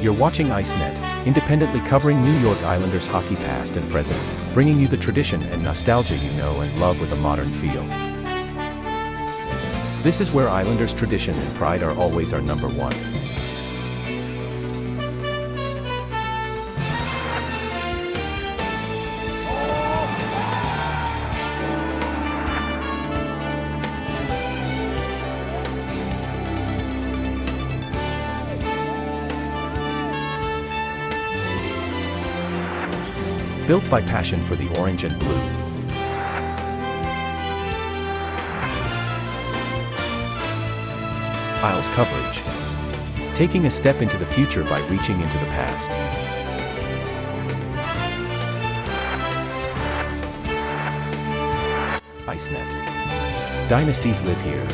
You're watching ICENET, independently covering New York Islanders hockey past and present, bringing you the tradition and nostalgia you know and love with a modern feel. This is where Islanders tradition and pride are always our number one. Built by passion for the orange and blue. Isles coverage. Taking a step into the future by reaching into the past. ICENET. Dynasties live here.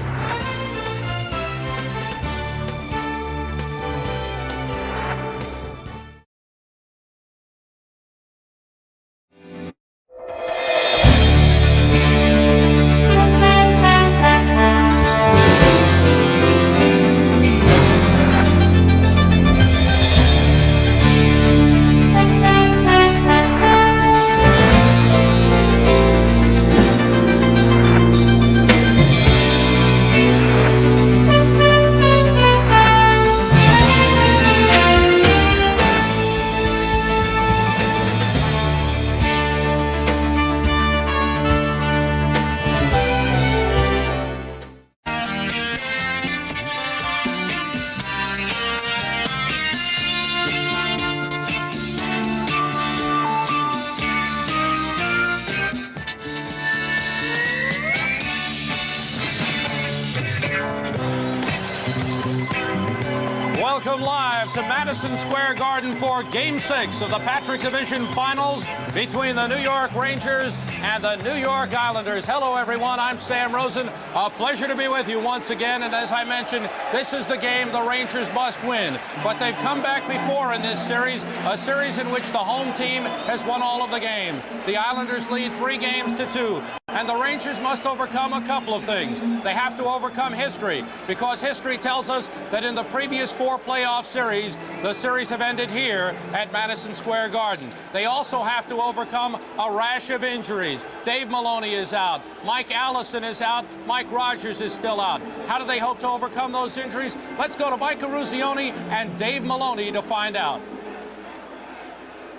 Welcome live to Madison Square Garden for Game 6 of the Patrick Division Finals between the New York Rangers and the New York Islanders. Hello, everyone. I'm Sam Rosen. A pleasure to be with you once again. And as I mentioned, this is the game the Rangers must win. But they've come back before in this series, a series in which the home team has won all of the games. The Islanders lead 3-2. And the Rangers must overcome a couple of things. They have to overcome history, because history tells us that in the previous 4 playoff series, the series have ended here at Madison Square Garden. They also have to overcome a rash of injuries. Dave Maloney is out. Mike Allison is out. Mike Rogers is still out. How do they hope to overcome those injuries? Let's go to Mike Eruzione and Dave Maloney to find out.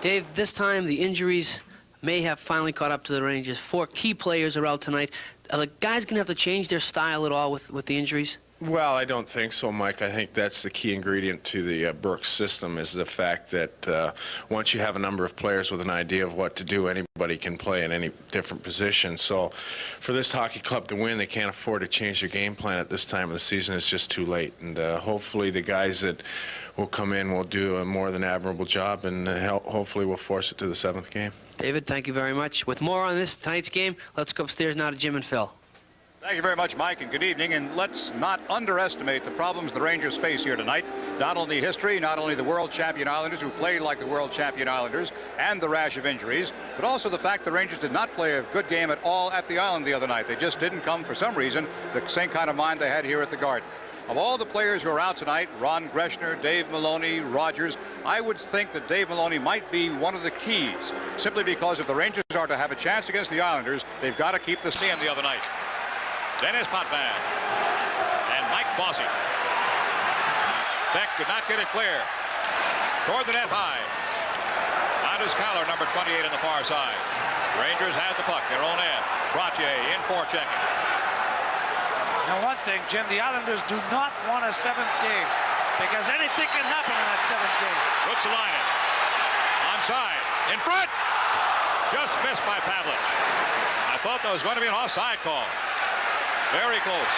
Dave, this time the injuries may have finally caught up to the Rangers. 4 key players are out tonight. Are the guys going to have to change their style at all with the injuries? Well, I don't think so, Mike. I think that's the key ingredient to the Brooks system, is the fact that once you have a number of players with an idea of what to do, anybody can play in any different position. So for this hockey club to win, they can't afford to change their game plan at this time of the season. It's just too late. And hopefully the guys that will come in will do a more than admirable job, and hopefully we'll force it to the 7th game. David, thank you very much. With more on tonight's game, let's go upstairs now to Jim and Phil. Thank you very much, Mike, and good evening. And let's not underestimate the problems the Rangers face here tonight. Not only history, not only the world champion Islanders, who played like the world champion Islanders, and the rash of injuries, but also the fact the Rangers did not play a good game at all at the Island the other night. They just didn't come, for some reason, the same kind of mind they had here at the Garden. Of all the players who are out tonight, Ron Greshner, Dave Maloney, Rogers, I would think that Dave Maloney might be one of the keys, simply because if the Rangers are to have a chance against the Islanders, they've got to keep the same the other night. Dennis Potvin and Mike Bossy. Beck could not get it clear. Toward the net high. Anders Kyler, number 28 on the far side. Rangers have the puck, their own end. Trottier in forechecking. Now, one thing, Jim, the Islanders do not want a 7th game, because anything can happen in that 7th game. Ruotsalainen. Onside. In front. Just missed by Pavlich. I thought that was going to be an offside call. Very close.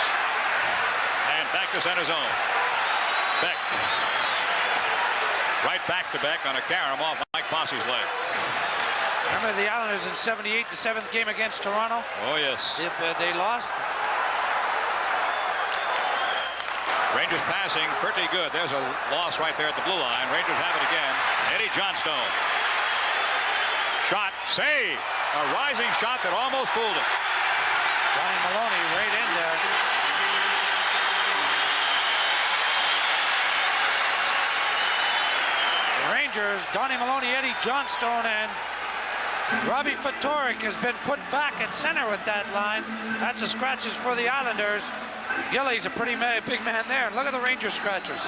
And back to center zone. Beck. Right back to Beck on a carom off Mike Bossy's leg. Remember the Islanders in '78, the 7th game against Toronto? Oh, yes. They lost. Rangers passing pretty good. There's a loss right there at the blue line. Rangers have it again. Eddie Johnstone. Shot. Save. A rising shot that almost fooled him. Johnny Maloney right in there. Rangers, Donnie Maloney, Eddie Johnstone, and Robbie Fatorik has been put back at center with that line. That's the scratches for the Islanders. Gilly's a pretty big man there. And look at the Rangers scratchers.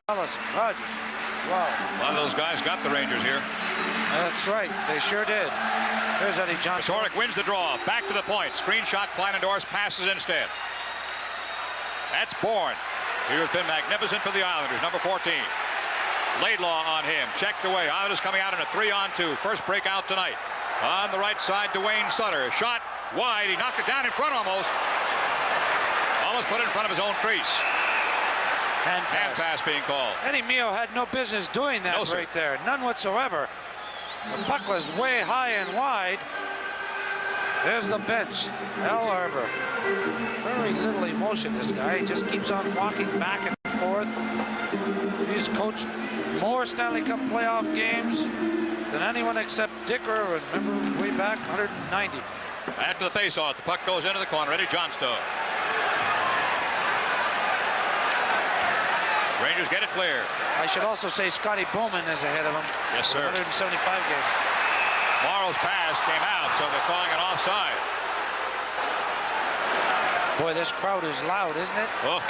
Ellis, Rogers. Wow. A lot of those guys got the Rangers here. That's right. They sure did. There's Eddie Johnson. Fatorik wins the draw. Back to the point. Screen shot. Kleinendorf passes instead. That's Bourne. He has been magnificent for the Islanders. Number 14. Laidlaw on him. Checked away. Islanders coming out in a 3-on-2. First breakout tonight. On the right side, Dwayne Sutter. Shot wide. He knocked it down in front almost. Almost put it in front of his own crease. Hand pass being called. Eddie Mio had no business doing that right there. None whatsoever. The puck was way high and wide. There's the bench. Al Arbor. Very little emotion, this guy. He just keeps on walking back and forth. He's coached more Stanley Cup playoff games than anyone except Dicker, remember, way back, 190. After the face-off, the puck goes into the corner. Eddie Johnstone. Rangers get it clear. I should also say Scotty Bowman is ahead of him. Yes, sir. 175 games. Morrow's pass came out, so they're calling it offside. Boy, this crowd is loud, isn't it? Oh.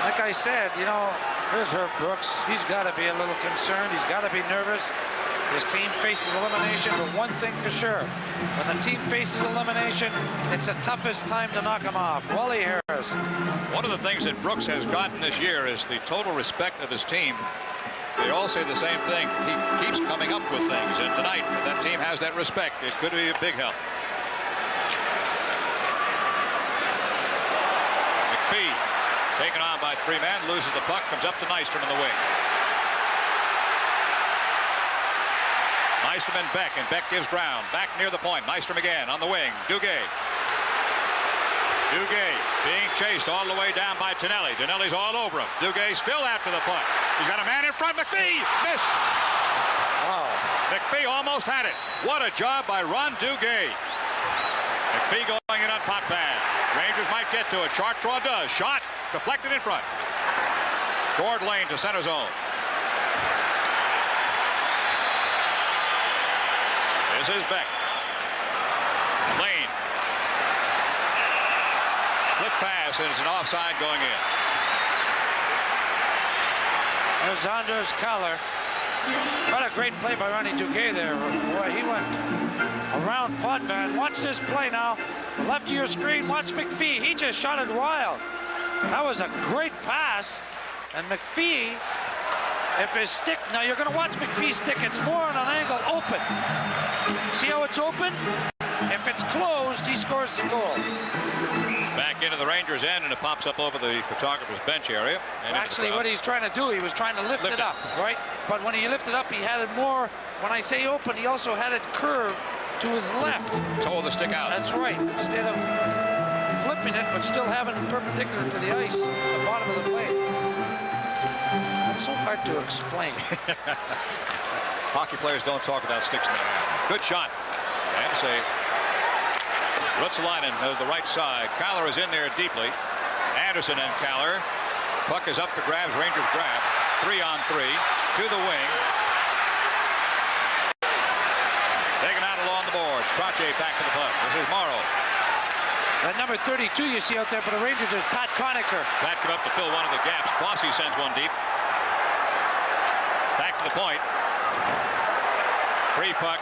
Like I said, you know, here's Herb Brooks. He's got to be a little concerned. He's got to be nervous. His team faces elimination, but one thing for sure, when the team faces elimination, it's the toughest time to knock him off. Wally Harris. One of the things that Brooks has gotten this year is the total respect of his team. They all say the same thing. He keeps coming up with things, and tonight, if that team has that respect, it could be a big help. McPhee, taken on by 3 men, loses the puck, comes up to Nystrom in the wing. Nystrom and Beck gives ground. Back near the point. Nystrom again on the wing. Duguay. Duguay being chased all the way down by Tonelli. Tonelli's all over him. Duguay still after the puck. He's got a man in front. McPhee missed. Wow. McPhee almost had it. What a job by Ron Duguay. McPhee going in on Potvin. Rangers might get to it. Chartraw does. Shot deflected in front. Gord Lane to center zone. This is Beck. Lane. Flip pass, and it's an offside going in. There's Anders Kaller. What a great play by Ronnie Duguay there. Boy, he went around Potvin. Watch this play now. Left of your screen, watch McPhee. He just shot it wild. That was a great pass. And McPhee, if his stick, now you're going to watch McPhee's stick. It's more on an angle open. See how it's open? If it's closed, he scores the goal. Back into the Rangers' end, and it pops up over the photographer's bench area. And actually, what he's trying to do, he was trying to lift it up, right? But when he lifted up, he had it more, when I say open, he also had it curved to his left. Toe of the stick out. That's right. Instead of flipping it, but still having it perpendicular to the ice, the bottom of the plate. It's so hard to explain. Hockey players don't talk about sticks in the hand. Good shot. And save. Ruotsalainen to the right side. Kaller is in there deeply. Anderson and Kaller. Puck is up for grabs. Rangers grab. 3-on-3 to the wing. Taken out along the boards. Trache back to the puck. This is Morrow. That number 32 you see out there for the Rangers is Pat Conacher. Pat came up to fill one of the gaps. Bossy sends one deep. Back to the point. Free puck.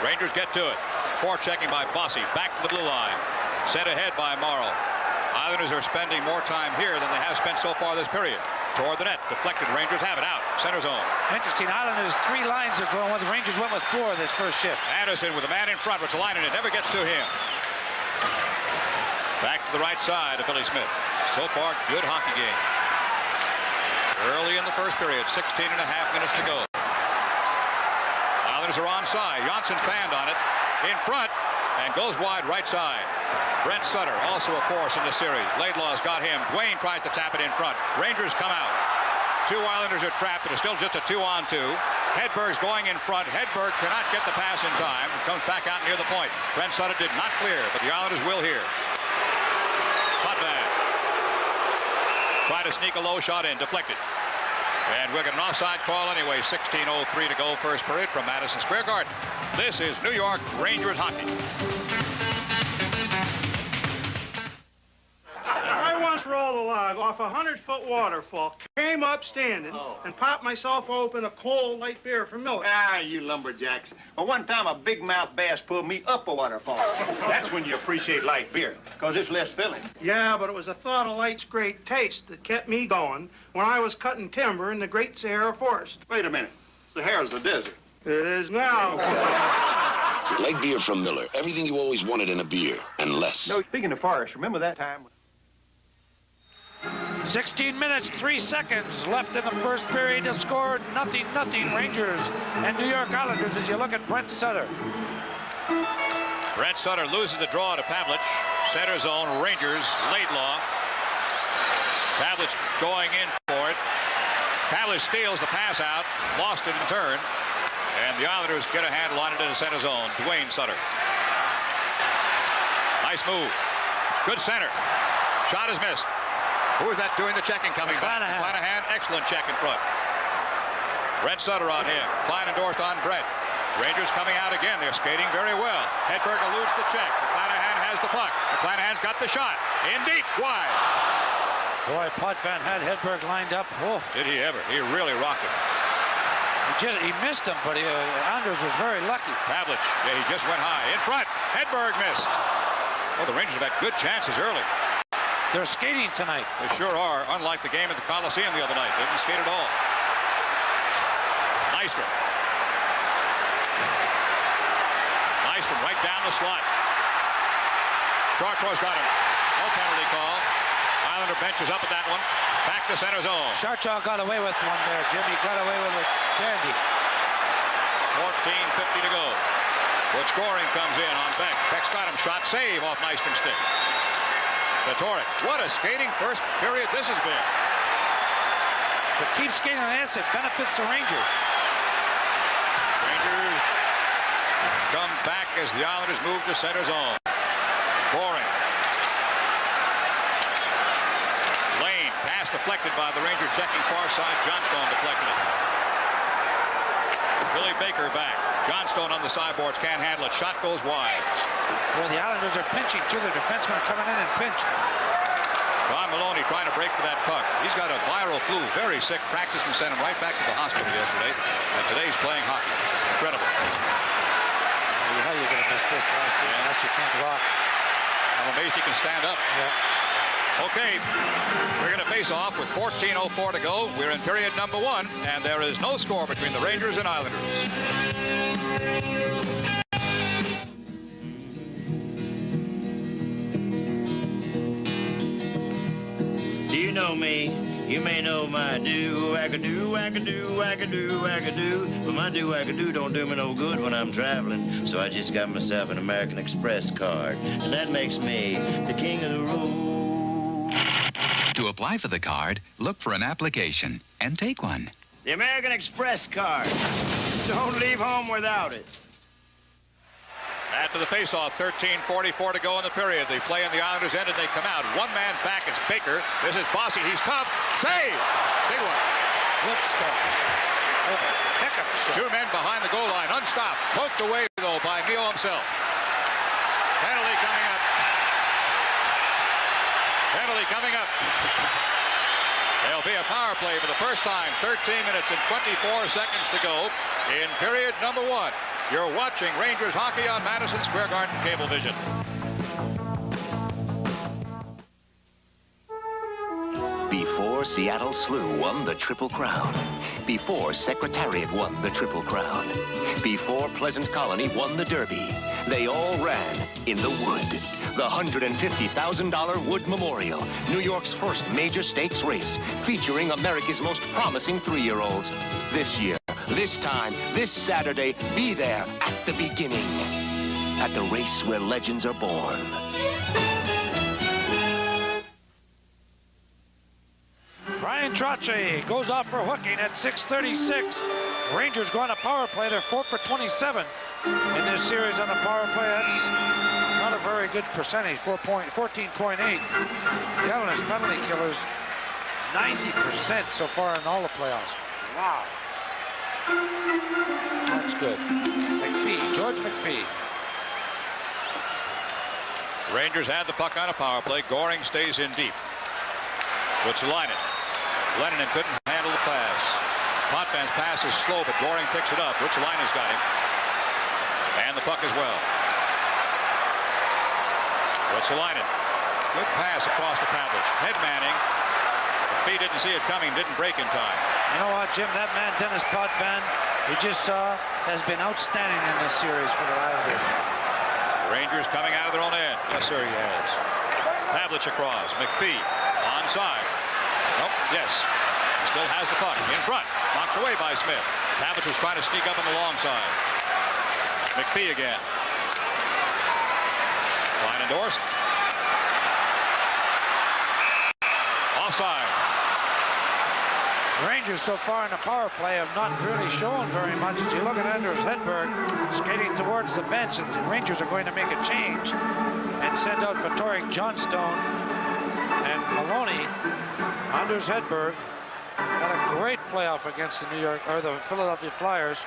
Rangers get to it. Forechecking by Bossy. Back to the blue line. Sent ahead by Morrow. Islanders are spending more time here than they have spent so far this period. Toward the net. Deflected. Rangers have it out. Center zone. Interesting. Islanders 3 lines are going with. The Rangers went with 4 this first shift. Anderson with a man in front. Ruotsalainen. It never gets to him. Back to the right side of Billy Smith. So far, good hockey game. Early in the first period. 16.5 minutes to go. Islanders are onside. Johnson fanned on it. In front and goes wide right side. Brent Sutter, also a force in the series. Laidlaw's got him. Dwayne tries to tap it in front. Rangers come out. 2 Islanders are trapped. It is still just a 2-on-2. Hedberg's going in front. Hedberg cannot get the pass in time. It comes back out near the point. Brent Sutter did not clear, but the Islanders will here. Potvin. Try to sneak a low shot in. Deflected. And we'll get an offside call anyway. 16:03 to go, first period from Madison Square Garden. This is New York Rangers hockey. I once rolled a log off a 100-foot waterfall, came up standing, and popped myself open a cold light beer from Miller. Ah, you lumberjacks. Well, one time a big-mouth bass pulled me up a waterfall. That's when you appreciate light beer, because it's less filling. Yeah, but it was the thought of light's great taste that kept me going when I was cutting timber in the Great Sahara Forest. Wait a minute. Sahara's the desert. It is now. Light beer from Miller. Everything you always wanted in a beer, and less. No, speaking of forest, remember that time? 16 minutes, 3 seconds left in the first period to score 0-0 Rangers and New York Islanders as you look at Brent Sutter. Brent Sutter loses the draw to Pavlich. Center zone, Rangers, Laidlaw. Pavlich going in for it. Pavlich steals the pass out, lost it in turn, and the Islanders get a handle on it in the center zone. Dwayne Sutter. Nice move. Good center. Shot is missed. Who is that doing the checking coming back? McClanahan, excellent check in front. Brent Sutter on him. Klein endorsed on Brett. Rangers coming out again. They're skating very well. Hedberg eludes the check. McClanahan has the puck. McClanahan's got the shot. In deep, wide. Boy, Potvin had Hedberg lined up. Oh. Did he ever? He really rocked him. He missed him, but Anders was very lucky. Pavlich, yeah, he just went high. In front, Hedberg missed. Well, the Rangers have had good chances early. They're skating tonight. They sure are, unlike the game at the Coliseum the other night. They didn't skate at all. Nystrom. Nystrom right down the slot. Chartrand's got him. No penalty call. Islander bench is up at that one. Back to center zone. Chartrand got away with one there, Jimmy. Got away with it. Dandy. 14:50 to go. Butch Goring comes in on Beck. Beck's got him. Shot save off Nystrom's stick. Torek. What a skating first period this has been. To keep skating on the it benefits the Rangers. Rangers come back as the Islanders move to center zone. Goring. Lane. Pass deflected by the Ranger checking far side. Johnstone deflected it. Billy Baker back. Johnstone on the sideboards. Can't handle it. Shot goes wide. Well, the Islanders are pinching too. The defensemen are coming in and pinch. Don Maloney trying to break for that puck. He's got a viral flu. Very sick. Practiced and sent him right back to the hospital yesterday. And today's playing hockey. Incredible. How are you going to miss this last game unless you can't walk? I'm amazed he can stand up. Yeah. Okay, we're going to face off with 14:04 to go. We're in period number 1, and there is no score between the Rangers and Islanders. Do you know me? You may know my do-wag-a-doo, wag-a-doo, wag-a-doo, wag-a-doo. But my do-wag-a-doo don't do me no good when I'm traveling. So I just got myself an American Express card. And that makes me the king of the road. To apply for the card, look for an application and take one. The American Express card. Don't leave home without it. After the faceoff, 13:44 to go in the period. They play in the Islanders' end and they come out. One man back, it's Baker. This is Fossey. He's tough. Save! Big one. Good stuff. Heck of a shot. 2 men behind the goal line, unstopped. Poked away, though, by Neal himself. Penalty coming up. Penalty coming up. There'll be a power play for the first time. 13 minutes and 24 seconds to go in period number 1. You're watching Rangers hockey on Madison Square Garden Cablevision. Before Seattle Slew won the Triple Crown. Before Secretariat won the Triple Crown. Before Pleasant Colony won the Derby. They all ran in the Wood. The $150,000 Wood Memorial, New York's first major stakes race, featuring America's most promising 3-year-olds. This year, this time, this Saturday, be there at the beginning. At the race where legends are born. Brian Trottier goes off for hooking at 6:36. Rangers go on a power play. They're 4 for 27 in this series on a power play. That's not a very good percentage, 14.8. The Islanders penalty killers 90% so far in all the playoffs. Wow. That's good. McPhee, George McPhee. Rangers had the puck on a power play. Goring stays in deep. Ruotsalainen. Lennon couldn't handle the pass. Potvin's pass is slow, but Goring picks it up. Ruotsalainen's got him. And the puck as well. Ruotsalainen. Good pass across to Pavlich. Head manning. McPhee didn't see it coming, didn't break in time. You know what, Jim? That man, Dennis Potvin, we just saw, has been outstanding in this series for the Islanders. Rangers coming out of their own end. Yes, sir, he has. Pavlich across. McPhee onside. Nope, yes. He still has the puck in front. Knocked away by Smith. Pavlich was trying to sneak up on the long side. McPhee again. Line endorsed. Offside. The Rangers so far in the power play have not really shown very much. As you look at Anders Hedberg skating towards the bench, and the Rangers are going to make a change and send out Fatorik, Johnstone, and Maloney. Anders Hedberg had a great playoff against the Philadelphia Flyers.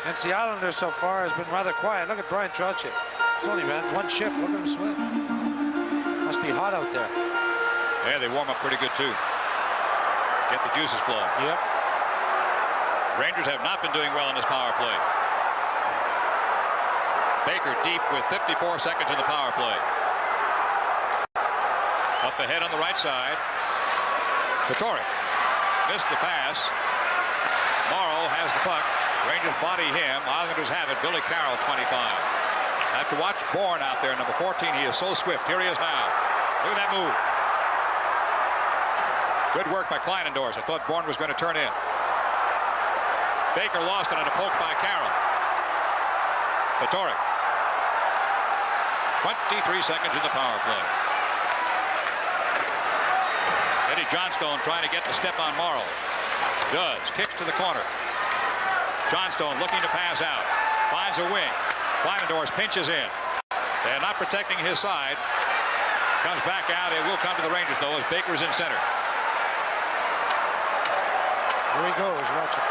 Against the Islanders so far has been rather quiet. Look at Brian Trottier. It's only been one shift. Look at him sweat. Must be hot out there. Yeah, they warm up pretty good too. Get the juices flowing. Yep. Rangers have not been doing well in this power play. Baker deep with 54 seconds in the power play. Up ahead on the right side. Fatorik missed the pass. Morrow has the puck. Rangers body him. Islanders have it. Billy Carroll, 25. Have to watch Bourne out there, number 14. He is so swift. Here he is now. Look at that move. Good work by Kleinendorf. I thought Bourne was going to turn in. Baker lost it on a poke by Carroll. Fatorik. 23 seconds in the power play. Eddie Johnstone trying to get the step on Morrow. Does. Kicks to the corner. Johnstone looking to pass out. Finds a wing. Kleinendorf pinches in. They're not protecting his side. Comes back out. It will come to the Rangers, though, as Baker's in center. Here he goes. Watch it.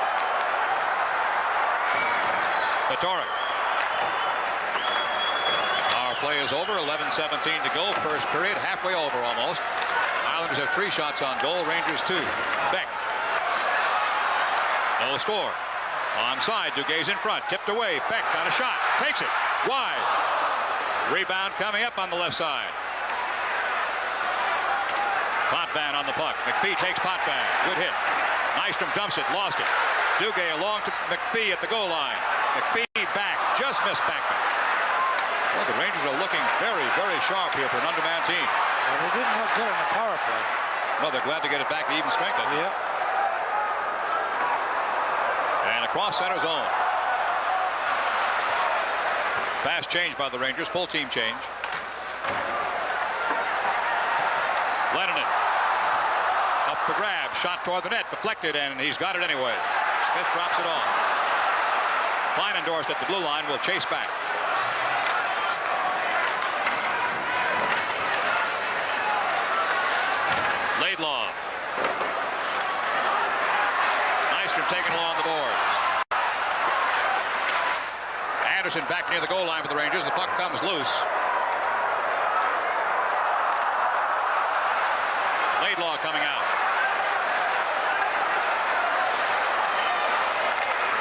Fatorik. Our play is over. 11:17 to go. First period. Halfway over almost. Islanders have 3 shots on goal. Rangers 2. Beck. No score. Onside. Duguay's in front. Tipped away. Beck got a shot. Takes it. Wide. Rebound coming up on the left side. Potvin on the puck. McPhee takes Potvin. Good hit. Nystrom dumps it. Lost it. Duguay along to McPhee at the goal line. McPhee back. Just missed back. Well, the Rangers are looking very, very sharp here for an undermanned team. Well, they didn't look good in the power play. No, they're glad to get it back to even strength. Yep. And across center zone. Fast change by the Rangers. Full team change. Lennon up for grab. Shot toward the net. Deflected, and he's got it anyway. Smith drops it off. Kleinendorf at the blue line will chase back. Laidlaw. Nystrom taken along the boards. Anderson back near the goal line for the Rangers. The puck comes loose. Laidlaw coming out.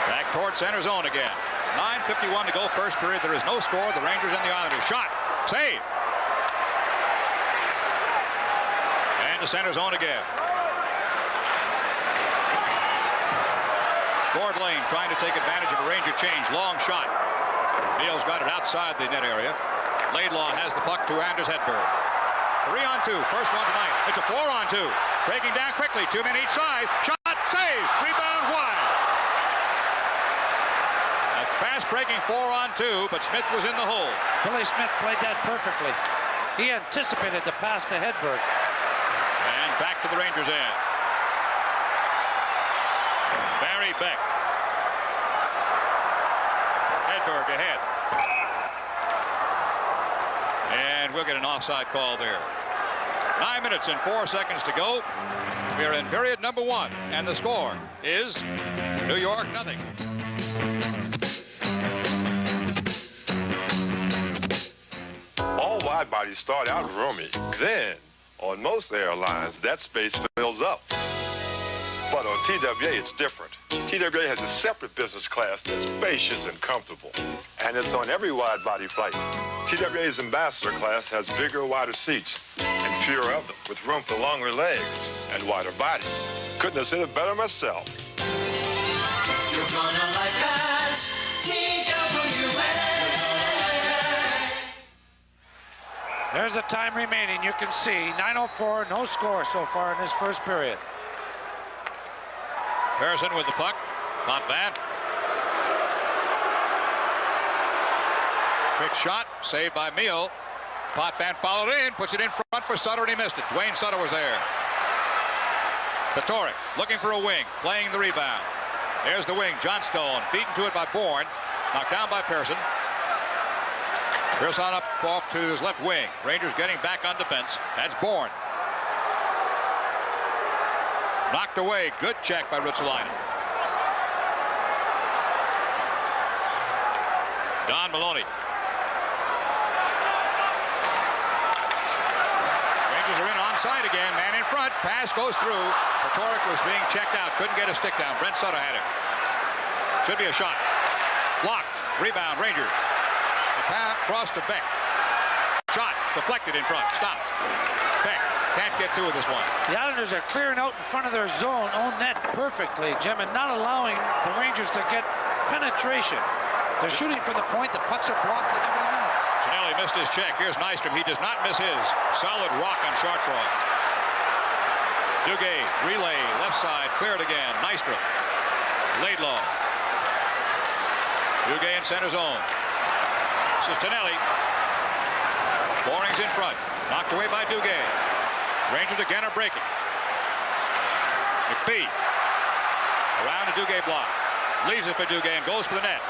Back toward center zone again. 9:51 to go, first period. There is no score. The Rangers and the Islanders. Shot. Save. And to center zone again. Gord Lane trying to take advantage of a Ranger change. Long shot. Neal's got it outside the net area. Laidlaw has the puck to Anders Hedberg. 3-on-2. First one tonight. It's a 4-on-2. Breaking down quickly. 2 men each side. Shot. Save. Rebound wide. A fast breaking 4-on-2, but Smith was in the hole. Billy Smith played that perfectly. He anticipated the pass to Hedberg. And back to the Rangers end. Barry Beck. Hedberg ahead. And we'll get an offside call there. 9 minutes and 4 seconds to go. We're in period number 1, and the score is New York 0. All wide bodies start out roomy. Then, on most airlines, that space fills up. But on TWA, it's different. TWA has a separate business class that's spacious and comfortable. And it's on every wide-body flight. TWA's ambassador class has bigger, wider seats and fewer of them, with room for longer legs and wider bodies. Couldn't have said it better myself. You're gonna like us, TWA. There's the time remaining. You can see 9:04, no score so far in this first period. Harrison with the puck. Potvin. Quick shot, saved by Mio. Potvin followed in, puts it in front for Sutter, and he missed it. Dwayne Sutter was there. Patoric looking for a wing, playing the rebound. There's the wing, Johnstone, beaten to it by Bourne. Knocked down by Pearson. Pearson up off to his left wing. Rangers getting back on defense. That's Bourne. Knocked away. Good check by Ruotsalainen. Don Maloney. Rangers are in onside again. Man in front. Pass goes through. Patoric was being checked out. Couldn't get a stick down. Brent Sutter had it. Should be a shot. Blocked. Rebound. Rangers. The pass cross to Beck. Shot. Deflected in front. Stopped. Beck. Can't get through this one. The Islanders are clearing out in front of their zone, own net perfectly, Jim, and not allowing the Rangers to get penetration. They're shooting from the point, the pucks are blocked and everything else. Ginelli missed his check. Here's Nystrom. He does not miss his. Solid rock on short draw. Duguay, relay, left side, cleared again. Nystrom. Laidlaw. Duguay in center zone. This is Tonelli. Goring's in front. Knocked away by Duguay. Rangers again are breaking. McPhee around the Duguay block. Leaves it for Duguay and goes for the net.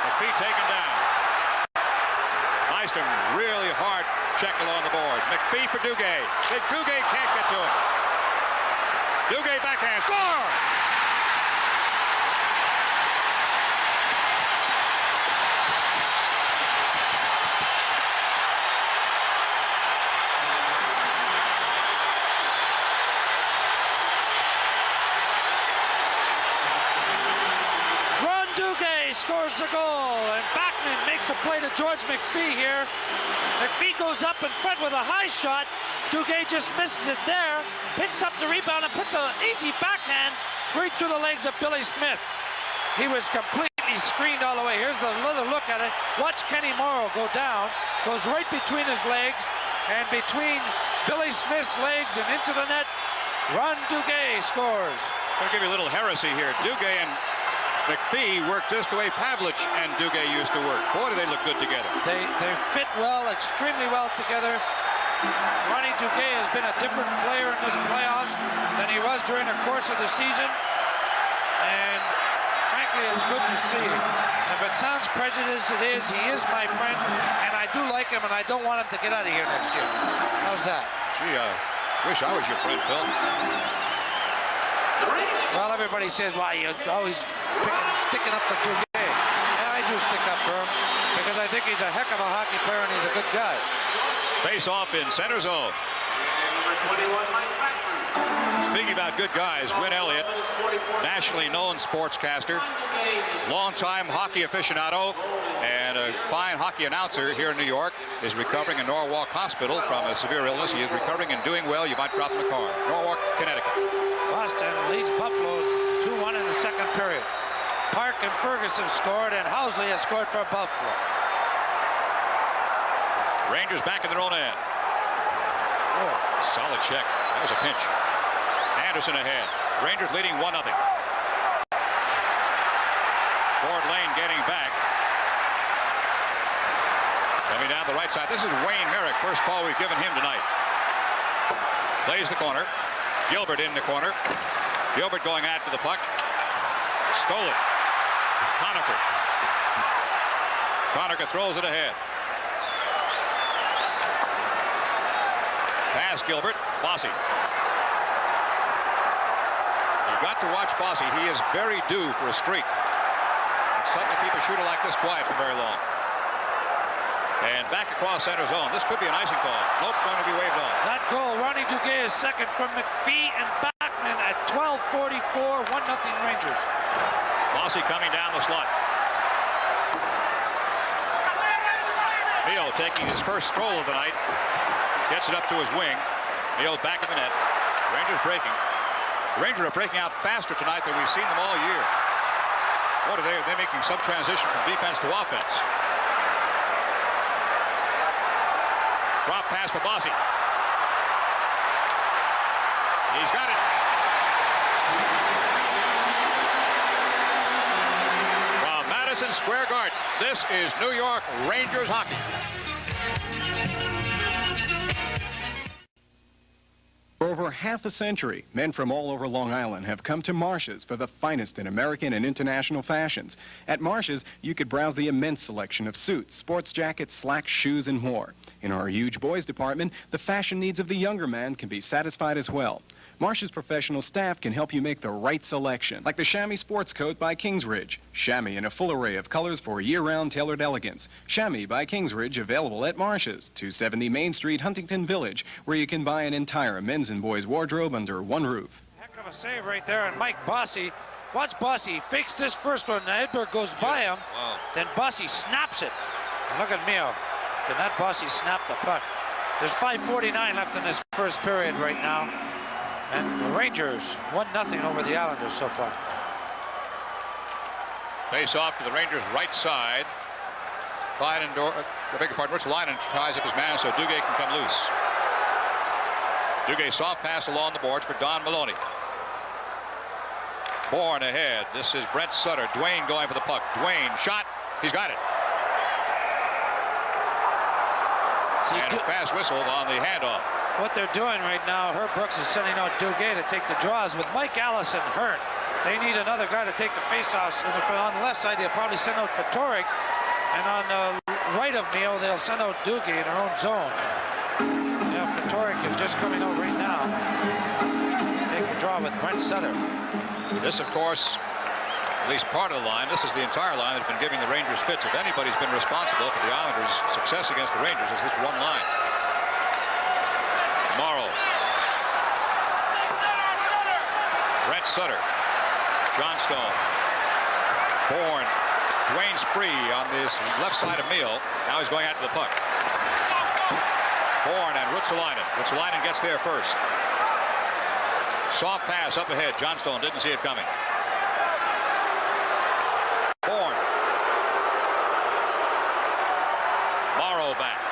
McPhee taken down. Nystrom really hard check along the boards. McPhee for Duguay. Duguay can't get to it. Duguay backhand. Score! Scores the goal, and Backman makes a play to George McPhee here. McPhee goes up in front with a high shot. Duguay just misses it there, picks up the rebound and puts an easy backhand right through the legs of Billy Smith. He was completely screened all the way. Here's another look at it. Watch Kenny Morrow go down, goes right between his legs and between Billy Smith's legs and into the net. Ron Duguay scores. I'm going to give you a little heresy here. Duguay and McPhee worked just the way Pavlich and Duguay used to work. Boy, do they look good together. They fit well, extremely well together. Ronnie Duguay has been a different player in this playoffs than he was during the course of the season. And frankly, it's good to see him. If it sounds prejudiced, it is. He is my friend, and I do like him, and I don't want him to get out of here next year. How's that? Gee, I wish I was your friend, Phil. Well, everybody says, why you always sticking up for Duguay. Yeah, I do stick up for him because I think he's a heck of a hockey player and he's a good guy. Face off in center zone. Speaking about good guys, Win Elliott, nationally known sportscaster, longtime hockey aficionado, and a fine hockey announcer here in New York, is recovering in Norwalk Hospital from a severe illness. He is recovering and doing well. You might drop him a car. Norwalk, Connecticut. Boston leads Buffalo 2-1 in the second period. Park and Ferguson scored, and Housley has scored for Buffalo. Rangers back in their own end. Oh, solid check. That was a pinch. Anderson ahead. Rangers leading 1-0. Ford Lane getting back. Coming down the right side. This is Wayne Merrick. First call we've given him tonight. Plays the corner. Gilbert in the corner. Gilbert going after the puck. Stole it. Conacher. Conacher throws it ahead. past Gilbert. Bossy. You've got to watch Bossy. He is very due for a streak. It's tough to keep a shooter like this quiet for very long. And back across center zone. This could be an icing call. Nope, going to be waved on. That goal, Ronnie Duguay is second from McPhee and Bachman at 12:44, 1-0 Rangers. Bossy coming down the slot. Mio taking his first stroll of the night. Gets it up to his wing. Mio back in the net. Rangers breaking. The Rangers are breaking out faster tonight than we've seen them all year. What are they? They're making some transition from defense to offense. Drop pass for Bossy. He's got it. From Madison Square Garden, this is New York Rangers hockey. For over half a century, men from all over Long Island have come to Marsh's for the finest in American and international fashions. At Marsh's, you could browse the immense selection of suits, sports jackets, slacks, shoes, and more. In our huge boys department, the fashion needs of the younger man can be satisfied as well. Marsh's professional staff can help you make the right selection, like the chamois sports coat by Kingsridge. Chamois in a full array of colors for year-round tailored elegance. Chamois by Kingsridge, available at Marsh's, 270 Main Street, Huntington Village, where you can buy an entire men's and boys wardrobe under one roof. Heck of a save right there, and Mike Bossy. Watch Bossy. He fakes this first one, and Edberg goes by him. Wow. Then Bossy snaps it. And look at Mio. Can that Bossy snap the puck? There's 5:49 left in this first period right now. And the Rangers 1-0 over the Islanders so far. Face off to the Rangers' right side. Rich Linen ties up his man so Duguay can come loose. Duguay soft pass along the boards for Don Maloney. Bourne ahead. This is Brent Sutter. Duane going for the puck. Duane shot. He's got it. And a fast whistle on the handoff. What they're doing right now, Herb Brooks is sending out Duguay to take the draws. With Mike Allison hurt, they need another guy to take the faceoffs. And if on the left side, they'll probably send out Fatorik. And on the right of Mio, they'll send out Duguay in their own zone. Yeah, Fatorik is just coming out right now. Take the draw with Brent Sutter. This, of course, at least part of the line. This is the entire line that's been giving the Rangers fits. If anybody's been responsible for the Islanders' success against the Rangers, it's this one line. Morrow. Brent Sutter. Johnstone. Bourne. Duane's free on this left side of Mio. Now he's going after the puck. Bourne and Ruotsalainen. Ruotsalainen gets there first. Soft pass up ahead. Johnstone didn't see it coming. Bourne. Morrow back.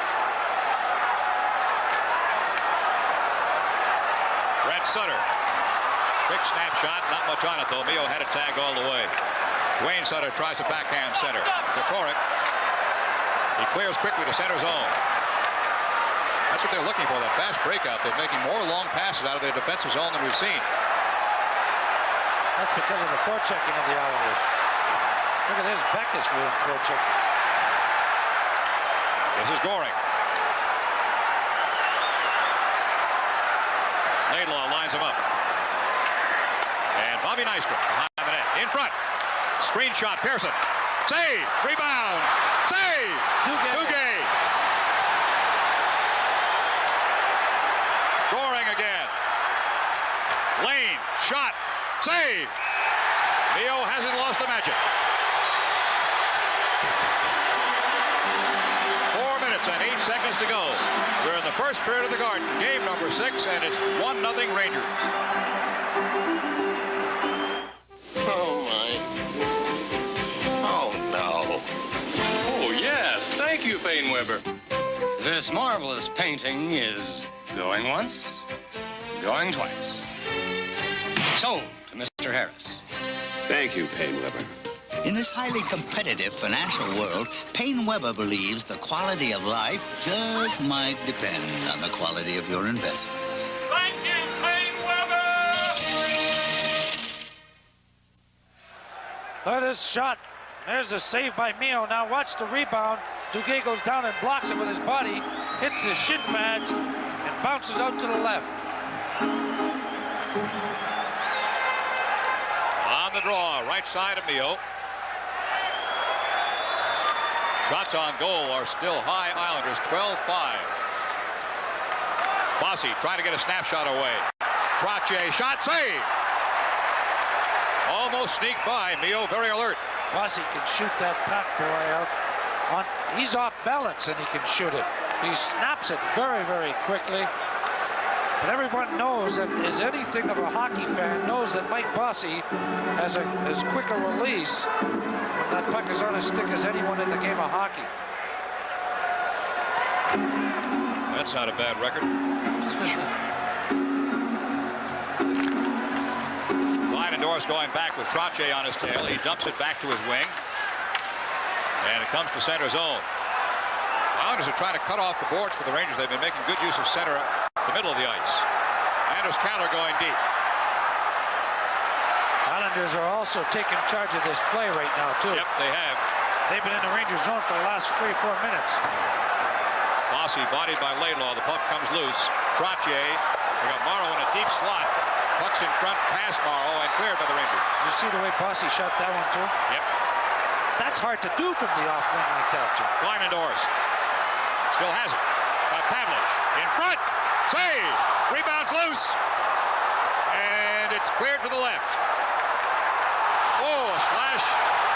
Brent Sutter. Quick snapshot. Not much on it, though. Mio had it tagged all the way. Duane Sutter tries a backhand center. Fatorik. He clears quickly to center zone. That's what they're looking for, that fast breakout. They're making more long passes out of their defensive zone than we've seen. That's because of the forechecking of the Islanders. Look at this, Beck is forechecking. This is Goring. Laidlaw lines him up. And Bobby Nystrom behind the net. In front. Screen shot, Pearson. Save! Rebound! Save! Duguay! Goring again. Lane, shot, save! Mio hasn't lost the magic. 4 minutes and 8 seconds to go. We're in the first period of the Garden, game number 6, and it's 1-0 Rangers. Oh, my. Oh, no. Oh, yes. Thank you, Painweber. This marvelous painting is going once, going twice. Sold to Mr. Harris. Thank you, Painweber. In this highly competitive financial world, Painweber believes the quality of life just might depend on the quality of your investments. Thank you, Painweber! Look at this shot. There's the save by Mio. Now watch the rebound. Duguay goes down and blocks it with his body, hits his shin pads, and bounces out to the left. On the draw, right side of Mio. Shots on goal are still high Islanders, 12-5. Bossy trying to get a snapshot away. Trottier, shot, save! Almost sneaked by. Mio very alert. Bossy can shoot that puck boy out. He's off balance and he can shoot it. He snaps it very, very quickly. But everyone knows that, as anything of a hockey fan knows, that Mike Bossy has as quick a release when that puck is on his stick as anyone in the game of hockey. That's not a bad record. Kleinendorf's going back with Trottier on his tail. He dumps it back to his wing. And it comes to center zone. Islanders are trying to cut off the boards for the Rangers. They've been making good use of center, the middle of the ice. Anders Kaller going deep. Islanders are also taking charge of this play right now, too. Yep, they have. They've been in the Rangers zone for the last 3-4 minutes. Bossy bodied by Laidlaw. The puck comes loose. Trottier. They got Morrow in a deep slot. Puck's in front, past Morrow, and cleared by the Rangers. You see the way Bossy shot that one, too? Yep. That's hard to do from the off wing like that, Jim. Kleinendorf still has it. Pavlich in front. Save. Rebounds loose. And it's cleared to the left. Oh, a slash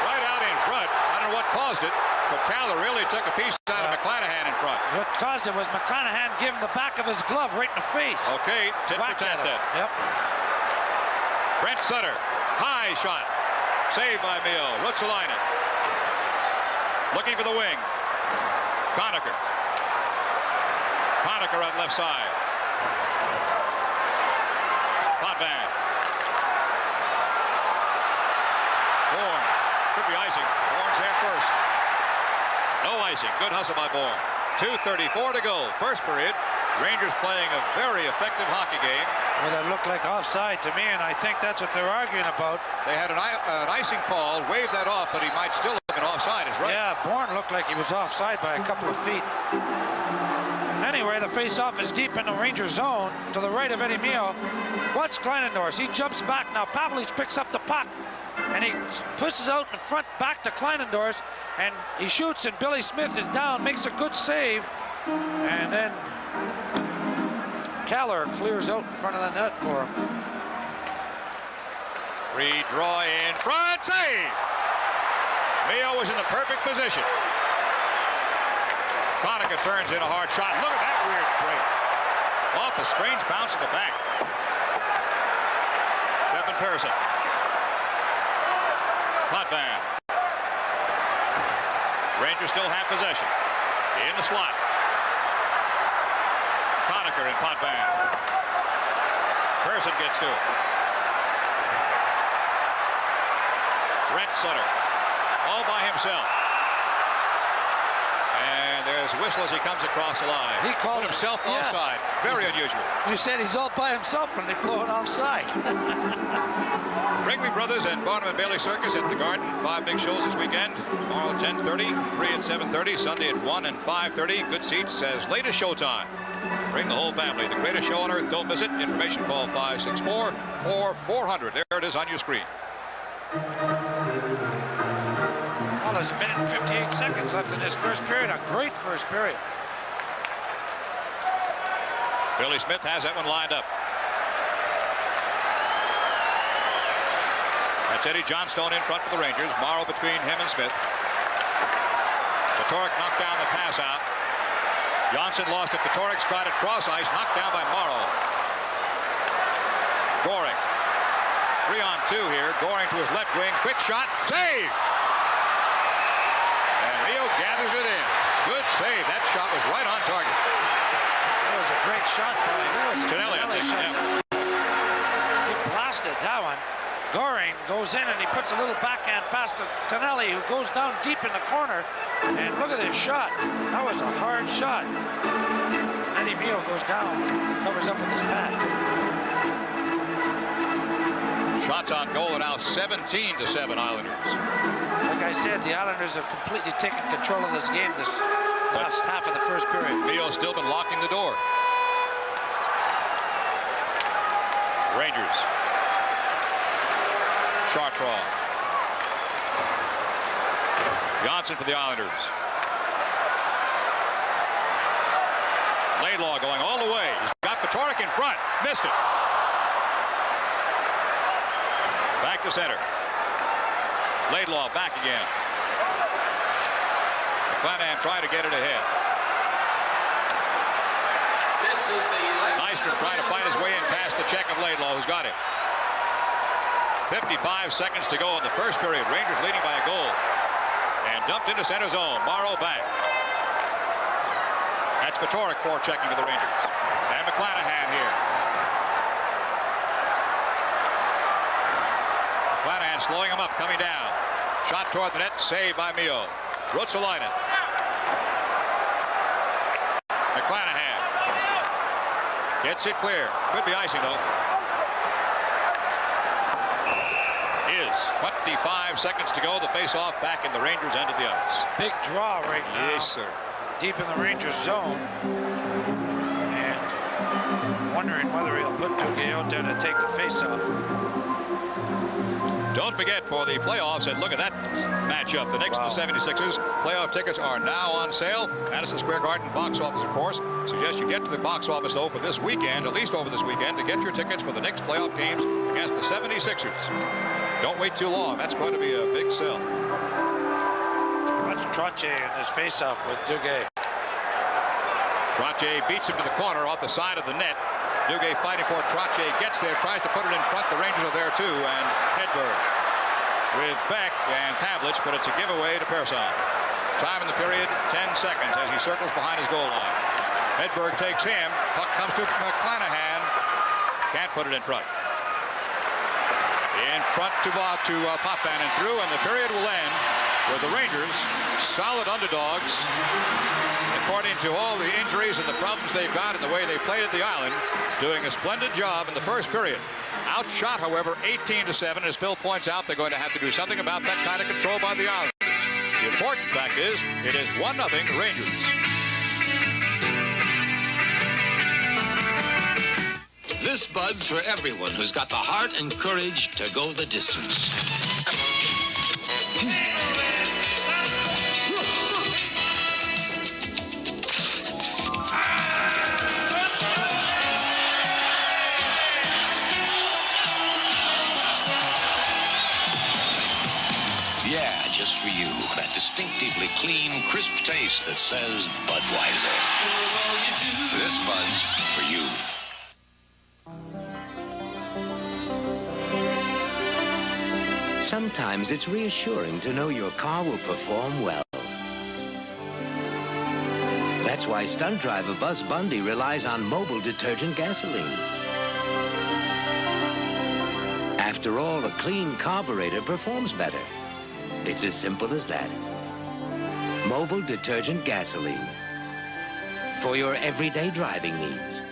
right out in front. I don't know what caused it, but Kaller really took a piece out of McClanahan in front. What caused it was McClanahan giving the back of his glove right in the face. Okay, tit for tat then. Yep. Brent Sutter, high shot. Saved by Mio. Ruotsalainen. Looking for the wing. Conacher. Conacher on left side. Potvin. Bourne. Could be icing. Bourne's there first. No icing. Good hustle by Bourne. 2:34 to go. First period. Rangers playing a very effective hockey game. Well, that looked like offside to me, and I think that's what they're arguing about. They had an icing call, waved that off, but he might still have been offside, is right. Yeah, Bourne looked like he was offside by a couple of feet. Anyway, the face-off is deep in the Ranger zone to the right of Eddie Mio. Watch Kleinendorf. He jumps back now. Pavlich picks up the puck, and he pushes out in front back to Kleinendorf, and he shoots, and Billy Smith is down, makes a good save, and then Kaller clears out in front of the net for him. Free draw in front, save! Mio was in the perfect position. Conacher turns in a hard shot. Look at that weird break. Off a strange bounce in the back. Stephen Pearson. Potvin. Rangers still have possession. In the slot. Conacher and Potvin. Pearson gets to it. Brent Sutter. All by himself. And there's a whistle as he comes across the line. He called himself offside. Very unusual. You said he's all by himself when they blow it offside. Ringling Brothers and Barnum and Bailey Circus at the Garden. 5 big shows this weekend. Tomorrow at 10:30, 3 at 7:30, Sunday at 1 and 5:30. Good seats as late as showtime. Bring the whole family. The greatest show on earth. Don't miss it. Information, call 564-4400. There it is on your screen. Well, there's a minute and 58 seconds left in this first period. A great first period. Billy Smith has that one lined up. That's Eddie Johnstone in front for the Rangers. Morrow between him and Smith. Patoric knocked down the pass out. Johnson lost it. Patoric's got it cross ice. Knocked down by Morrow. Goring. 3-on-2 here. Goring to his left wing. Quick shot. Save! And Mio gathers it in. Good save. That shot was right on target. That was a great shot by Tonelli, I think. Yeah. He blasted that one. Goring goes in and he puts a little backhand pass to Tonelli, who goes down deep in the corner. And look at this shot. That was a hard shot. Eddie Mio goes down, covers up with his pad. Shots on goal are now 17-7 Islanders. Like I said, the Islanders have completely taken control of this game this last half of the first period. Mio's still been locking the door. Rangers. Chartrand. Johnson for the Islanders. Laidlaw going all the way. He's got Fatorik in front. Missed it. Back to center. Laidlaw back again. McClanahan trying to get it ahead. Nystrom trying to find his way in past the check of Laidlaw, who's got him. 55 seconds to go in the first period. Rangers leading by a goal. And dumped into center zone. Morrow back. That's Fatorik forechecking for the Rangers. And McClanahan here. McClanahan slowing him up, coming down. Shot toward the net, saved by Mio. Ruotsalainen. McClanahan. Gets it clear. Could be icing, though. Is 25 seconds to go. The face-off back in the Rangers' end of the ice. Big draw right now. Yes, sir. Deep in the Rangers' zone. And wondering whether he'll put Duguay out there to take the face-off. Don't forget, for the playoffs, and look at that matchup. The Knicks and the 76ers. Playoff tickets are now on sale. Madison Square Garden box office, of course. Suggest you get to the box office, though, for this weekend, at least over this weekend, to get your tickets for the Knicks playoff games against the 76ers. Don't wait too long. That's going to be a big sell. Watch Trottier in his face-off with Duguay. Trottier beats him to the corner off the side of the net. Duguay fighting for it. Trottier gets there, tries to put it in front. The Rangers are there, too, and Hedberg with Beck and Pavlich, but it's a giveaway to Persson. Time in the period, 10 seconds as he circles behind his goal line. Hedberg takes him. Puck comes to McClanahan. Can't put it in front. In front to Potvin and through, and the period will end with the Rangers, solid underdogs, according to all the injuries and the problems they've got and the way they played at the Island, doing a splendid job in the first period. Outshot, however, 18-7. As Phil points out, they're going to have to do something about that kind of control by the Islanders. The important fact is, it is 1-0 Rangers. This Bud's for everyone who's got the heart and courage to go the distance. Yeah, just for you. That distinctively clean, crisp taste that says Budweiser. This Bud's for you. Sometimes it's reassuring to know your car will perform well. That's why stunt driver Buzz Bundy relies on mobile detergent gasoline. After all, a clean carburetor performs better. It's as simple as that. Mobile detergent gasoline. For your everyday driving needs.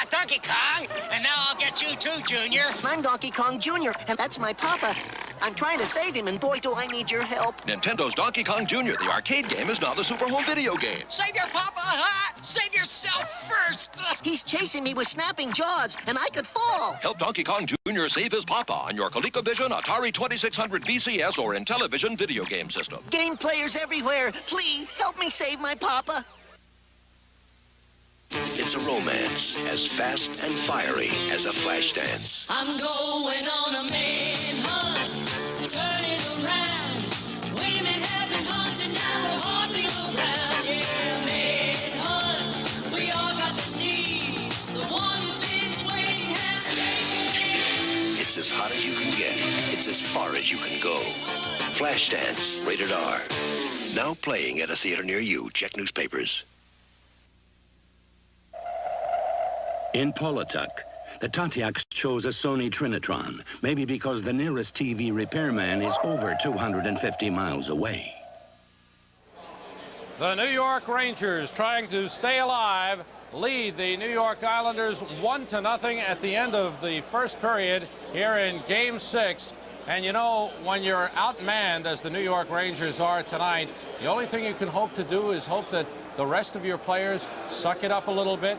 Donkey Kong, and now I'll get you too, Junior. I'm Donkey Kong Jr., and that's my papa. I'm trying to save him, and boy, do I need your help. Nintendo's Donkey Kong Jr., the arcade game, is now the Super Home video game. Save your papa, huh? Save yourself first. He's chasing me with snapping jaws, and I could fall. Help Donkey Kong Jr. save his papa on your ColecoVision, Atari 2600 VCS, or Intellivision video game system. Game players everywhere, please help me save my papa. It's a romance as fast and fiery as a flash dance. I'm going on a manhunt, turning around. Women have been haunted, now we're haunting around. Yeah, manhunt. We all got the need. The one who's been waiting has taken. It's as hot as you can get. It's as far as you can go. Flashdance, rated R. Now playing at a theater near you. Check newspapers. In Pawlatuck, the Tatiaks chose a Sony Trinitron, maybe because the nearest TV repairman is over 250 miles away. The New York Rangers, trying to stay alive, lead the New York Islanders 1-0 at the end of the first period here in Game 6. And you know, when you're outmanned, as the New York Rangers are tonight, the only thing you can hope to do is hope that the rest of your players suck it up a little bit,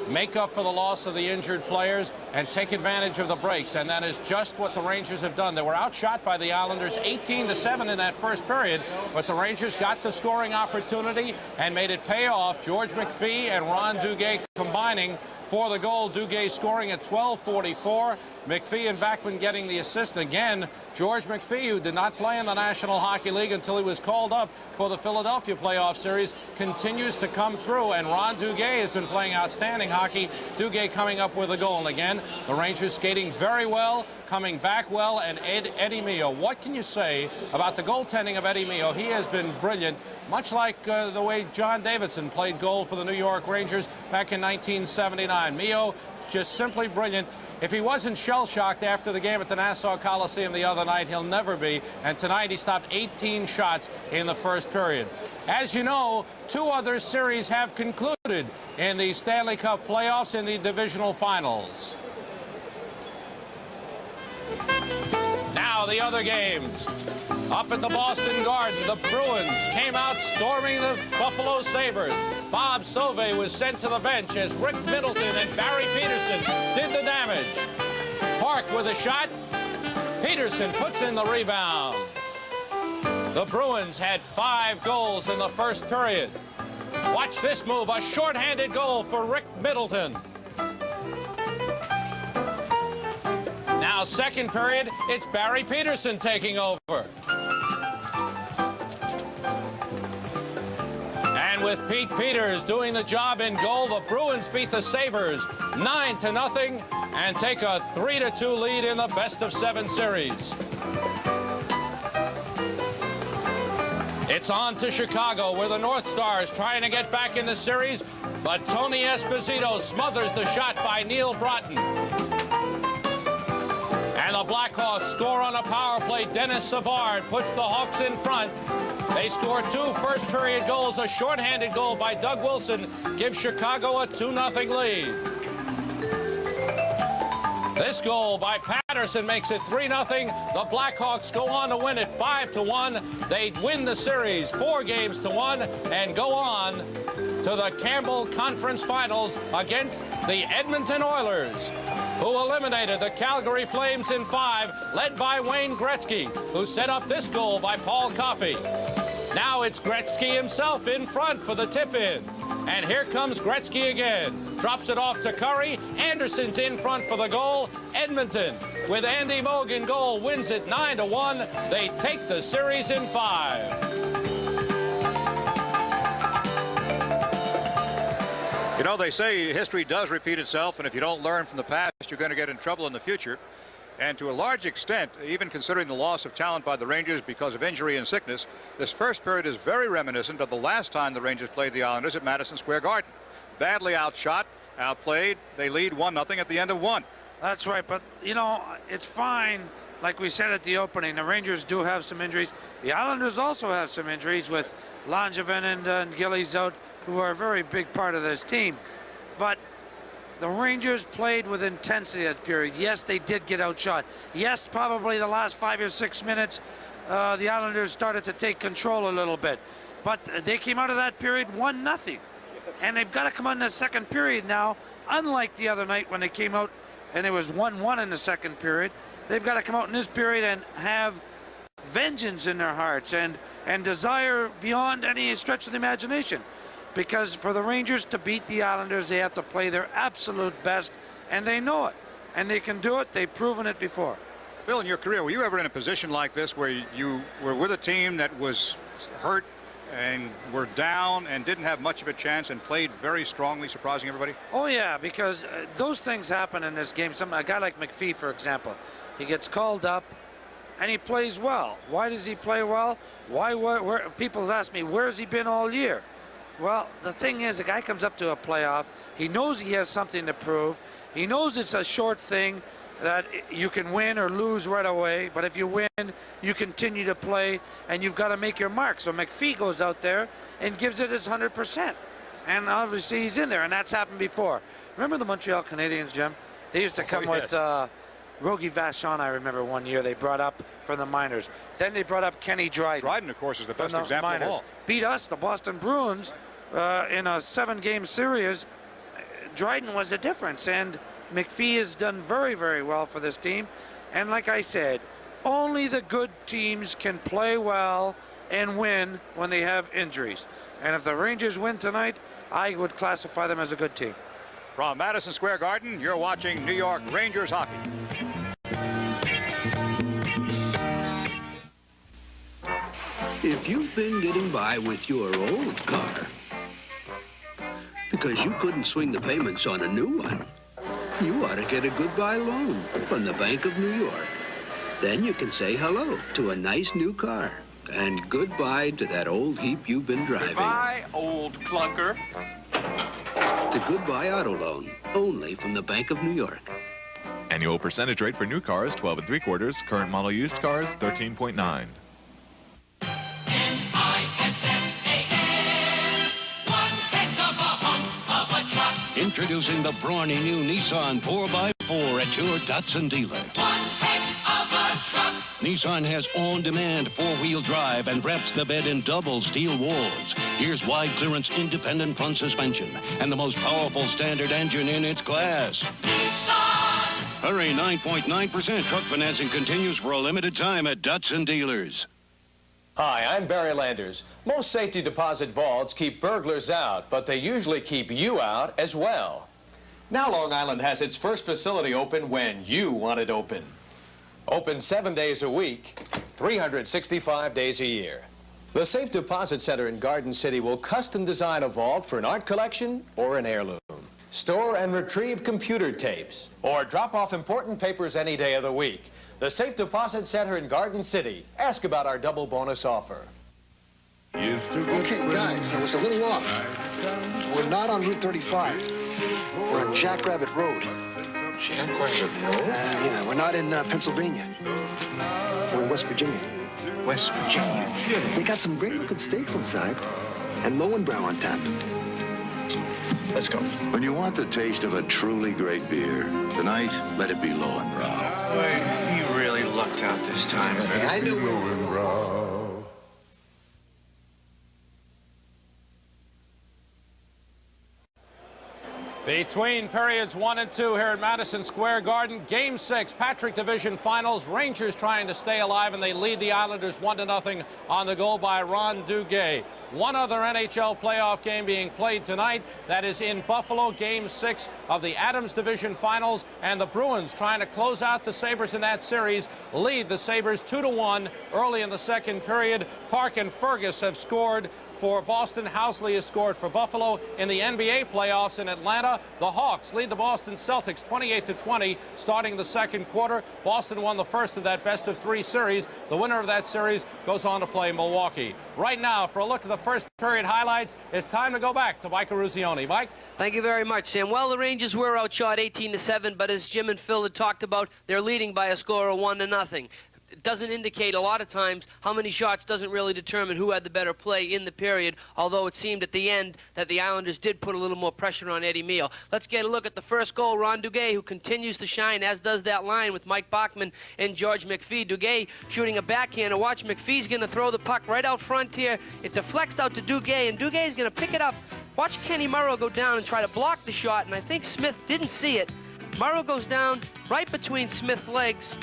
make up for the loss of the injured players, and take advantage of the breaks. And that is just what the Rangers have done. They were outshot by the Islanders 18-7 in that first period, but the Rangers got the scoring opportunity and made it pay off. George McPhee and Ron Duguay combining for the goal. Duguay scoring at 12:44. McPhee and Backman getting the assist. Again, George McPhee, who did not play in the National Hockey League until he was called up for the Philadelphia playoff series, continues to come through. And Ron Duguay has been playing outstanding hockey. Duguay coming up with a goal. And again, the Rangers skating very well, coming back well. And Eddie Mio, what can you say about the goaltending of Eddie Mio? He has been brilliant, much like the way John Davidson played goal for the New York Rangers back in 1979. Mio, just simply brilliant. If he wasn't shell-shocked after the game at the Nassau Coliseum the other night, he'll never be. And tonight he stopped 18 shots in the first period. As you know, 2 other series have concluded in the Stanley Cup playoffs in the divisional finals. Now the other games. Up at the Boston Garden, the Bruins came out storming the Buffalo Sabres. Bob Sauvé was sent to the bench as Rick Middleton and Barry Peterson did the damage. Park with a shot. Peterson puts in the rebound. The Bruins had 5 goals in the first period. Watch this move, a shorthanded goal for Rick Middleton. Now, second period, it's Barry Peterson taking over. And with Pete Peters doing the job in goal, the Bruins beat the Sabres 9-0 and take a 3-2 lead in the best-of-7 series. It's on to Chicago, where the North Stars trying to get back in the series, but Tony Esposito smothers the shot by Neil Broughton. And the Blackhawks score on a power play. Dennis Savard puts the Hawks in front. They score 2 first-period goals. A shorthanded goal by Doug Wilson gives Chicago a 2-0 lead. This goal by Patterson makes it 3-0. The Blackhawks go on to win it 5-1. They win the series 4-1 and go on to the Campbell Conference Finals against the Edmonton Oilers, who eliminated the Calgary Flames in 5, led by Wayne Gretzky, who set up this goal by Paul Coffey. Now it's Gretzky himself in front for the tip-in. And here comes Gretzky again. Drops it off to Curry. Anderson's in front for the goal. Edmonton, with Andy Moog in goal, wins it 9-1. They take the series in 5. You know, they say history does repeat itself, and if you don't learn from the past, you're going to get in trouble in the future. And to a large extent, even considering the loss of talent by the Rangers because of injury and sickness, this first period is very reminiscent of the last time the Rangers played the Islanders at Madison Square Garden. Badly outshot, outplayed. They lead 1-0 at the end of 1. That's right, but, you know, it's fine. Like we said at the opening, the Rangers do have some injuries. The Islanders also have some injuries with Langevin and Gillies out, who are a very big part of this team. But the Rangers played with intensity that period. Yes, they did get outshot. Yes, probably the last 5 or 6 minutes, the Islanders started to take control a little bit. But they came out of that period 1-0. And they've got to come out in the second period now, unlike the other night when they came out and it was 1-1 in the second period. They've got to come out in this period and have vengeance in their hearts and desire beyond any stretch of the imagination. Because for the Rangers to beat the Islanders, they have to play their absolute best, and they know it. And they can do it. They've proven it before. Phil, in your career, were you ever in a position like this where you were with a team that was hurt and were down and didn't have much of a chance and played very strongly, surprising everybody? Oh, yeah, because those things happen in this game. A guy like McPhee, for example, he gets called up, and he plays well. Why does he play well? Where people ask me, where has he been all year? Well, the thing is, a guy comes up to a playoff. He knows he has something to prove. He knows it's a short thing that you can win or lose right away. But if you win, you continue to play, and you've got to make your mark. So McPhee goes out there and gives it his 100%. And obviously he's in there, and that's happened before. Remember the Montreal Canadiens, Jim? They used to come with Rogie Vachon, I remember one year they brought up from the minors. Then they brought up Kenny Dryden. Dryden, of course, is the best example of all. Beat us, the Boston Bruins, in a 7-game series, Dryden was a difference, and McPhee has done very, very well for this team. And like I said, only the good teams can play well and win when they have injuries. And if the Rangers win tonight, I would classify them as a good team. From Madison Square Garden, you're watching New York Rangers hockey. If you've been getting by with your old car because you couldn't swing the payments on a new one, you ought to get a goodbye loan from the Bank of New York. Then you can say hello to a nice new car and goodbye to that old heap you've been driving. Goodbye, old clunker. The Goodbye Auto Loan, only from the Bank of New York. Annual percentage rate for new cars, 12 3/4. Current model used cars, 13.9. Introducing the brawny new Nissan 4x4 at your Datsun dealer. One heck of a truck. Nissan has on-demand four-wheel drive and wraps the bed in double steel walls. Here's wide clearance independent front suspension and the most powerful standard engine in its class. Nissan! Hurry, 9.9% truck financing continues for a limited time at Datsun dealers. Hi, I'm Barry Landers. Most safety deposit vaults keep burglars out, but they usually keep you out as well. Now Long Island has its first facility open when you want it open. Open 7 days a week, 365 days a year. The Safe Deposit Center in Garden City will custom design a vault for an art collection or an heirloom. Store and retrieve computer tapes, or drop off important papers any day of the week. The Safe Deposit Center in Garden City. Ask about our double bonus offer. Okay, guys, I was a little off. We're not on Route 35. We're on Jackrabbit Road. Jackrabbit Road? Yeah, we're not in Pennsylvania. We're in West Virginia. West Virginia? They got some great-looking steaks inside, and Lowenbrow on tap. Let's go. When you want the taste of a truly great beer, tonight, let it be Lowenbrow. Boy, he really lucked out this time. I knew we were going. Between periods 1 and 2 here at Madison Square Garden, Game 6, Patrick Division Finals. Rangers trying to stay alive, and they lead the Islanders 1-0 on the goal by Ron Duguay. One other NHL playoff game being played tonight. That is in Buffalo, Game 6 of the Adams Division Finals. And the Bruins, trying to close out the Sabres in that series, lead the Sabres 2-1 early in the second period. Park and Fergus have scored for Boston. Housley has scored for Buffalo. In the NBA playoffs in Atlanta, the Hawks lead the Boston Celtics 28-20 starting the second quarter. Boston won the first of that best-of-3 series. The winner of that series goes on to play Milwaukee. Right now, for a look at the first period highlights, it's time to go back to Mike Eruzione. Mike? Thank you very much, Sam. Well, the Rangers were outshot 18-7, but as Jim and Phil had talked about, they're leading by a score of 1-0. It doesn't indicate a lot of times how many shots doesn't really determine who had the better play in the period, although it seemed at the end that the Islanders did put a little more pressure on Eddie Mio. Let's get a look at the first goal. Ron Duguay, who continues to shine, as does that line with Mike Bachman and George McPhee. Duguay shooting a backhander. Watch, McPhee's going to throw the puck right out front here. It deflects out to Duguay, and Dugay's going to pick it up. Watch Kenny Morrow go down and try to block the shot, and I think Smith didn't see it. Morrow goes down right between Smith's legs.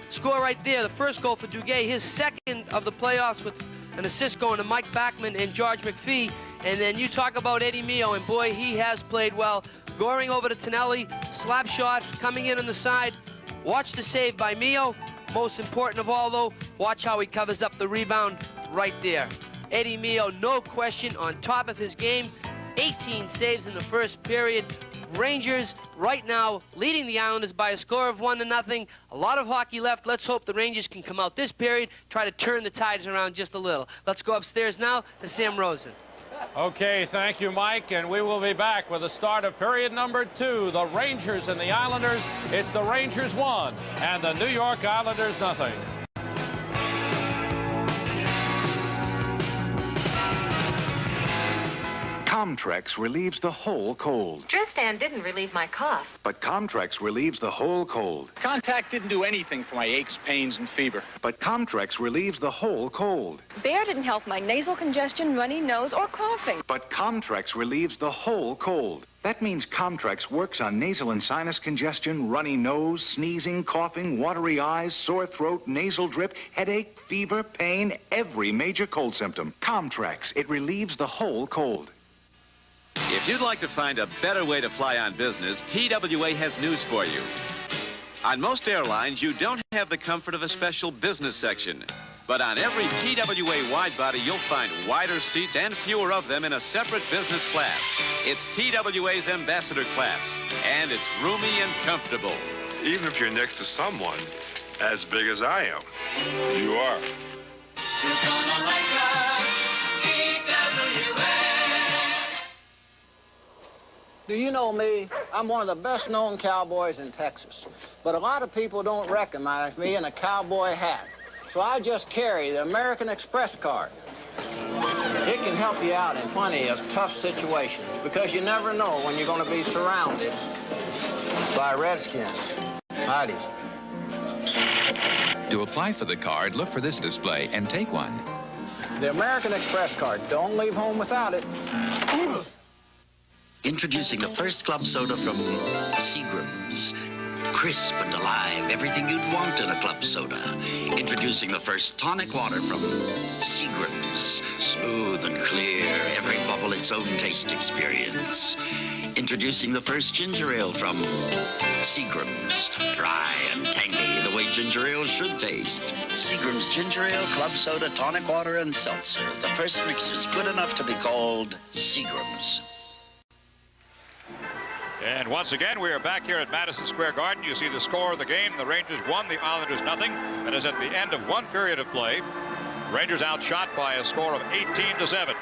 Score right there, the first goal for Duguay, his second of the playoffs, with an assist going to Mike Bachman and George McPhee. And then you talk about Eddie Mio, and boy, he has played well. Goring over to Tonelli, slap shot coming in on the side. Watch the save by Mio. Most important of all, though, watch how he covers up the rebound right there. Eddie Mio, no question, on top of his game. 18 saves in the first period. Rangers right now leading the Islanders by a score of 1-0. A lot of hockey left. Let's hope the Rangers can come out this period, try to turn the tides around just a little. Let's go upstairs now to Sam Rosen. Okay, thank you, Mike, and we will be back with the start of period number 2. The Rangers and the Islanders. It's the Rangers 1 and the New York Islanders nothing. Comtrex relieves the whole cold. Dristan didn't relieve my cough. But Comtrex relieves the whole cold. Contact didn't do anything for my aches, pains, and fever. But Comtrex relieves the whole cold. Bear didn't help my nasal congestion, runny nose, or coughing. But Comtrex relieves the whole cold. That means Comtrex works on nasal and sinus congestion, runny nose, sneezing, coughing, watery eyes, sore throat, nasal drip, headache, fever, pain, every major cold symptom. Comtrex, it relieves the whole cold. If you'd like to find a better way to fly on business, TWA has news for you. On most airlines, you don't have the comfort of a special business section. But on every TWA wide-body, you'll find wider seats and fewer of them in a separate business class. It's TWA's Ambassador class, and it's roomy and comfortable. Even if you're next to someone as big as I am, you are. You're gonna like us, TWA. Do you know me? I'm one of the best-known cowboys in Texas. But a lot of people don't recognize me in a cowboy hat. So I just carry the American Express card. It can help you out in plenty of tough situations because you never know when you're going to be surrounded by redskins. Howdy. To apply for the card, look for this display and take one. The American Express card. Don't leave home without it. Introducing the first club soda from Seagram's. Crisp and alive, everything you'd want in a club soda. Introducing the first tonic water from Seagram's. Smooth and clear, every bubble its own taste experience. Introducing the first ginger ale from Seagram's. Dry and tangy, the way ginger ale should taste. Seagram's ginger ale, club soda, tonic water, and seltzer. The first mix is good enough to be called Seagram's. And once again, we are back here at Madison Square Garden. You see the score of the game. The Rangers won, the Islanders nothing. That is at the end of one period of play. Rangers outshot by a score of 18-7.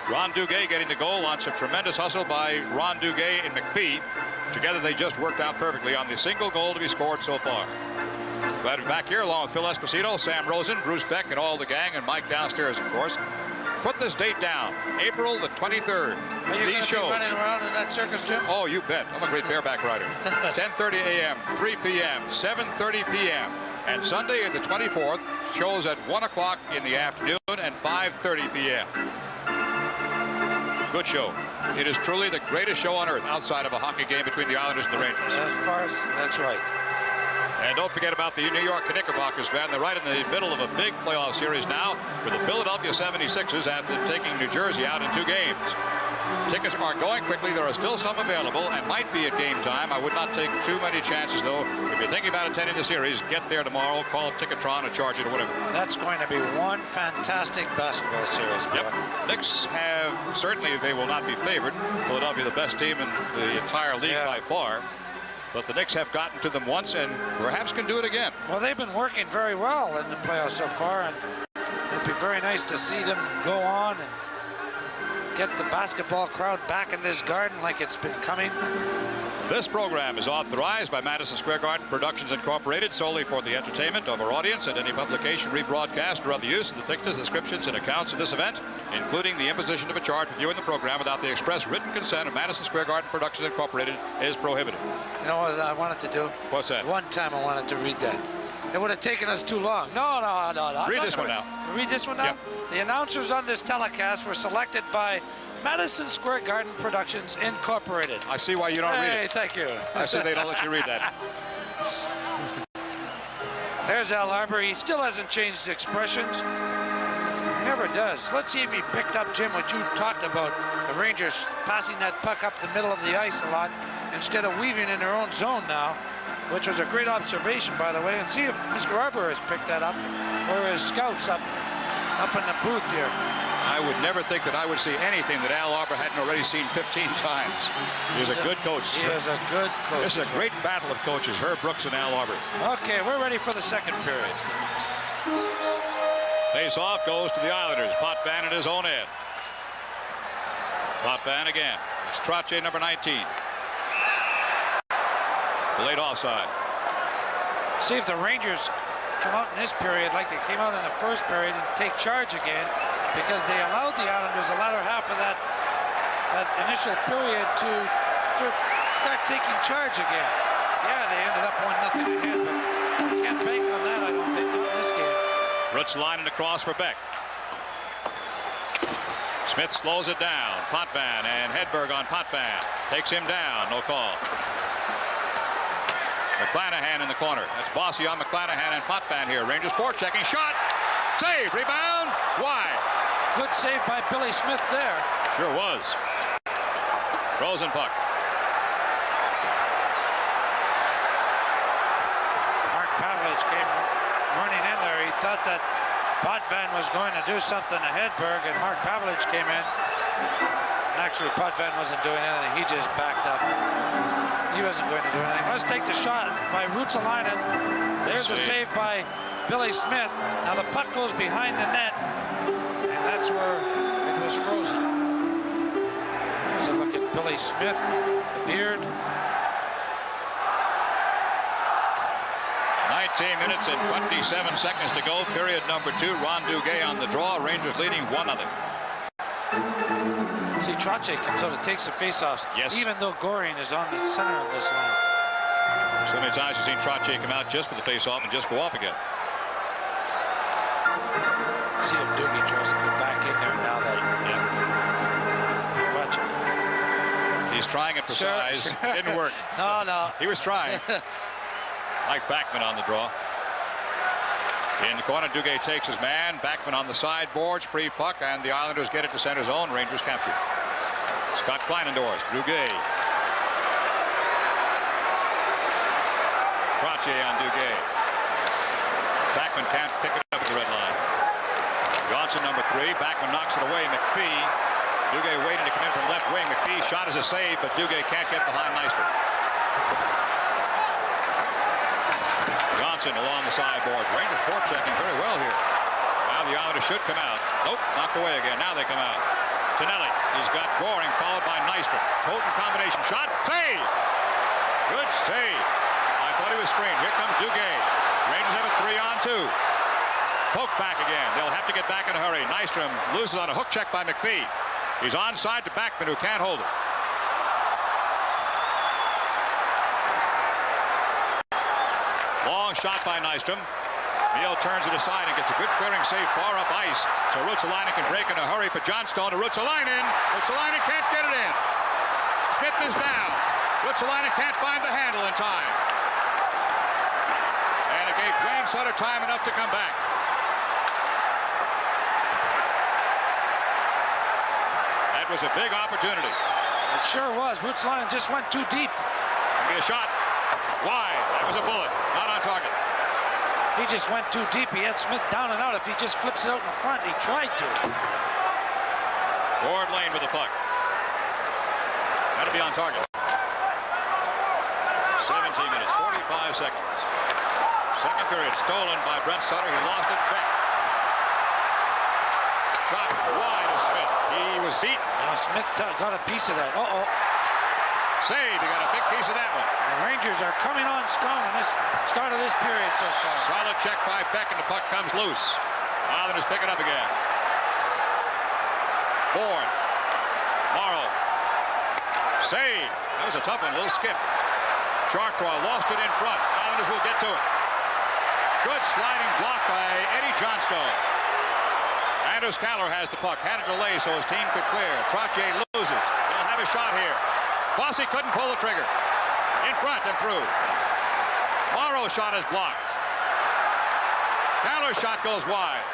Ron Duguay getting the goal on some tremendous hustle by Ron Duguay and McPhee. Together, they just worked out perfectly on the single goal to be scored so far. Glad to be back here along with Phil Esposito, Sam Rosen, Bruce Beck, and all the gang, and Mike downstairs, of course. Put this date down, April the 23rd. Are you going to be running around in that circus, Jim? Oh, you bet. I'm a great bareback rider. 10:30 a.m., 3 p.m., 7:30 p.m. And Sunday the 24th, shows at 1 o'clock in the afternoon and 5:30 p.m. Good show. It is truly the greatest show on earth outside of a hockey game between the Islanders and the Rangers. As far as, that's right. And don't forget about the New York Knickerbockers, man. They're right in the middle of a big playoff series now with the Philadelphia 76ers after taking New Jersey out in 2 games. Tickets are going quickly. There are still some available and might be at game time. I would not take too many chances, though. If you're thinking about attending the series, get there tomorrow. Call Ticketron or charge it or whatever. That's going to be one fantastic basketball series. Boy. Yep. Knicks have, certainly they will not be favored. Philadelphia, the best team in the entire league by far. But the Knicks have gotten to them once and perhaps can do it again. Well, they've been working very well in the playoffs so far, and it'd be very nice to see them go on and get the basketball crowd back in this garden like it's been coming. This program is authorized by Madison Square Garden Productions Incorporated solely for the entertainment of our audience, and any publication, rebroadcast, or other use of the pictures, descriptions, and accounts of this event, including the imposition of a charge for viewing the program without the express written consent of Madison Square Garden Productions Incorporated, is prohibited. You know what I wanted to do? What's that? One time I wanted to read that. It would have taken us too long. No. Read this one now. Read this one now? Yep. The announcers on this telecast were selected by Madison Square Garden Productions Incorporated. I see why you don't read it. Hey, thank you. I see they don't let you read that. There's Al Arbor. He still hasn't changed expressions. He never does. Let's see if he picked up, Jim, what you talked about. The Rangers passing that puck up the middle of the ice a lot instead of weaving in their own zone now, which was a great observation, by the way. And see if Mr. Arbor has picked that up, or his scouts up in the booth here. I would never think that I would see anything that Al Arbor hadn't already seen 15 times. He's a good coach. He is a good coach. This is a great battle of coaches, Herb Brooks and Al Arbor. Okay, we're ready for the second period. Face-off goes to the Islanders. Potvin at his own end. Potvin again. It's Trottier, number 19. Delayed offside. See if the Rangers come out in this period like they came out in the first period and take charge again, because they allowed the Islanders the latter half of that that initial period to start taking charge again. Yeah, they ended up 1-0 ahead, but you can't bank on that, I don't think, not in this game. Roots lining across for Beck. Smith slows it down. Potvin and Hedberg on Potvin. Takes him down. No call. McClanahan in the corner. That's Bossy on McClanahan and Potvin here. Rangers forechecking. Shot. Save. Rebound. Wide. Good save by Billy Smith there. Sure was. Frozen puck. Mark Pavlich came running in there. He thought that Potvin was going to do something to Hedberg, and Mark Pavlich came in. Actually, Potvin wasn't doing anything. He just backed up. He wasn't going to do anything. Let's take the shot by Ruotsalainen. There's a save by Billy Smith. Now the puck goes behind the net, and that's where it was frozen. There's a look at Billy Smith, the beard. 19 minutes and 27 seconds to go. Period number 2. Ron Duguay on the draw. Rangers leading 1-0. See, Trottier comes out and takes the faceoffs. Yes. Even though Goring is on the center of this line. So many times you've seen Trottier come out just for the faceoff and just go off again. See if Doogie tries to get back in there now that. Watch it. He's trying it for size. Sure. Didn't work. No. He was trying. Mike Backman on the draw. In the corner, Duguay takes his man. Backman on the sideboards. Free puck, and the Islanders get it to center zone. Rangers capture. Scott Kleinendorf. Duguay. Trottier on Duguay. Backman can't pick it up at the red line. Johnson, number 3. Backman knocks it away. McPhee. Duguay waiting to come in from left wing. McPhee's shot is a save, but Duguay can't get behind Nystrom. Johnson along the sideboard. Rangers forechecking very well here. Now the Islanders should come out. Nope, knocked away again. Now they come out. Tonelli. He's got Goring followed by Nystrom. Potent combination shot. Save! Good save. I thought he was screened. Here comes Duguay. Rangers have a 3-on-2. Poke back again. They'll have to get back in a hurry. Nystrom loses on a hook check by McPhee. He's onside to Backman, who can't hold it. Long shot by Nystrom. Neal turns it aside and gets a good clearing save far up ice. So Ruotsalainen can break in a hurry for Johnstone to Ruotsalainen. Ruotsalainen can't get it in. Smith is down. Ruotsalainen can't find the handle in time. And it gave Dwayne Sutter time enough to come back. That was a big opportunity. It sure was. Ruotsalainen just went too deep. Be a shot. Wide. That was a bullet. Not on target. He just went too deep. He had Smith down and out. If he just flips it out in front, he tried to. Ward Lane with the puck. That'll be on target. 17 minutes, 45 seconds. Second period stolen by Brent Sutter. He lost it back. Shot wide of Smith. He was beat. Smith got a piece of that. Save. He got a big piece of that one. The Rangers are coming on strong in this start of this period so far. Solid check by Beck, and the puck comes loose. Islanders pick it up again. Bourne. Morrow. Save. That was a tough one. A little skip. Chartrois lost it in front. Islanders will get to it. Good sliding block by Eddie Johnstone. Anders Kaller has the puck. Had it delay so his team could clear. Trottier loses. They'll have a shot here. Bossy couldn't pull the trigger. In front and through. Morrow's shot is blocked. Kaller's shot goes wide.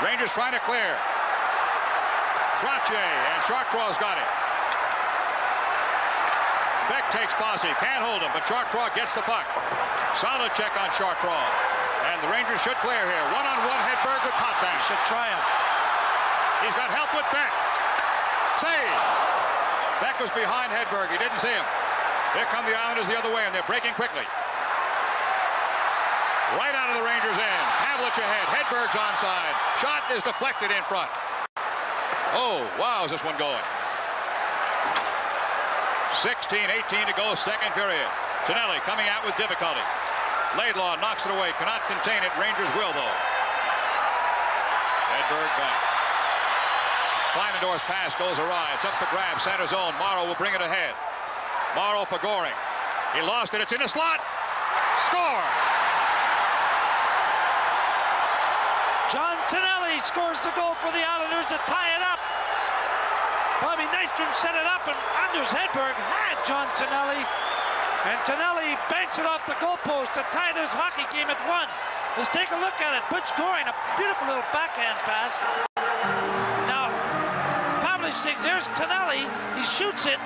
Rangers trying to clear. Trottier and Chartrois got it. Beck takes Bossy. Can't hold him, but Chartrois gets the puck. Solid check on Chartrois. And the Rangers should clear here. One-on-one Hedberg with Potvin. Should try him. He's got help with Beck. Save. Beck was behind Hedberg. He didn't see him. Here come the Islanders the other way, and they're breaking quickly. Right out of the Rangers' end. Pavlich ahead. Hedberg's onside. Shot is deflected in front. Oh, wow, is this one going? 16-18 to go, second period. Tonelli coming out with difficulty. Laidlaw knocks it away. Cannot contain it. Rangers will, though. Hedberg back. Kleinendorf's pass goes awry. It's up for grabs. Center zone. Morrow will bring it ahead. Morrow for Goring. He lost it. It's in the slot. Score! John Tonelli scores the goal for the Islanders to tie it up. Bobby Nystrom set it up, and Anders Hedberg had John Tonelli. And Tonelli banks it off the goalpost to tie this hockey game at 1. Let's take a look at it. Butch Goring, a beautiful little backhand pass. Now, Pavlich thinks there's Tonelli. He shoots it,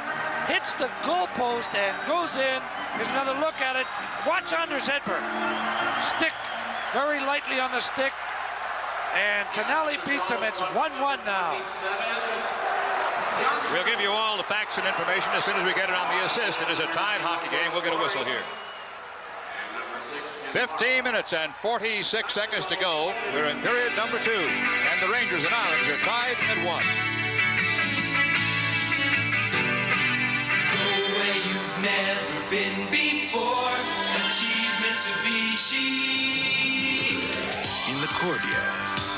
hits the goalpost, and goes in. Here's another look at it. Watch Anders Hedberg. Stick very lightly on the stick. And Tonelli beats him. It's 1-1 now. We'll give you all the facts and information as soon as we get it on the assist. It is a tied hockey game. We'll get a whistle here. 15 minutes and 46 seconds to go. We're in period number 2. And the Rangers and Islanders are tied at 1. Go where you've never been before. Achievements to be she. In the Cordia,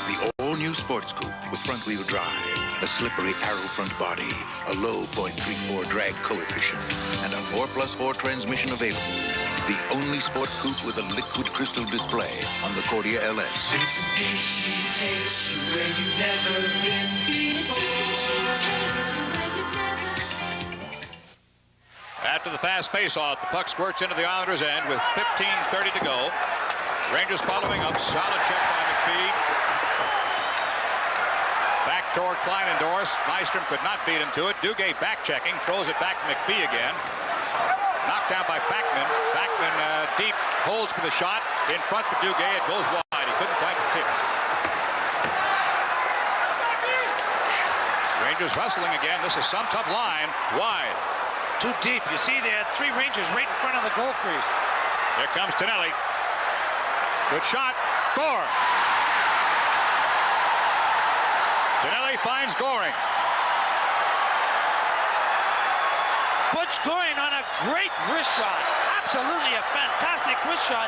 the all-new sports coupe with front-wheel drive, a slippery arrow front body, a low .34 drag coefficient, and a 4+4 transmission available. The only sports coupe with a liquid crystal display on the Cordia LS. Mitsubishi takes you where you've never been before. After the fast face-off, the puck squirts into the Islanders' end with 15:30 to go. Rangers following up. Solid check by McPhee. Back toward Kleinendorf. Nystrom could not beat him to it. Duguay back-checking. Throws it back to McPhee again. Knocked down by Backman. Backman deep. Holds for the shot. In front for Duguay. It goes wide. He couldn't quite tip. Rangers hustling again. This is some tough line. Wide. Too deep. You see, they had 3 Rangers right in front of the goal crease. Here comes Tonelli. Good shot. Score. Tonelli finds Goring. Butch Goring on a great wrist shot. Absolutely a fantastic wrist shot.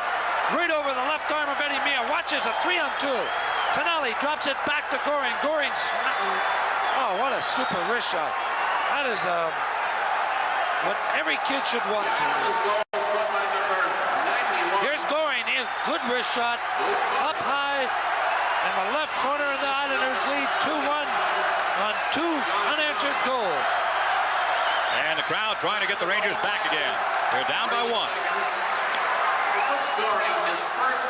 Right over the left arm of Eddie Mia. Watches a 3-on-2. Tonelli drops it back to Goring. Goring. Oh, what a super wrist shot. That is what every kid should want. Here's Goring. Good wrist shot. Up high. And the left corner of the Islanders lead 2-1 on 2 unanswered goals. And the crowd trying to get the Rangers back again. They're down by 1. His first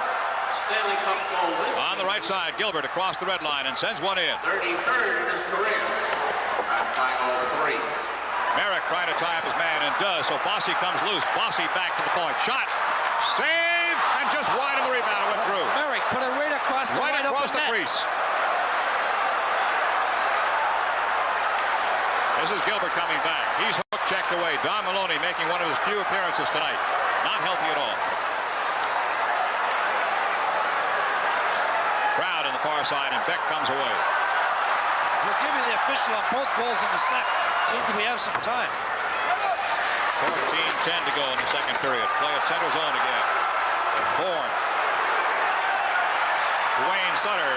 Stanley Cup goal this on the right side, Gilbert across the red line and sends one in. 33rd in his career. And final 3. Merrick trying to tie up his man and does, so Bossy comes loose. Bossy back to the point. Shot. Save! And just wide of the rebound. It went through. Merrick put it right across the right across the crease. This is Gilbert coming back. He's hook checked away. Don Maloney making one of his few appearances tonight. Not healthy at all. Crowd on the far side, and Beck comes away. We'll give you the official on both goals in the second. Seems we have some time. 14:10 to go in the second period. Play at center zone again. Bourne. Dwayne Sutter.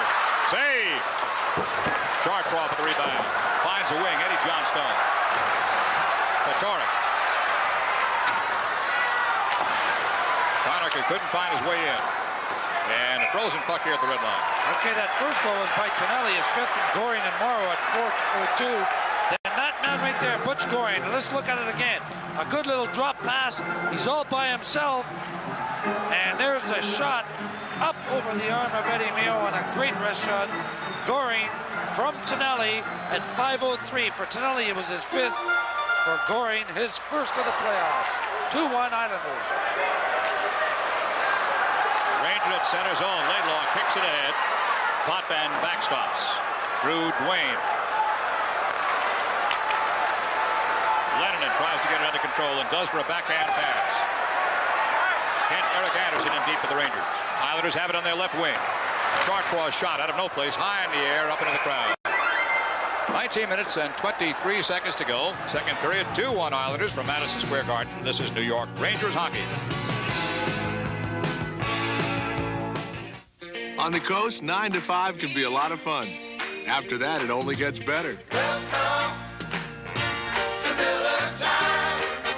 Save. Chartroff with the rebound. Finds a wing. Eddie Johnstone. Patoric. Connerty couldn't find his way in. And a frozen puck here at the red line. Okay, that first goal was by Tonelli. His 5th from Goring and Morrow at 4-2. Then that man right there, Butch Goring. Let's look at it again. A good little drop pass. He's all by himself. And there's a shot up over the arm of Eddie Mio on a great wrist shot. Goring from Tonelli at 5:03. For Tonelli, it was his 5th. For Goring, his 1st of the playoffs. 2-1 Islanders. Ranger at center zone. Laidlaw kicks it ahead. Potvin backstops. Through Dwayne. Lennon tries to get it under control and does for a backhand pass. Eric Anderson in deep for the Rangers. Islanders have it on their left wing. Chartrois shot out of no place, high in the air, up into the crowd. 19 minutes and 23 seconds to go. Second period, 2-1 Islanders from Madison Square Garden. This is New York Rangers hockey. On the coast, 9 to 5 can be a lot of fun. After that, it only gets better.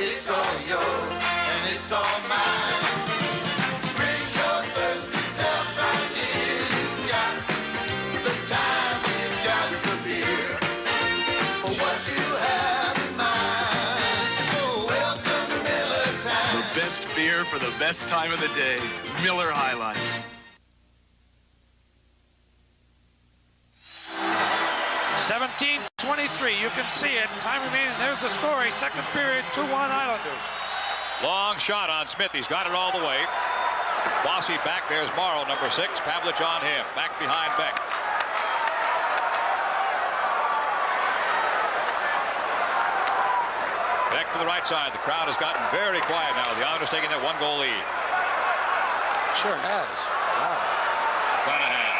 It's all yours and it's all mine. Bring your thirsty self right here. You've got the time, you've got the beer. For what you have in mind. So welcome to Miller Time. The best beer for the best time of the day. Miller High Life. 17-23, you can see it. Time remaining, there's the score, a second period, 2-1 Islanders. Long shot on Smith. He's got it all the way. Bossy back. There's Morrow, number 6. Pavlich on him. Back behind Beck. Beck to the right side. The crowd has gotten very quiet now. The Islanders taking that 1-goal lead. Sure has. Wow. McClanahan.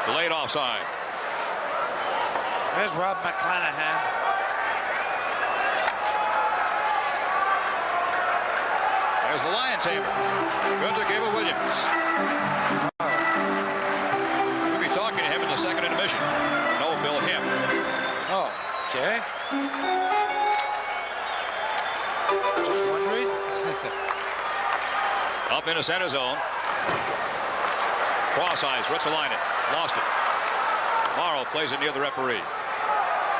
Delayed offside. There's Rob McClanahan. There's the Lion table. Good to Gable Williams. We'll be talking to him in the second intermission. No, Phil, him. Oh, okay. Just wondering. Up into center zone. Cross eyes, Ruotsalainen. Lost it. Morrow plays it near the referee.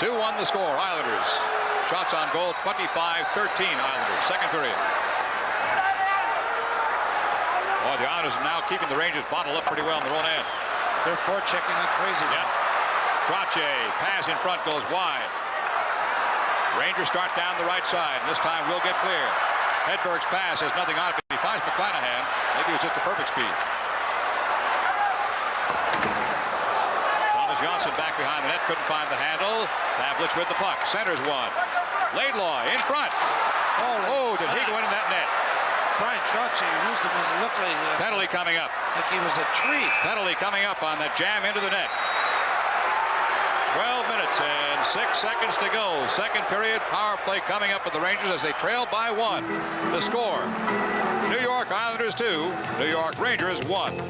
2-1 the score, Islanders. Shots on goal, 25-13 Islanders. Second period. Boy, the Islanders are now keeping the Rangers bottled up pretty well in their own end. They're forechecking like crazy. Yep. Trache, pass in front, goes wide. Rangers start down the right side, and this time will get clear. Hedberg's pass has nothing on it, but he finds McClanahan. Maybe it was just a perfect speed. Johnson back behind the net, couldn't find the handle. Pavlich with the puck, centers one. Laidlaw in front. Oh, did he go into that net? Brian Trache used him as a look like penalty coming up. Like he was a tree. Penalty coming up on that jam into the net. 12 minutes and 6 seconds to go. Second period, power play coming up for the Rangers as they trail by 1. The score, New York Islanders 2, New York Rangers 1.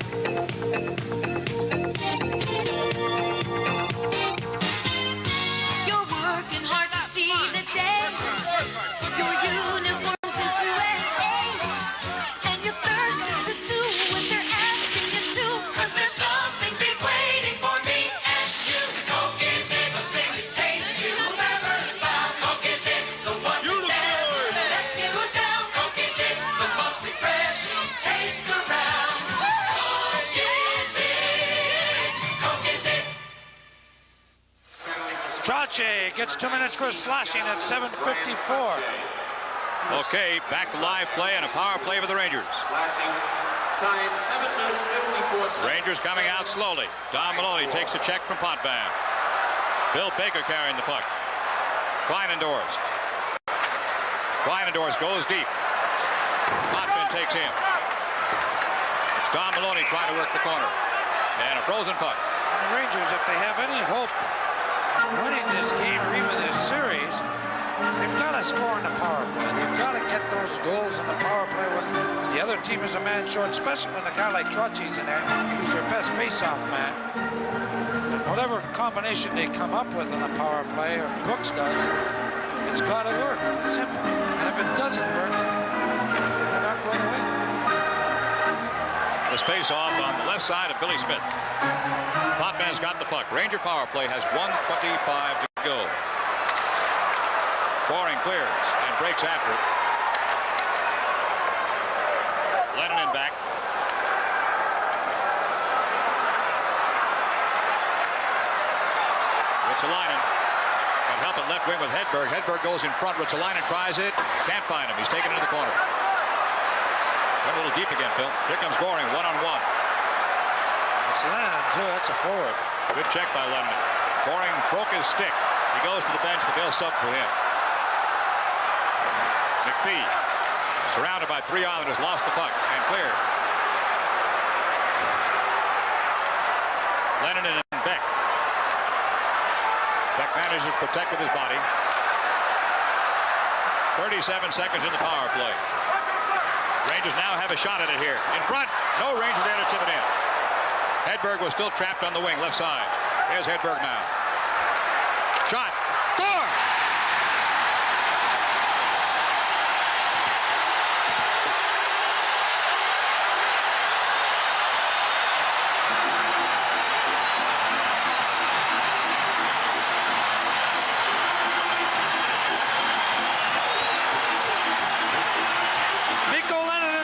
Working hard to see the day. Your uniforms is USA, and you're thirsty to do what they're asking you to. 'Cause there's something big waiting for me and you. Coke is it, the thing is tasting you. Never found Coke is it, the one that never lets you down. Coke is it, the most refreshing taste around. Coke is it, Coke is it. Trache gets 2 minutes for slashing at 7:54. Okay, back to live play and a power play for the Rangers. Time 7 minutes 54 seconds. Rangers coming out slowly. Don Maloney takes a check from Potvin. Bill Baker carrying the puck. Kleinendorst. Kleinendorst goes deep. Potvin takes him. It's Don Maloney trying to work the corner. And a frozen puck. And the Rangers, if they have any hope winning this game or even this series, they've got to score in the power play. They've got to get those goals in the power play when the other team is a man short, especially when a guy like Trache's in there, who's their best face-off man. And whatever combination they come up with in the power play, or Brooks does, it's got to work. Simple. And if it doesn't work, they're not going to win. This face-off on the left side of Billy Smith. Potvin's got the puck. Ranger power play has 1:25 to go. Goring clears and breaks after it. Lennon in back. Ruotsalainen can help it left wing with Hedberg. Hedberg goes in front. Ruotsalainen tries it. Can't find him. He's taken into the corner. Went a little deep again, Phil. Here comes Goring, one-on-one. It's Lennon, too. That's a forward. Good check by Lennon. Goring broke his stick. He goes to the bench, but they'll sub for him. McPhee, surrounded by 3 Islanders, lost the puck and cleared. Lennon and Beck. Beck manages to protect with his body. 37 seconds in the power play. Rangers now have a shot at it here. In front, no Ranger there to tip it in. Hedberg was still trapped on the wing, left side. Here's Hedberg now. Shot. Score!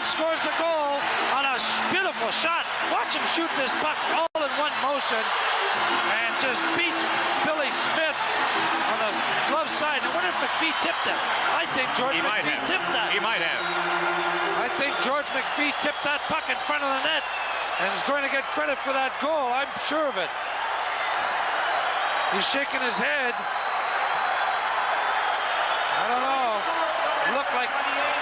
Scores the goal on a beautiful shot. Watch him shoot this puck all in one motion and just beats Billy Smith on the glove side. I wonder if McPhee tipped that. I think George McPhee tipped that. He might have. I think George McPhee tipped that puck in front of the net and is going to get credit for that goal. I'm sure of it. He's shaking his head. I don't know. It looked like McPhee.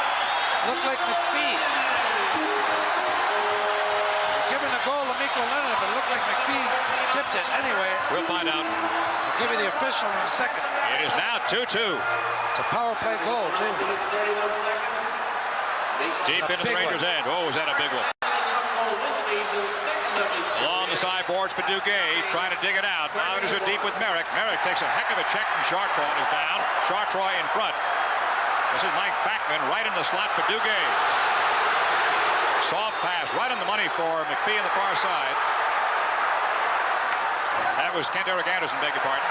Giving the goal to Mikko Lennon, but it looked like McPhee tipped it anyway. We'll find out. I'll give you the official in a second. It is now 2-2. It's a power play goal, too. 31 seconds. Deep into the Rangers' end. Oh, was that a big one? Along the sideboards for Duguay, trying to dig it out. Islanders are deep with Merrick. Merrick takes a heck of a check from Chartroy and is down. Chartroy in front. This is Mike Backman right in the slot for Duguay. Soft pass right on the money for McPhee on the far side. That was Kent-Eric Anderson, beg your pardon.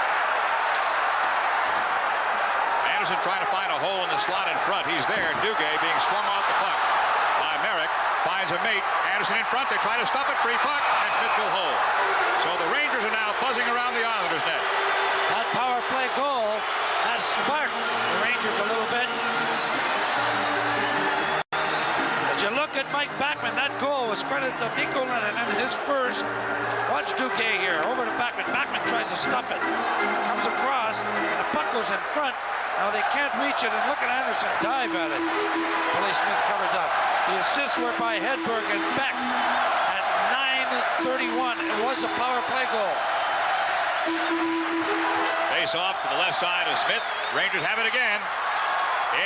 Anderson trying to find a hole in the slot in front. He's there. Duguay being swung off the puck by Merrick. Finds a mate. Anderson in front. They try to stop it. Free puck. And Smith will hold. So the Rangers are now buzzing around the Islanders' net. That power play goal has sparked the Rangers a little bit. As you look at Mike Backman, that goal was credited to Mikko Lennon and his first. Watch Duguay here, over to Backman. Backman tries to stuff it. Comes across, and the puck goes in front. Now they can't reach it, and look at Anderson dive at it. Billy Smith covers up. The assists were by Hedberg and Beck at 9:31. It was a power play goal. Face off to the left side of Smith. Rangers have it again.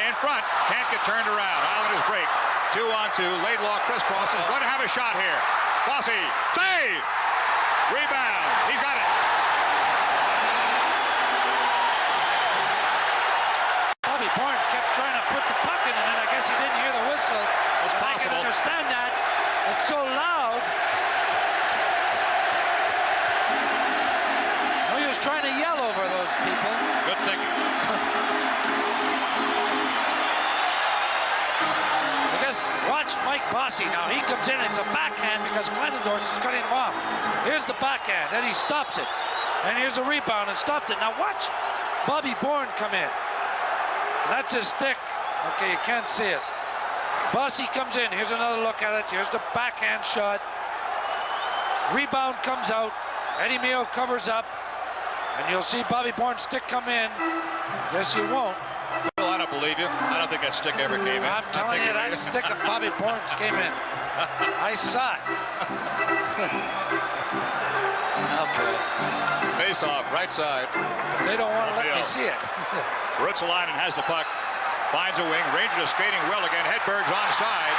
In front. Can't get turned around. Islanders break. 2-on-2. Laidlaw crisscrosses. Going to have a shot here. Bossy. Save! Rebound. He's got it. Bobby Bourne kept trying to put the puck in, and I guess he didn't hear the whistle. It's possible. I can understand that. It's so loud. He was trying to yell over those people. Good thinking. I guess watch Mike Bossy now. He comes in. It's a backhand because Kleinendorf is cutting him off. Here's the backhand, and he stops it. And here's a rebound and stopped it. Now watch Bobby Bourne come in. That's his stick. Okay, you can't see it. Bossy comes in. Here's another look at it. Here's the backhand shot. Rebound comes out. Eddie Mayo covers up. And you'll see Bobby Bourne's stick come in. Guess you won't. Phil, I don't believe you. I don't think that stick ever came in. I'm telling you, that stick of Bobby Bourne's came in. I saw it. Okay. Face off, right side. They don't want to let me see it. Ruotsalainen has the puck. Finds a wing. Rangers are skating well again. Hedberg's onside.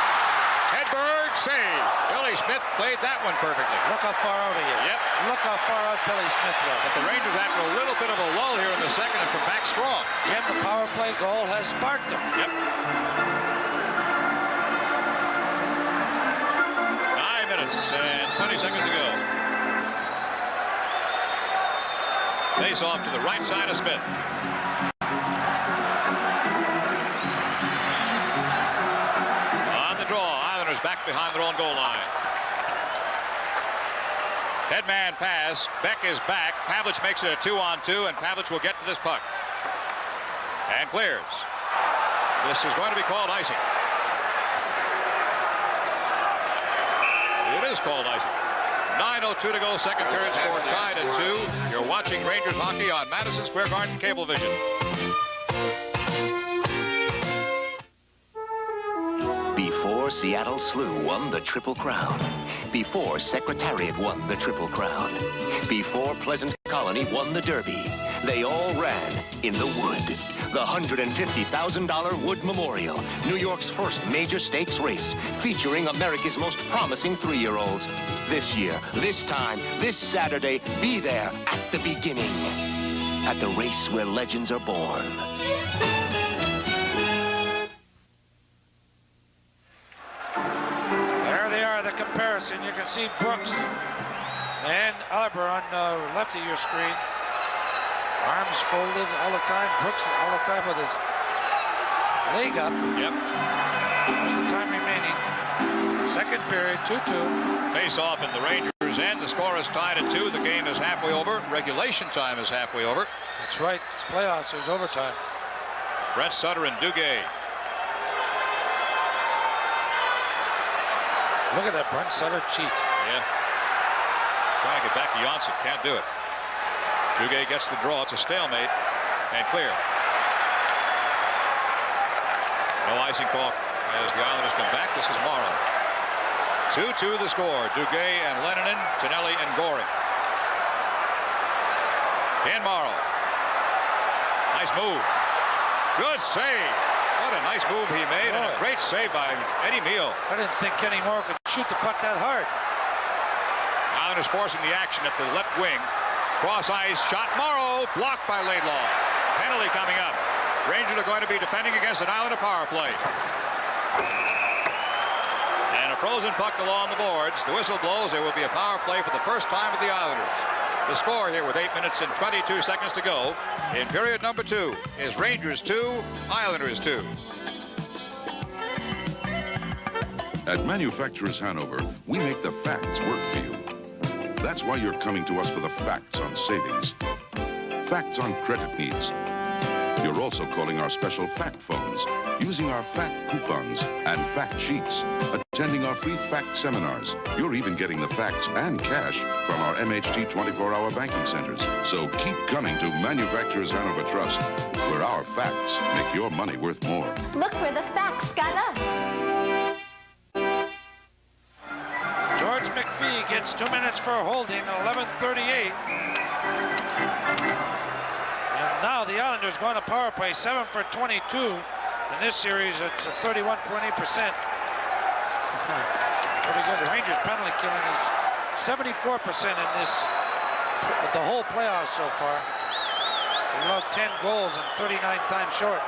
Hedberg save. Billy Smith played that one perfectly. Look how far out he is. Yep. Look how far out Billy Smith was. But the Rangers, after a little bit of a lull here in the second, have come back strong. Jim, the power play goal has sparked them. Yep. 9 minutes and 20 seconds to go. Face off to the right side of Smith. On the draw, Islanders back behind their own goal line. Headman pass. Beck is back. Pavlich makes it a 2-on-2, and Pavlich will get to this puck. And clears. This is going to be called icing. It is called icing. 9:02 to go, second period, score tied at 2. You're watching Rangers hockey on Madison Square Garden Cablevision. Before Seattle Slew won the Triple Crown. Before Secretariat won the Triple Crown. Before Pleasant Colony won the Derby. They all ran in the wood. the $150,000 Wood Memorial, New York's first major stakes race, featuring America's most promising 3-year-olds. This year, this time, this Saturday, be there at the beginning, at the race where legends are born. There they are, the comparison. You can see Brooks and Oliver on the left of your screen. Arms folded all the time. Brooks all the time with his leg up. Yep. There's the time remaining. Second period, 2-2. Face off in the Rangers end. The score is tied at 2. The game is halfway over. Regulation time is halfway over. That's right. It's playoffs. There's overtime. Brett Sutter and Duguay. Look at that Brent Sutter cheat. Yeah. Trying to get back to Janssen. Can't do it. Duguay gets the draw. It's a stalemate. And clear. No icing call as the Islanders come back. This is Morrow. 2-2 the score. Duguay and Lennon, Tonelli and Goring. Ken Morrow. Nice move. Good save. What a nice move he made, and a great save by Eddie Meal. I didn't think Kenny Morrow could shoot the puck that hard. Islanders forcing the action at the left wing. Cross ice shot. Morrow blocked by Laidlaw. Penalty coming up. Rangers are going to be defending against an Islander power play. And a frozen puck along the boards. The whistle blows. There will be a power play for the first time for the Islanders. The score here with 8 minutes and 22 seconds to go in period number 2 is Rangers 2, Islanders 2. At Manufacturers Hanover, we make the facts work for you. That's why you're coming to us for the facts on savings, facts on credit needs. You're also calling our special fact phones, using our fact coupons and fact sheets, attending our free fact seminars. You're even getting the facts and cash from our MHT 24-hour banking centers. So keep coming to Manufacturers Hanover Trust, where our facts make your money worth more. Look where the facts got us. George McPhee gets 2 minutes for holding, 11:38. And now the Islanders going to power play, 7 for 22. In this series, it's a 31.8%. Pretty good. The Rangers penalty killing is 74% in this, the whole playoffs so far. They allowed 10 goals and 39 times short.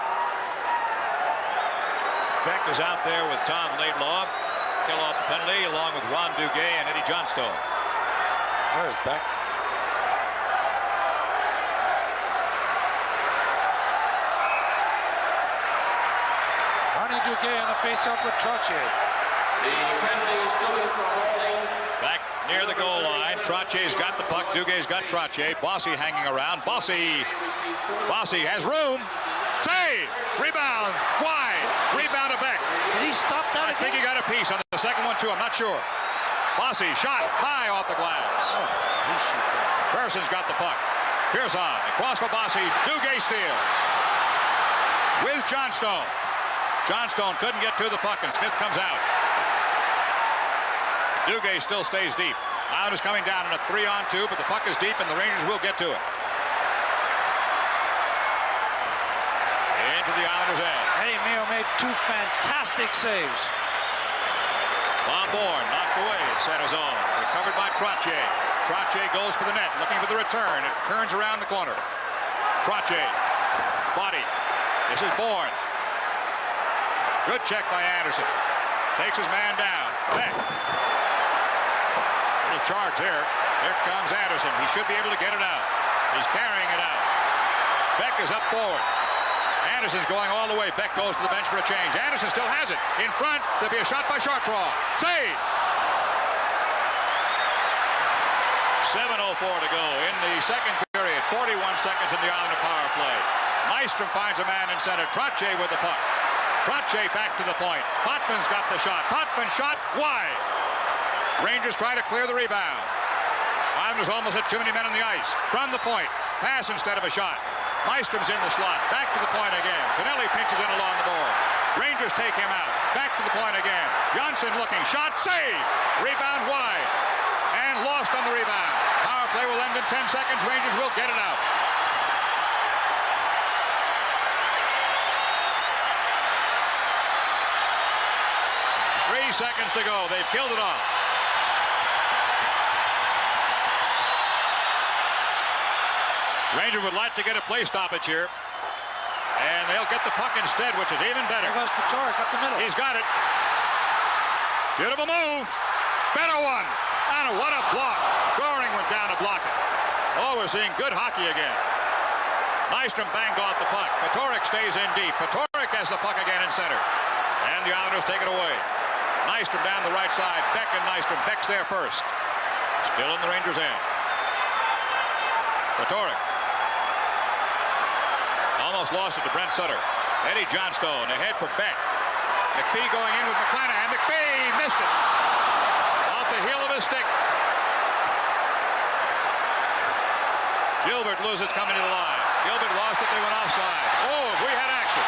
Beck is out there with Tom Laidlaw. Kill off the penalty along with Ron Duguay and Eddie Johnstone. There's Beck. Ronnie Duguay on the face-off with Trottier. The penalty is coming for holding. Back near the goal line. Trottier's got the puck. Duguay's got Trottier. Bossy hanging around. Bossy has room. Save! Rebound! Wide! Rebound to Beck. Did he stop that I think he got a piece on the second one, too. I'm not sure. Bossy shot high off the glass. Pearson's got the puck. Pearson across for Bossy. Duguay steal. With Johnstone. Johnstone couldn't get to the puck, and Smith comes out. Duguay still stays deep. Islanders coming down in a 3-on-2, but the puck is deep, and the Rangers will get to it. Into the Islanders' end. Eddie Meal made 2 fantastic saves. Bob Bourne knocked away at center zone. Recovered by Trottier. Trottier goes for the net, looking for the return. It turns around the corner. Trottier. Body. This is Bourne. Good check by Anderson. Takes his man down. Beck. Little charge there. Here comes Anderson. He should be able to get it out. He's carrying it out. Beck is up forward. Anderson's going all the way. Beck goes to the bench for a change. Anderson still has it. In front, there'll be a shot by Chartraw. Save! 7:04 to go in the second period. 41 seconds in the Islander power play. Nystrom finds a man in center. Trottier with the puck. Trottier back to the point. Potvin got the shot. Potvin shot wide. Rangers try to clear the rebound. Islanders almost had too many men on the ice. From the point. Pass instead of a shot. Nystrom's in the slot. Back to the point again. Tonelli pinches in along the board. Rangers take him out. Back to the point again. Janssen looking. Shot. Save. Rebound wide. And lost on the rebound. Power play will end in 10 seconds. Rangers will get it out. seconds to go. They've killed it off. Ranger would like to get a play stoppage here. And they'll get the puck instead, which is even better. There goes Fedoruk up the middle. He's got it. Beautiful move. Better one. And what a block. Goring went down to block it. Oh, we're seeing good hockey again. Nystrom banged off the puck. Fedoruk stays in deep. Fedoruk has the puck again in center. And the Islanders take it away. Nystrom down the right side. Beck and Nystrom. Beck's there first. Still in the Rangers' end. Fedoruk. Almost lost it to Brent Sutter. Eddie Johnstone ahead for Beck. McPhee going in with McClanahan. McPhee missed it. Off the heel of his stick. Gilbert loses coming to the line. Gilbert lost it. They went offside. Oh, we had action.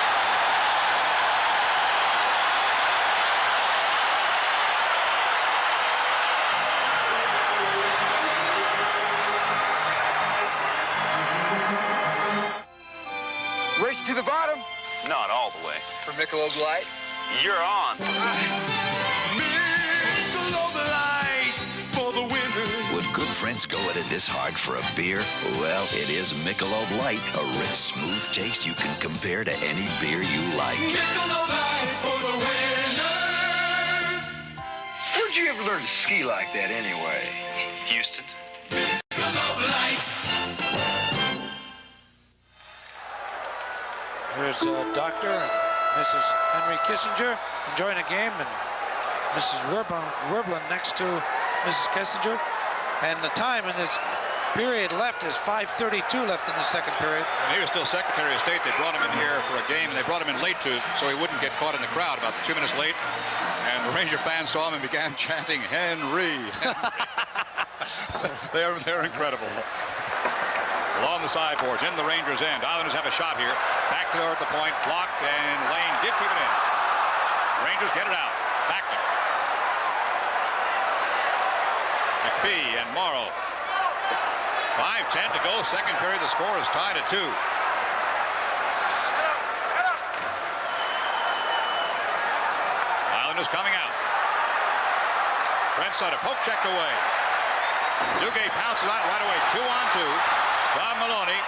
Race to the bottom? Not all the way. For Michelob Light? You're on. Michelob Light for the winner. Would good friends go at it this hard for a beer? Well, it is Michelob Light, a rich, smooth taste you can compare to any beer you like. Michelob Light for the winners. Where'd you ever learn to ski like that anyway? Houston. Michelob Light. Here's Dr. and Mrs. Henry Kissinger enjoying a game, and Mrs. Werblin next to Mrs. Kissinger. And the time in this period left is 5:32 left in the second period. When he was still Secretary of State, they brought him in here for a game, and they brought him in late too, so he wouldn't get caught in the crowd, about 2 minutes late. And the Ranger fans saw him and began chanting, Henry. They're incredible. Along the sideboards, in the Rangers' end. Islanders have a shot here. Back to the point, blocked, and Lane did keep it in. Rangers get it out. Back to McPhee and Morrow. 5:10 to go. Second period. The score is tied at 2. Islanders coming out. Brent Sutter, poke checked away. Duguay pounces on it right away. 2-on-2. Don Maloney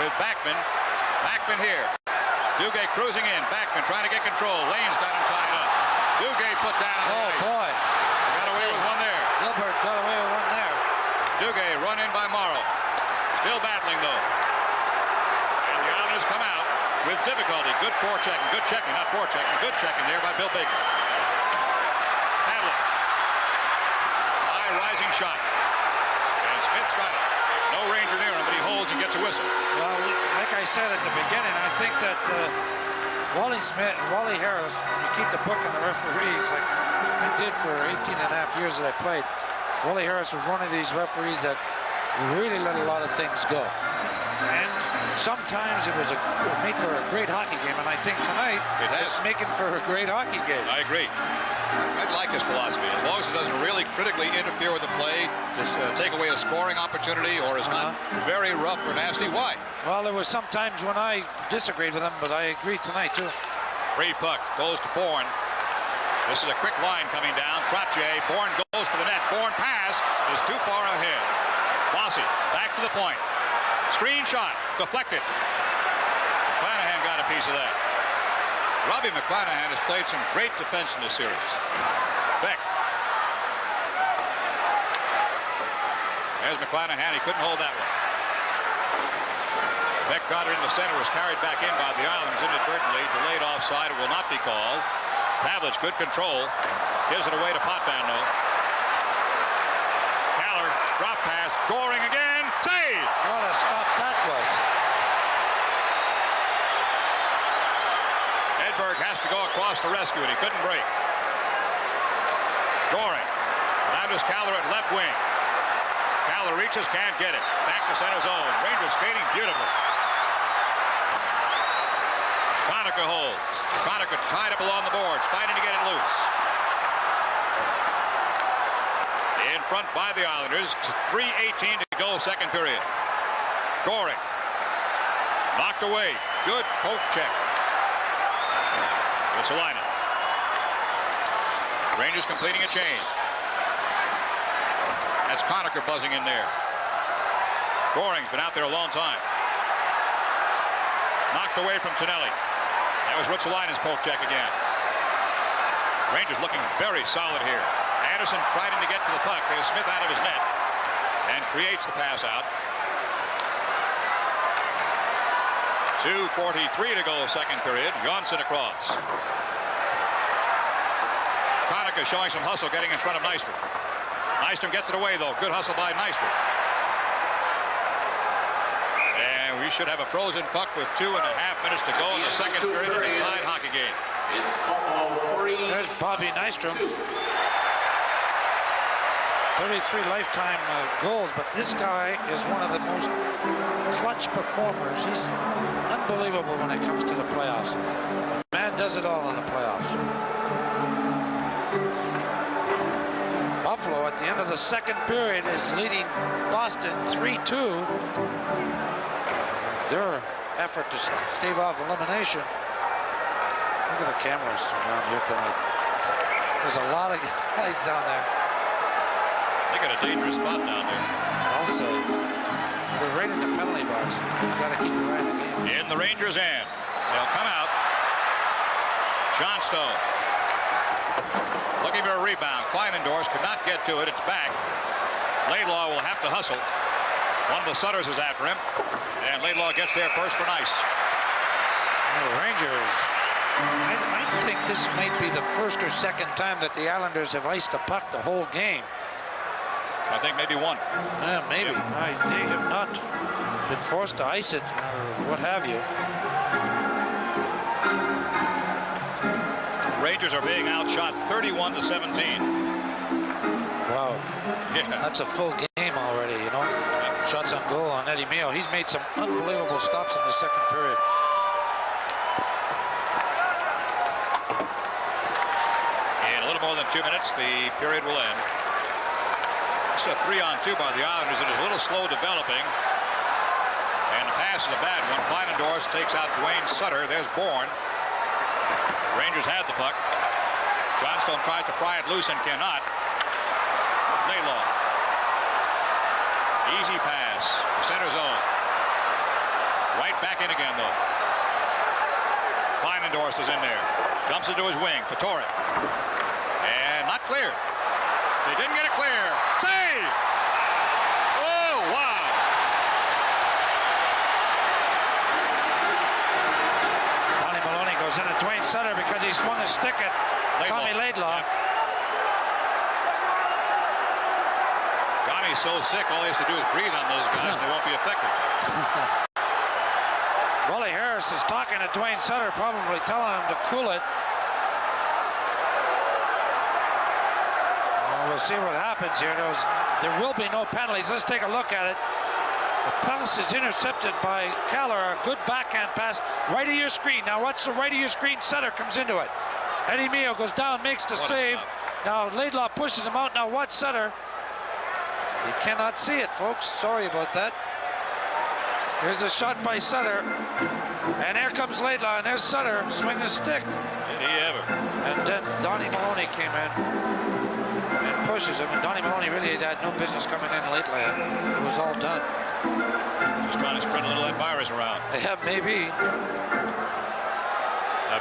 with Backman. Backman here. Duguay cruising in. Backman trying to get control. Lane's got him tied up. Duguay put down. Oh, boy. He got away with one there. Gilbert got away with one there. Duguay run in by Morrow. Still battling, though. And the Islanders come out with difficulty. Good forechecking. Good checking. Not forechecking. Good checking there by Bill Baker. Hadley. High rising shot. And Smith's got it. No Ranger near him, but he holds and gets a whistle. Well, like I said at the beginning, I think that Wally Harris, when you keep the book on the referees, like I did for 18 and a half years that I played, Wally Harris was one of these referees that really let a lot of things go. And sometimes it made for a great hockey game, and I think tonight it's making for a great hockey game. I agree. I like his philosophy. As long as it doesn't really critically interfere with the play, just take away a scoring opportunity, or is not very rough or nasty. Why? Well, there was some times when I disagreed with him, but I agreed tonight, too. Free puck goes to Bourne. This is a quick line coming down. Trottier. Bourne goes for the net. Bourne pass is too far ahead. Bossy back to the point. Screen shot. Deflected. McClanahan got a piece of that. Robbie McClanahan has played some great defense in this series. Beck. There's McClanahan. He couldn't hold that one. Beck got it in the center, was carried back in by the Islanders inadvertently. Delayed offside. It will not be called. Pavlich, good control. Gives it away to Potvin, though. Caller, drop pass. Goring again. Save! What a stop that was. Edberg has to go across to rescue it. He couldn't break. Goring. Landis Caller at left wing. Caller reaches, can't get it. Back to center zone. Rangers skating beautifully. Conacher holds. Conacher tied up along the boards, fighting to get it loose. In front by the Islanders. 3:18 to go, second period. Goring. Knocked away. Good poke check. It's a lineup. Rangers completing a change. That's Conacher buzzing in there. Goring's been out there a long time. Knocked away from Tonelli. That was Ruotsalainen's poke check again. Rangers looking very solid here. Anderson trying to get to the puck. There's Smith out of his net and creates the pass out. 2:43 to go, second period. Jonsson across. Conacher showing some hustle, getting in front of Nystrom. Nystrom gets it away, though. Good hustle by Nystrom. And we should have a frozen puck with 2.5 minutes to go in the second period of the tied hockey game. It's Buffalo 3. There's Bobby Nystrom. 33 lifetime goals, but this guy is one of the most clutch performers. He's unbelievable when it comes to the playoffs. The man does it all in the playoffs. Buffalo at the end of the second period is leading Boston 3-2. Their effort to stave off elimination. Look at the cameras around here tonight. There's a lot of guys down there. They got a dangerous spot down there. Also, we're right in the penalty box. You've got to keep your eye on the game. In the Rangers' end. They'll come out. Johnstone. Looking for a rebound. Kleinendorf could not get to it. It's back. Laidlaw will have to hustle. One of the Sutters is after him. And Laidlaw gets there first for Nice. The Rangers. I think this might be the first or second time that the Islanders have iced a puck the whole game. I think maybe one. Yeah, maybe. They have not been forced to ice it or what have you. Rangers are being outshot 31-17. Wow. Yeah. That's a full game already, you know. Shots on goal on Eddie Mayo. He's made some unbelievable stops in the second period. In a little more than 2 minutes, the period will end. It's a 3-on-2 by the Islanders. It is a little slow developing. And the pass is a bad one. Kleinendorf takes out Dwayne Sutter. There's Bourne. Rangers had the puck. Johnstone tries to pry it loose and cannot. Laidlaw. Easy pass. The center zone. Right back in again, though. Kleinendorf is in there. Dumps it to his wing. Fattori. And not clear. They didn't get it clear. Save! Oh, wow. Donnie Maloney goes into Dwayne Sutter because he swung a stick at Tommy Laidlaw. Donnie's so sick, all he has to do is breathe on those guys and they won't be effective. Wally Harris is talking to Dwayne Sutter, probably telling him to cool it. We'll see what happens here. There will be no penalties. Let's take a look at it. The pass is intercepted by Keller. A good backhand pass right of your screen. Now watch the right of your screen. Sutter comes into it. Eddie Mayo goes down, makes the save. Now Laidlaw pushes him out. Now watch Sutter. You cannot see it, folks. Sorry about that. There's a shot by Sutter. And there comes Laidlaw, and there's Sutter swinging a stick. Did he ever? And then Donnie Maloney came in and pushes him. And Donnie Maloney really had no business coming in lately. It was all done. Just trying to spread a little of that virus around. Yeah, maybe. 1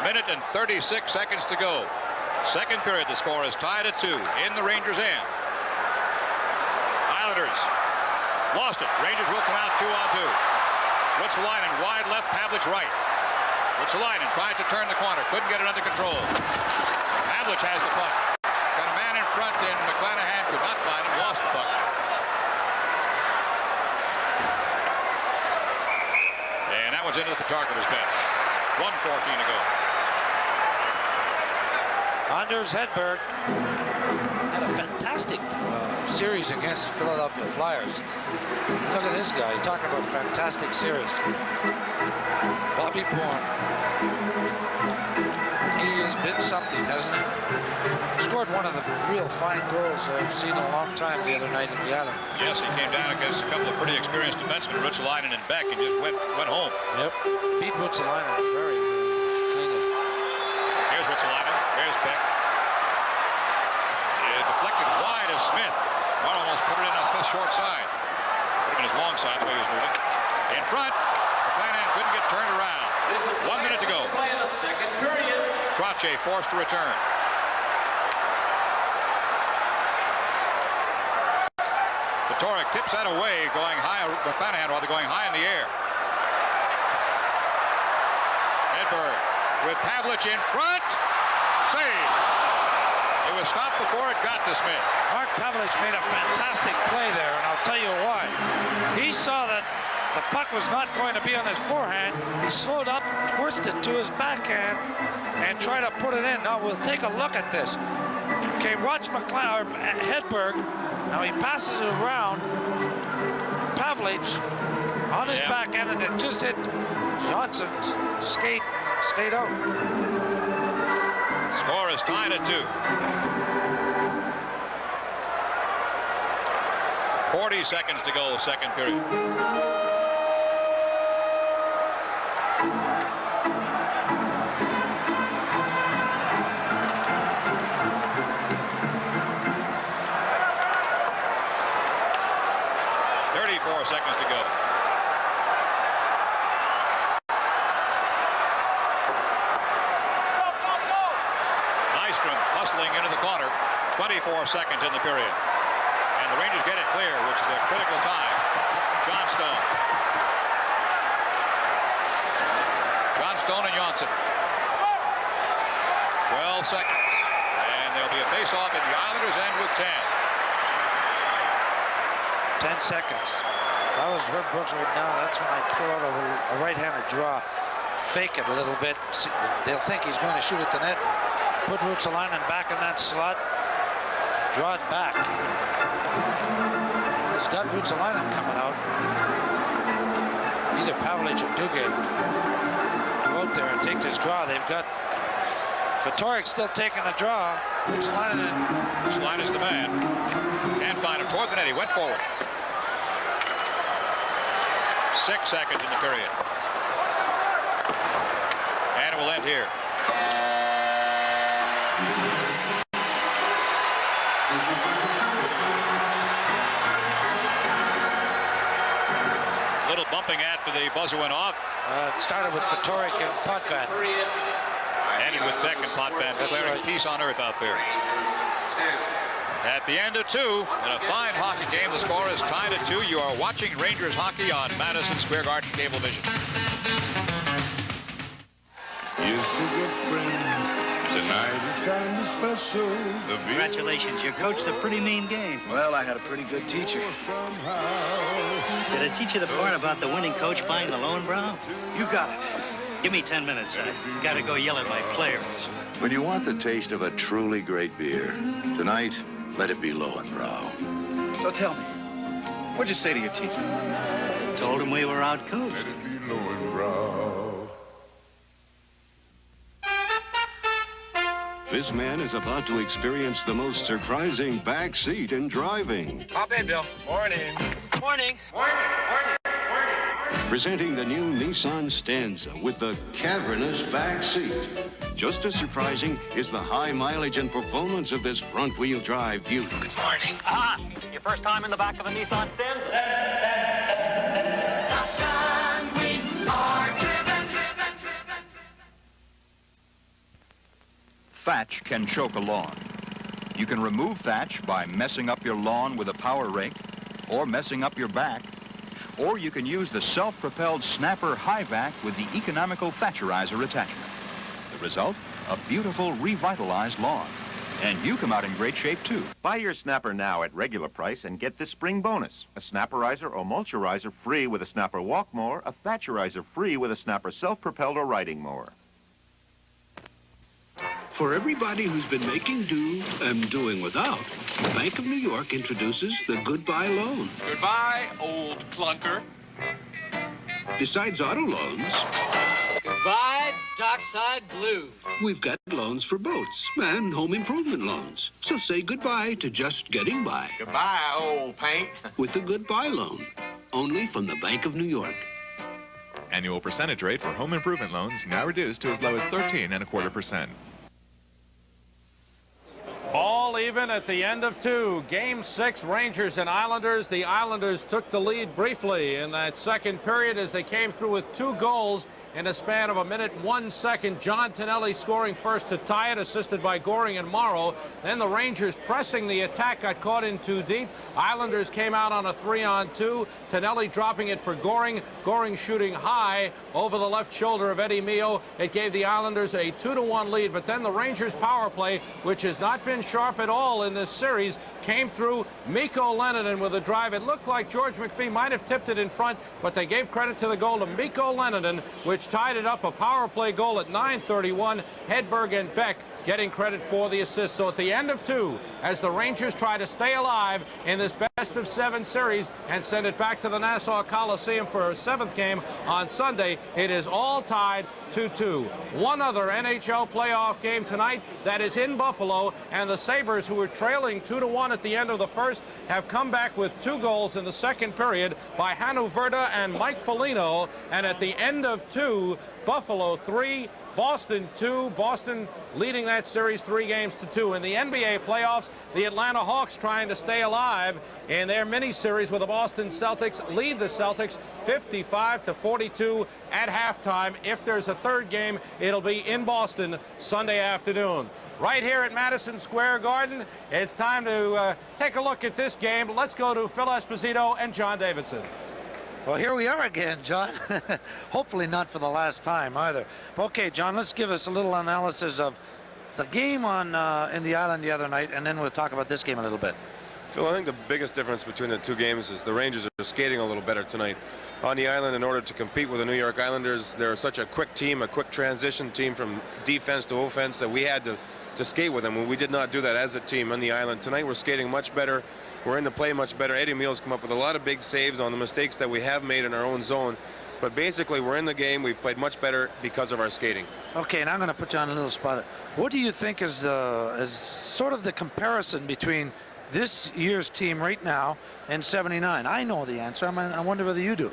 minute and 36 seconds to go. Second period, the score is tied at 2 in the Rangers' end. Islanders lost it. Rangers will come out 2-on-2. Ruotsalainen wide left, Pavlich right. Ruotsalainen tried to turn the corner, couldn't get it under control. Pavlich has the puck. Got a man in front, and McClanahan could not find him, lost the puck. And that was into the Tarkover's bench. 1:14 to go. Anders Hedberg had a fantastic series against the Philadelphia Flyers. Look at this guy, talking about fantastic series. Bobby Bourne. He has been something, hasn't he? Scored one of the real fine goals I've seen in a long time the other night in the Island. Yes, he came down against a couple of pretty experienced defensemen, Ruotsalainen and Beck, and just went home. Yep, beat Ruotsalainen very cleanly. Here's Ruotsalainen, here's Beck. Smith. One almost put it in on Smith's short side. Put it in his long side the way he was moving. In front. McClanahan couldn't get turned around. 1 minute to go. Play in the second period. Trache forced to return. Torek tips that away, going high. McClanahan rather going high in the air. Hedberg with Pavlich in front. Save. It was stopped before it got to Smith. Mark Pavlich made a fantastic play there, and I'll tell you why. He saw that the puck was not going to be on his forehand. He slowed up, twisted to his backhand, and tried to put it in. Now we'll take a look at this. Okay, watch Hedberg. Now he passes it around. Pavlich on his backhand, and it just hit Johnson's skate out. Score is tied at 2. 40 seconds to go, second period. Seconds to go. Nystrom hustling into the corner. 24 seconds in the period. And the Rangers get it clear, which is a critical time. John Stone. John Stone and Johnson. 12 seconds. And there'll be a face-off in the Islanders' end with 10. 10 seconds. If I was Herb Brooks right now, that's when I throw out a right-handed draw. Fake it a little bit. They'll think he's going to shoot at the net. Put Ruotsalainen back in that slot. Draw it back. He's got Ruotsalainen coming out. Either Pavlich or Duguay go out there and take this draw. They've got Fatorik still taking a draw. Ruotsalainen is the man. Can't find him toward the net. He went forward. 6 seconds in the period. And it will end here. Little bumping after the buzzer went off. It started with Fatorik and Potvin. Ended with Beck and Potvin declaring peace on earth out there. At the end of 2, in a fine hockey game, the score is tied at 2. You are watching Rangers hockey on Madison Square Garden Cablevision. Used to get friends. Tonight is kind of special. Congratulations, you coached a pretty mean game. Well, I had a pretty good teacher. Did it teach you the part about the winning coach buying the loan, Brown? You got it. Give me 10 minutes. I gotta go yell at my players. When you want the taste of a truly great beer, tonight, let it be Lowenbrau. So tell me, what'd you say to your teacher? Told him we were out-coached. Let it be Lowenbrau. This man is about to experience the most surprising back seat in driving. Hop in, Bill. Morning. Morning. Morning. Morning. Presenting the new Nissan Stanza with the cavernous back seat. Just as surprising is the high mileage and performance of this front-wheel drive beauty. Good morning. Ah, your first time in the back of a Nissan Stanza? Thatch can choke a lawn. You can remove thatch by messing up your lawn with a power rake or messing up your back. Or you can use the self-propelled Snapper High Vac with the economical Thatcherizer attachment. The result? A beautiful, revitalized lawn. And you come out in great shape, too. Buy your Snapper now at regular price and get this spring bonus. A Snapperizer or Mulcherizer free with a Snapper Walk Mower, a Thatcherizer free with a Snapper Self-Propelled or Riding Mower. For everybody who's been making do and doing without, the Bank of New York introduces the Goodbye Loan. Goodbye, old clunker. Besides auto loans, Goodbye, Dockside Blues. we've got loans for boats and home improvement loans. So say goodbye to just getting by. Goodbye, old paint. With the Goodbye Loan, only from the Bank of New York. Annual percentage rate for home improvement loans now reduced to as low as 13.25%. Ball is even at the end of 2. Game 6, Rangers and Islanders. The Islanders took the lead briefly in that second period as they came through with 2 goals in a span of 1 minute 1 second. John Tonelli scoring first to tie it, assisted by Goring and Morrow. Then the Rangers pressing the attack, got caught in too deep. Islanders came out on a 3-on-2. Tonelli dropping it for Goring. Goring shooting high over the left shoulder of Eddie Mio. It gave the Islanders a 2-1 lead, but then the Rangers power play, which has not been sharp at all in this series, came through. Mikko Leninen with a drive. It looked like George McPhee might have tipped it in front, but they gave credit to the goal to Mikko Leninen, which tied it up. A power play goal at 9:31. Hedberg and Beck getting credit for the assist. So at the end of 2, as the Rangers try to stay alive in this best-of-7 series and send it back to the Nassau Coliseum for a 7th game on Sunday, it is all tied 2-2. One other NHL playoff game tonight that is in Buffalo, and the Sabres, who were trailing 2-1 at the end of the first, have come back with 2 goals in the second period by Hannu Verda and Mike Foligno. And at the end of 2, Buffalo 3, Boston 2. Boston leading that series 3-2. In the NBA playoffs, the Atlanta Hawks trying to stay alive in their mini-series with the Boston Celtics lead the Celtics 55-42 at halftime. If there's a third game, it'll be in Boston Sunday afternoon. Right here at Madison Square Garden, it's time to take a look at this game. Let's go to Phil Esposito and John Davidson. Well, here we are again, John. Hopefully not for the last time either. Okay, John, let's give us a little analysis of the game on in the island the other night, and then we'll talk about this game a little bit. Phil, I think the biggest difference between the 2 games is the Rangers are skating a little better tonight. On the island, in order to compete with the New York Islanders, they're such a quick team, a quick transition team from defense to offense, that we had to skate with them. And we did not do that as a team on the island. Tonight we're skating much better. We're in the play much better. Eddie Meal's come up with a lot of big saves on the mistakes that we have made in our own zone. But basically, we're in the game. We've played much better because of our skating. Okay, and I'm going to put you on a little spot. What do you think is sort of the comparison between this year's team right now and '79? I know the answer. I wonder whether you do.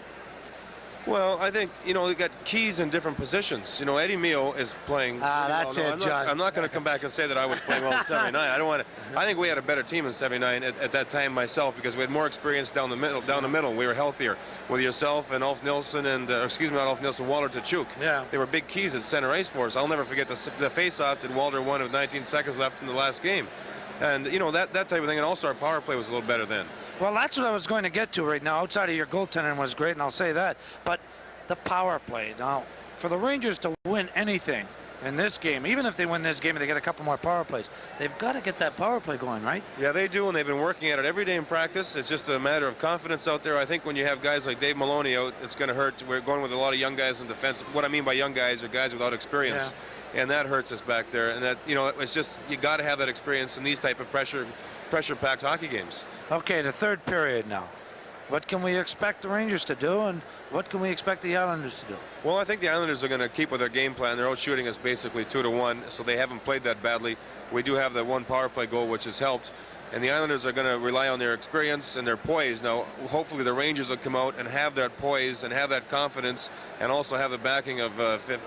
Well, I think, you know, we got keys in different positions. You know, Eddie Mio is playing. That's it, John. I'm not going to come back and say that I was playing well in '79. I don't want to. I think we had a better team in '79 at that time myself, because we had more experience down the middle. We were healthier with yourself and Ulf Nilsson and excuse me, not Ulf Nilsson, Walter Tkachuk. Yeah. They were big keys at center ice for us. I'll never forget the face-off that Walter won with 19 seconds left in the last game, and you know that type of thing. And also our power play was a little better then. Well, that's what I was going to get to right now. Outside of your goaltending was great, and I'll say that. But the power play. Now, for the Rangers to win anything in this game, even if they win this game and they get a couple more power plays, they've got to get that power play going, right? Yeah, they do, and they've been working at it every day in practice. It's just a matter of confidence out there. I think when you have guys like Dave Maloney out, it's going to hurt. We're going with a lot of young guys in defense. What I mean by young guys are guys without experience. Yeah. And that hurts us back there. And that, you know, it's just, you got to have that experience in these type of pressure-packed hockey games. Okay, the third period now. What can we expect the Rangers to do, and what can we expect the Islanders to do? Well, I think the Islanders are going to keep with their game plan. They're out shooting us basically 2-1, so they haven't played that badly. We do have that one power play goal, which has helped. And the Islanders are going to rely on their experience and their poise. Now, hopefully the Rangers will come out and have that poise and have that confidence, and also have the backing of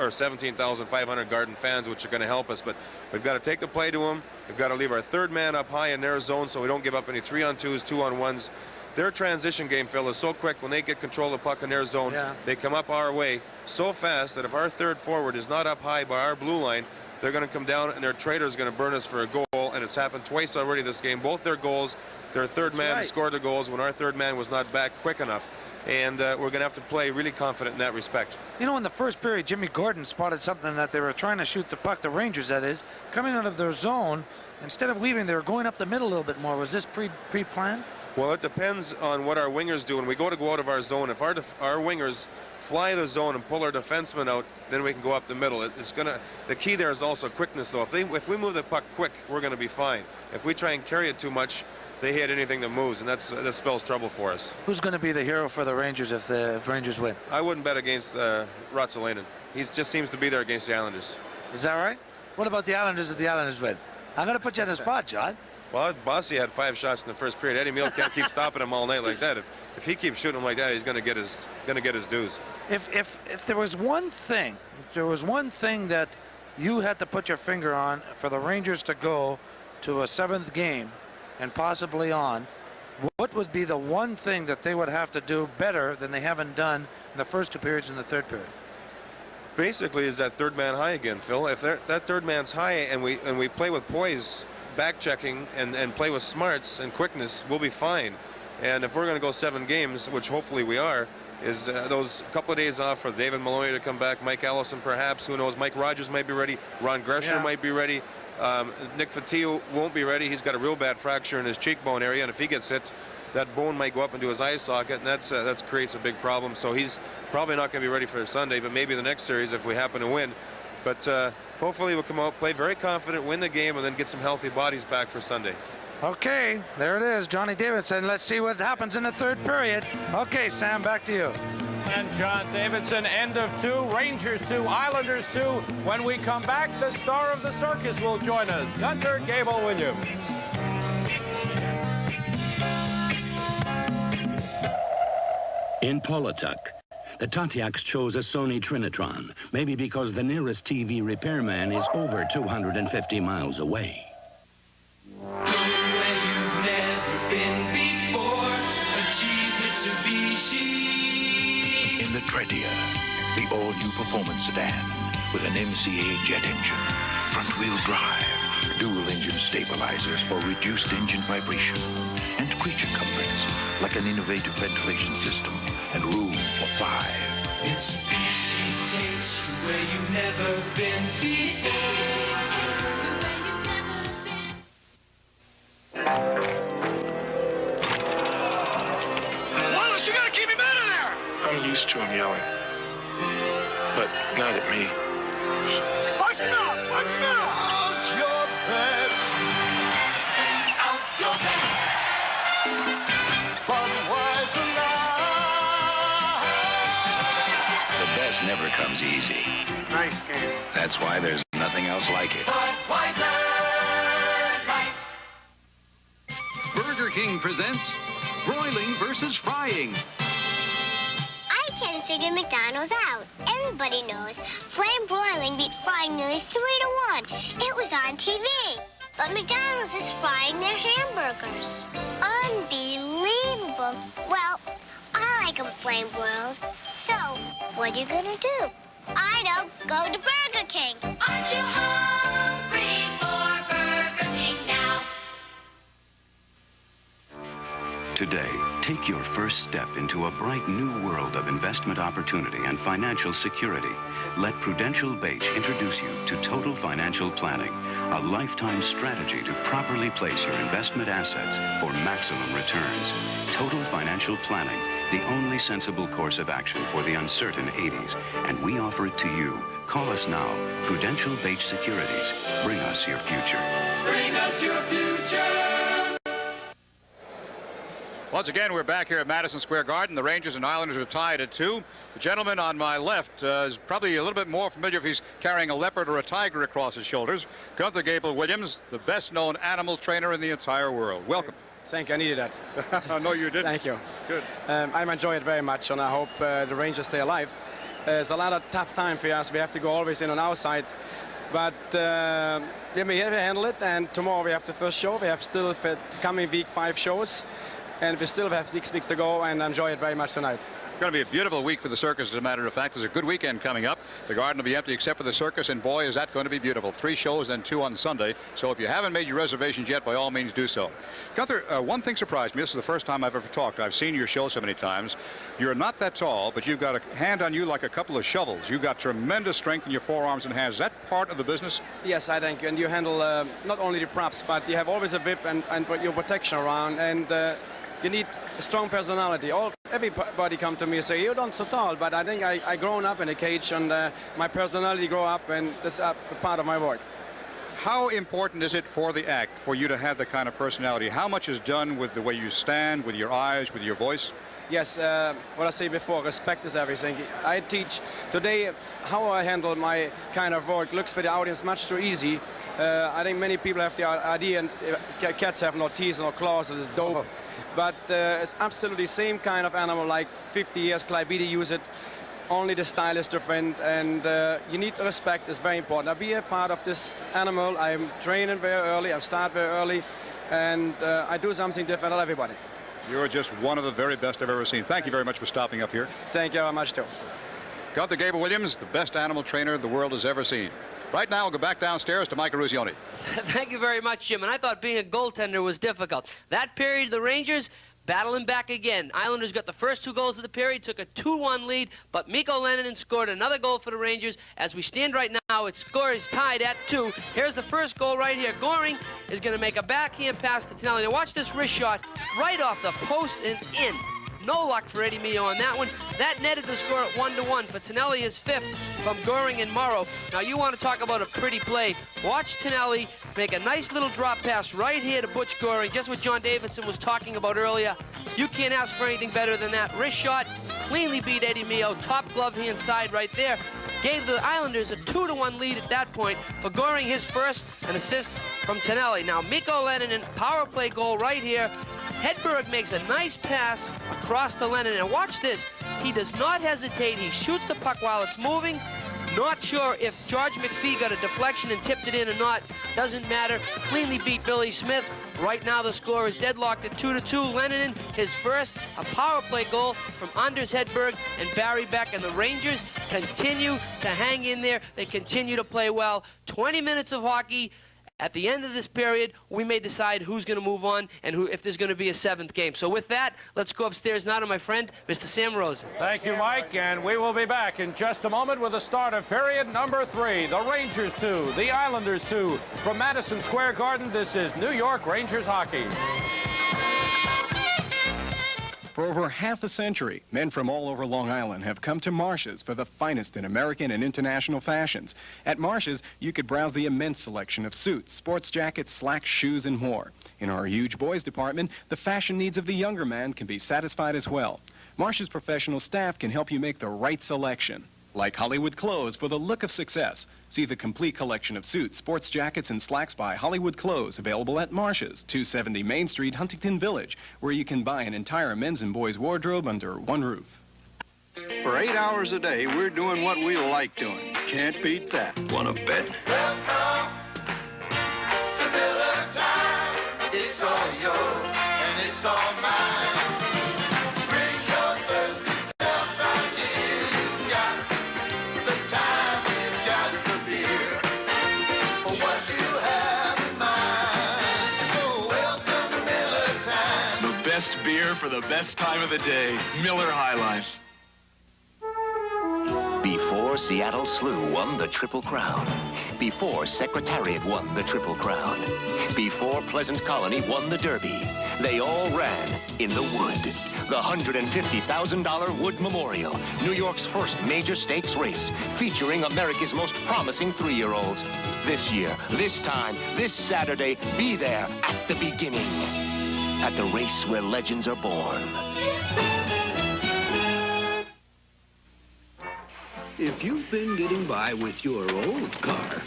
17,500 Garden fans, which are going to help us. But we've got to take the play to them. We've got to leave our third man up high in their zone so we don't give up any 3-on-2s, 2-on-1s. Their transition game, Phil, is so quick. When they get control of the puck in their zone, they come up our way so fast that if our third forward is not up high by our blue line, they're going to come down and their traitor is going to burn us for a goal. And it's happened twice already this game. Both their goals, their third man scored the goals when our third man was not back quick enough. And we're going to have to play really confident in that respect. You know, in the first period, Jimmy Gordon spotted something that they were trying to shoot the puck, the Rangers that is, coming out of their zone. Instead of weaving, they were going up the middle a little bit more. Was this pre-planned? Well, it depends on what our wingers do. When we go out of our zone, if our wingers fly the zone and pull our defensemen out, then we can go up the middle. The key there is also quickness, though. If we move the puck quick, we're going to be fine. If we try and carry it too much, they hit anything that moves, and that spells trouble for us. Who's going to be the hero for the Rangers if Rangers win? I wouldn't bet against Ruotsalainen. He just seems to be there against the Islanders. Is that right? What about the Islanders if the Islanders win? I'm going to put you on the spot, John. Well, Bossy had 5 shots in the first period. Eddie Meal can't keep stopping him all night like that. If he keeps shooting him like that, he's going to get his dues. If there was one thing, that you had to put your finger on for the Rangers to go to a 7th game and possibly on, what would be the one thing that they would have to do better than they haven't done in the first 2 periods and the 3rd period? Basically, is that third man high again, Phil. If that third man's high and we play with poise, back checking, and play with smarts and quickness, we'll be fine. And if we're going to go 7 games, which hopefully we are, is those couple of days off for David Maloney to come back, Mike Allison perhaps, who knows, Mike Rogers might be ready, Ron Greshner might be ready, Nick Fatillo won't be ready. He's got a real bad fracture in his cheekbone area, and if he gets hit, that bone might go up into his eye socket, and that creates a big problem. So he's probably not going to be ready for Sunday, but maybe the next series if we happen to win. But hopefully we'll come out, play very confident, win the game, and then get some healthy bodies back for Sunday. Okay, there it is, Johnny Davidson. Let's see what happens in the 3rd period. Okay, Sam, back to you. And John Davidson, end of 2, Rangers 2, Islanders 2. When we come back, the star of the circus will join us, Gunter Gable-Williams. In Pawlatuck, the Tatiaks chose a Sony Trinitron, maybe because the nearest TV repairman is over 250 miles away. In the Tredia, the all-new performance sedan with an MCA jet engine, front-wheel drive, dual-engine stabilizers for reduced engine vibration, and creature comforts like an innovative ventilation system and room for 5. Mitsubishi takes you where you've never been before. Wallace, you gotta keep him out of there! I'm used to him yelling, but not at me. Watch out! Watch out! Out your best! Out your best! The best never comes easy. Nice game. That's why there's nothing else like it. Burger King presents broiling versus frying. I can't figure McDonald's out. Everybody knows flame broiling beat frying nearly 3 to 1. It was on TV. But McDonald's is frying their hamburgers. Unbelievable. Well, I like them flame broiled. So, what are you gonna do? I don't go to Burger King. Aren't you hungry for Burger King now? Today, take your first step into a bright new world of investment opportunity and financial security. Let Prudential Bache introduce you to Total Financial Planning, a lifetime strategy to properly place your investment assets for maximum returns. Total Financial Planning, the only sensible course of action for the uncertain 80s, and we offer it to you. Call us now. Prudential Bache Securities. Bring us your future. Bring us your future. Once again, we're back here at Madison Square Garden. The Rangers and Islanders are tied at 2. The gentleman on my left is probably a little bit more familiar if he's carrying a leopard or a tiger across his shoulders. Gunter Gable-Williams, the best-known animal trainer in the entire world. Welcome. Thank you. I needed that. No, you didn't. Thank you. Good. I'm enjoying it very much, and I hope the Rangers stay alive. It's a lot of tough time for us. We have to go always in on our side. But we handle it, and tomorrow we have the first show. We have still for the coming week 5 shows. And we still have 6 weeks to go, and enjoy it very much tonight. It's going to be a beautiful week for the circus, as a matter of fact. There's a good weekend coming up. The Garden will be empty except for the circus, and boy, is that going to be beautiful. 3 shows and 2 on Sunday. So if you haven't made your reservations yet, by all means do so. Gunther, one thing surprised me. This is the first time I've ever talked. I've seen your show so many times. You're not that tall, but you've got a hand on you like a couple of shovels. You've got tremendous strength in your forearms and hands. Is that part of the business? Yes, I think. And you handle not only the props, but you have always a whip and your protection around. And you need a strong personality. Everybody come to me and say, you're not so tall, but I think I grown up in a cage, and my personality grow up, and that's a part of my work. How important is it for the act for you to have that kind of personality? How much is done with the way you stand, with your eyes, with your voice? Yes, what I said before, respect is everything. I teach today how I handle my kind of work. Looks for the audience much too easy. I think many people have the idea, and cats have no teeth, no claws, it's dope. But it's absolutely the same kind of animal like 50 years Clyde used it. Only the style is different, and you need respect. It's very important. I'll be a part of this animal. I'm training very early. I start very early, and I do something different than everybody. You're just one of the very best I've ever seen. Thank you very much for stopping up here. Thank you very much, too. Gunther Gable-Williams, the best animal trainer the world has ever seen. Right now, we'll go back downstairs to Mike Eruzione. Thank you very much, Jim. And I thought being a goaltender was difficult. That period, the Rangers battling back again. Islanders got the first 2 goals of the period, took a 2-1 lead, but Mikko Leninen scored another goal for the Rangers. As we stand right now, its score is tied at 2. Here's the first goal right here. Goring is going to make a backhand pass to Tonelli. Now watch this wrist shot right off the post and in. No luck for Eddie Mio on that one. That netted the score at 1-1. For Tonelli, his 5th from Goring and Morrow. Now you want to talk about a pretty play. Watch Tonelli make a nice little drop pass right here to Butch Goring, just what John Davidson was talking about earlier. You can't ask for anything better than that. Wrist shot, cleanly beat Eddie Mio. Top glove hand side right there. Gave the Islanders a 2-1 lead at that point. For Goring, his first, an assist from Tonelli. Now Mikko Leninen, power play goal right here. Hedberg makes a nice pass across to Lennon, and watch this. He does not hesitate. He shoots the puck while it's moving. Not sure if George McPhee got a deflection and tipped it in or not. Doesn't matter. Cleanly beat Billy Smith. Right now the score is deadlocked at 2-2. Lennon, his first, a power play goal from Anders Hedberg and Barry Beck, and the Rangers continue to hang in there. They continue to play well. 20 minutes of hockey. At the end of this period, we may decide who's going to move on and if there's going to be a 7th game. So with that, let's go upstairs now to my friend, Mr. Sam Rosen. Thank you, Mike, and we will be back in just a moment with the start of period number 3. The Rangers 2, the Islanders 2. From Madison Square Garden, this is New York Rangers hockey. For over half a century, men from all over Long Island have come to Marsh's for the finest in American and international fashions. At Marsh's, you could browse the immense selection of suits, sports jackets, slacks, shoes, and more. In our huge boys department, the fashion needs of the younger man can be satisfied as well. Marsh's professional staff can help you make the right selection. Like Hollywood Clothes for the look of success. See the complete collection of suits, sports jackets, and slacks by Hollywood Clothes available at Marsh's, 270 Main Street, Huntington Village, where you can buy an entire men's and boys' wardrobe under one roof. For 8 hours a day, we're doing what we like doing. Can't beat that. Wanna bet? Welcome to Miller Time. It's all yours and it's all mine. Best beer for the best time of the day. Miller High Life. Before Seattle Slew won the Triple Crown. Before Secretariat won the Triple Crown. Before Pleasant Colony won the Derby. They all ran in the Wood. The $150,000 Wood Memorial, New York's first major stakes race, featuring America's most promising 3-year-olds. This year, this time, this Saturday, be there at the beginning. At the race where legends are born. If you've been getting by with your old car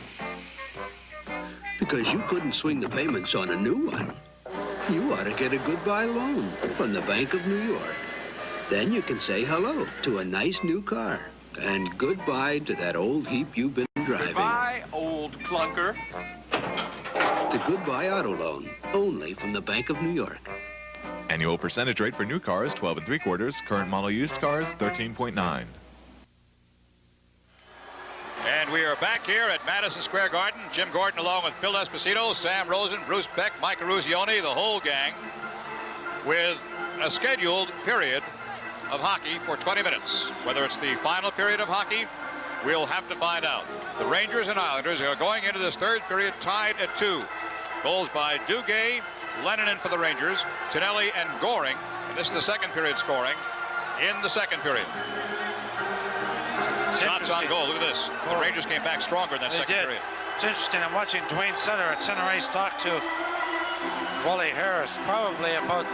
because you couldn't swing the payments on a new one, you ought to get a goodbye loan from the Bank of New York. Then you can say hello to a nice new car and goodbye to that old heap you've been driving. Goodbye, old clunker. The Goodbye Auto Loan, only from the Bank of New York. Annual percentage rate for new cars, 12 3/4. Current model used cars, 13.9. And we are back here at Madison Square Garden. Jim Gordon along with Phil Esposito, Sam Rosen, Bruce Beck, Mike Eruzione, the whole gang, with a scheduled period of hockey for 20 minutes. Whether it's the final period of hockey, we'll have to find out. The Rangers and Islanders are going into this 3rd period tied at 2. Goals by Duguay, Lennon for the Rangers, Tonelli and Goring. And this is the 2nd period scoring in the 2nd period. Shots on goal. Look at this. The Rangers came back stronger in that 2nd period. It's interesting. I'm watching Dwayne Sutter at center ice talk to Wally Harris, probably about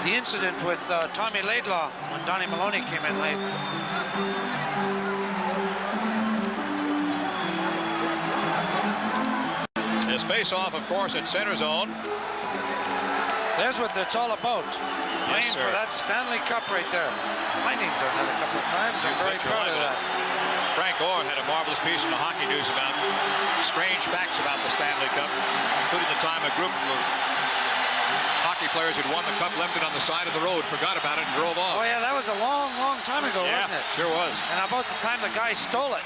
the incident with Tommy Laidlaw when Donnie Maloney came in late. His face-off, of course, at center zone. There's what it's all about. Playing for that Stanley Cup right there. my name's on that a couple of times. I'm very proud of that. Frank Orr had a marvelous piece in the Hockey News about strange facts about the Stanley Cup, including the time a group of hockey players who'd won the cup left it on the side of the road, forgot about it, and drove off. Oh, yeah, that was a long, long time ago, wasn't it? Sure was. And about the time the guy stole it.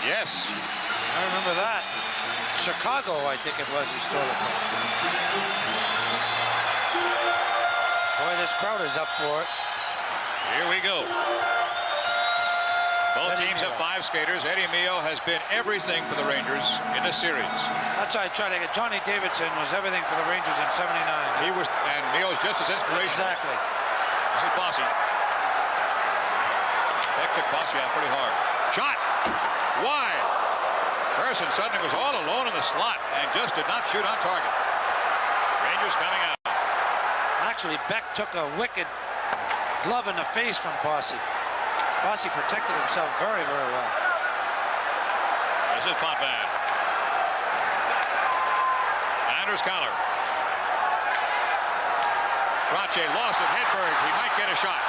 Yes. I remember that. Chicago, I think it was, he stole it from. Boy, this crowd is up for it. Here we go. Both teams have 5 skaters. Eddie Mio has been everything for the Rangers in this series. That's why I tried to get Johnny Davidson was everything for the Rangers in '79. He was, and Mio's just as inspirational. Exactly. This is Bossy. That took Bossy out pretty hard. Shot! Wide! Person suddenly was all alone in the slot and just did not shoot on target. Rangers coming out. Actually, Beck took a wicked glove in the face from Bossy. Bossy protected himself very, very well. This is Potvin. Anders Collar. Trache lost at Hedberg. He might get a shot.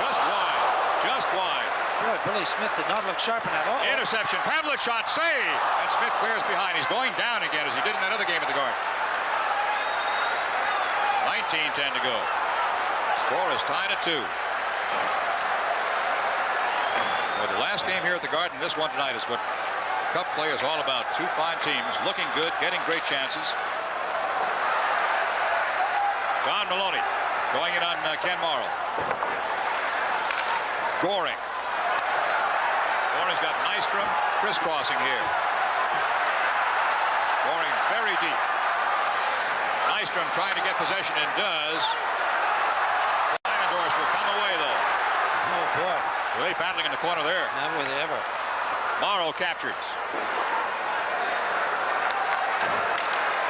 Just wide. Just wide. Boy, Billy Smith did not look sharp in that. Interception. Pavlich shot. Save. And Smith clears behind. He's going down again as he did in that other game at the Garden. 19-10 to go. Score is tied at 2. Well, the last game here at the Garden, this one tonight is what Cup play is all about. 2 fine teams, looking good, getting great chances. Don Maloney going in on Ken Morrow. Goring. Goring's got Nystrom crisscrossing here. Goring very deep. Nystrom trying to get possession and does. Leinendorf will come away though. Oh boy. Really battling in the corner there. Not were they ever. Morrow captures.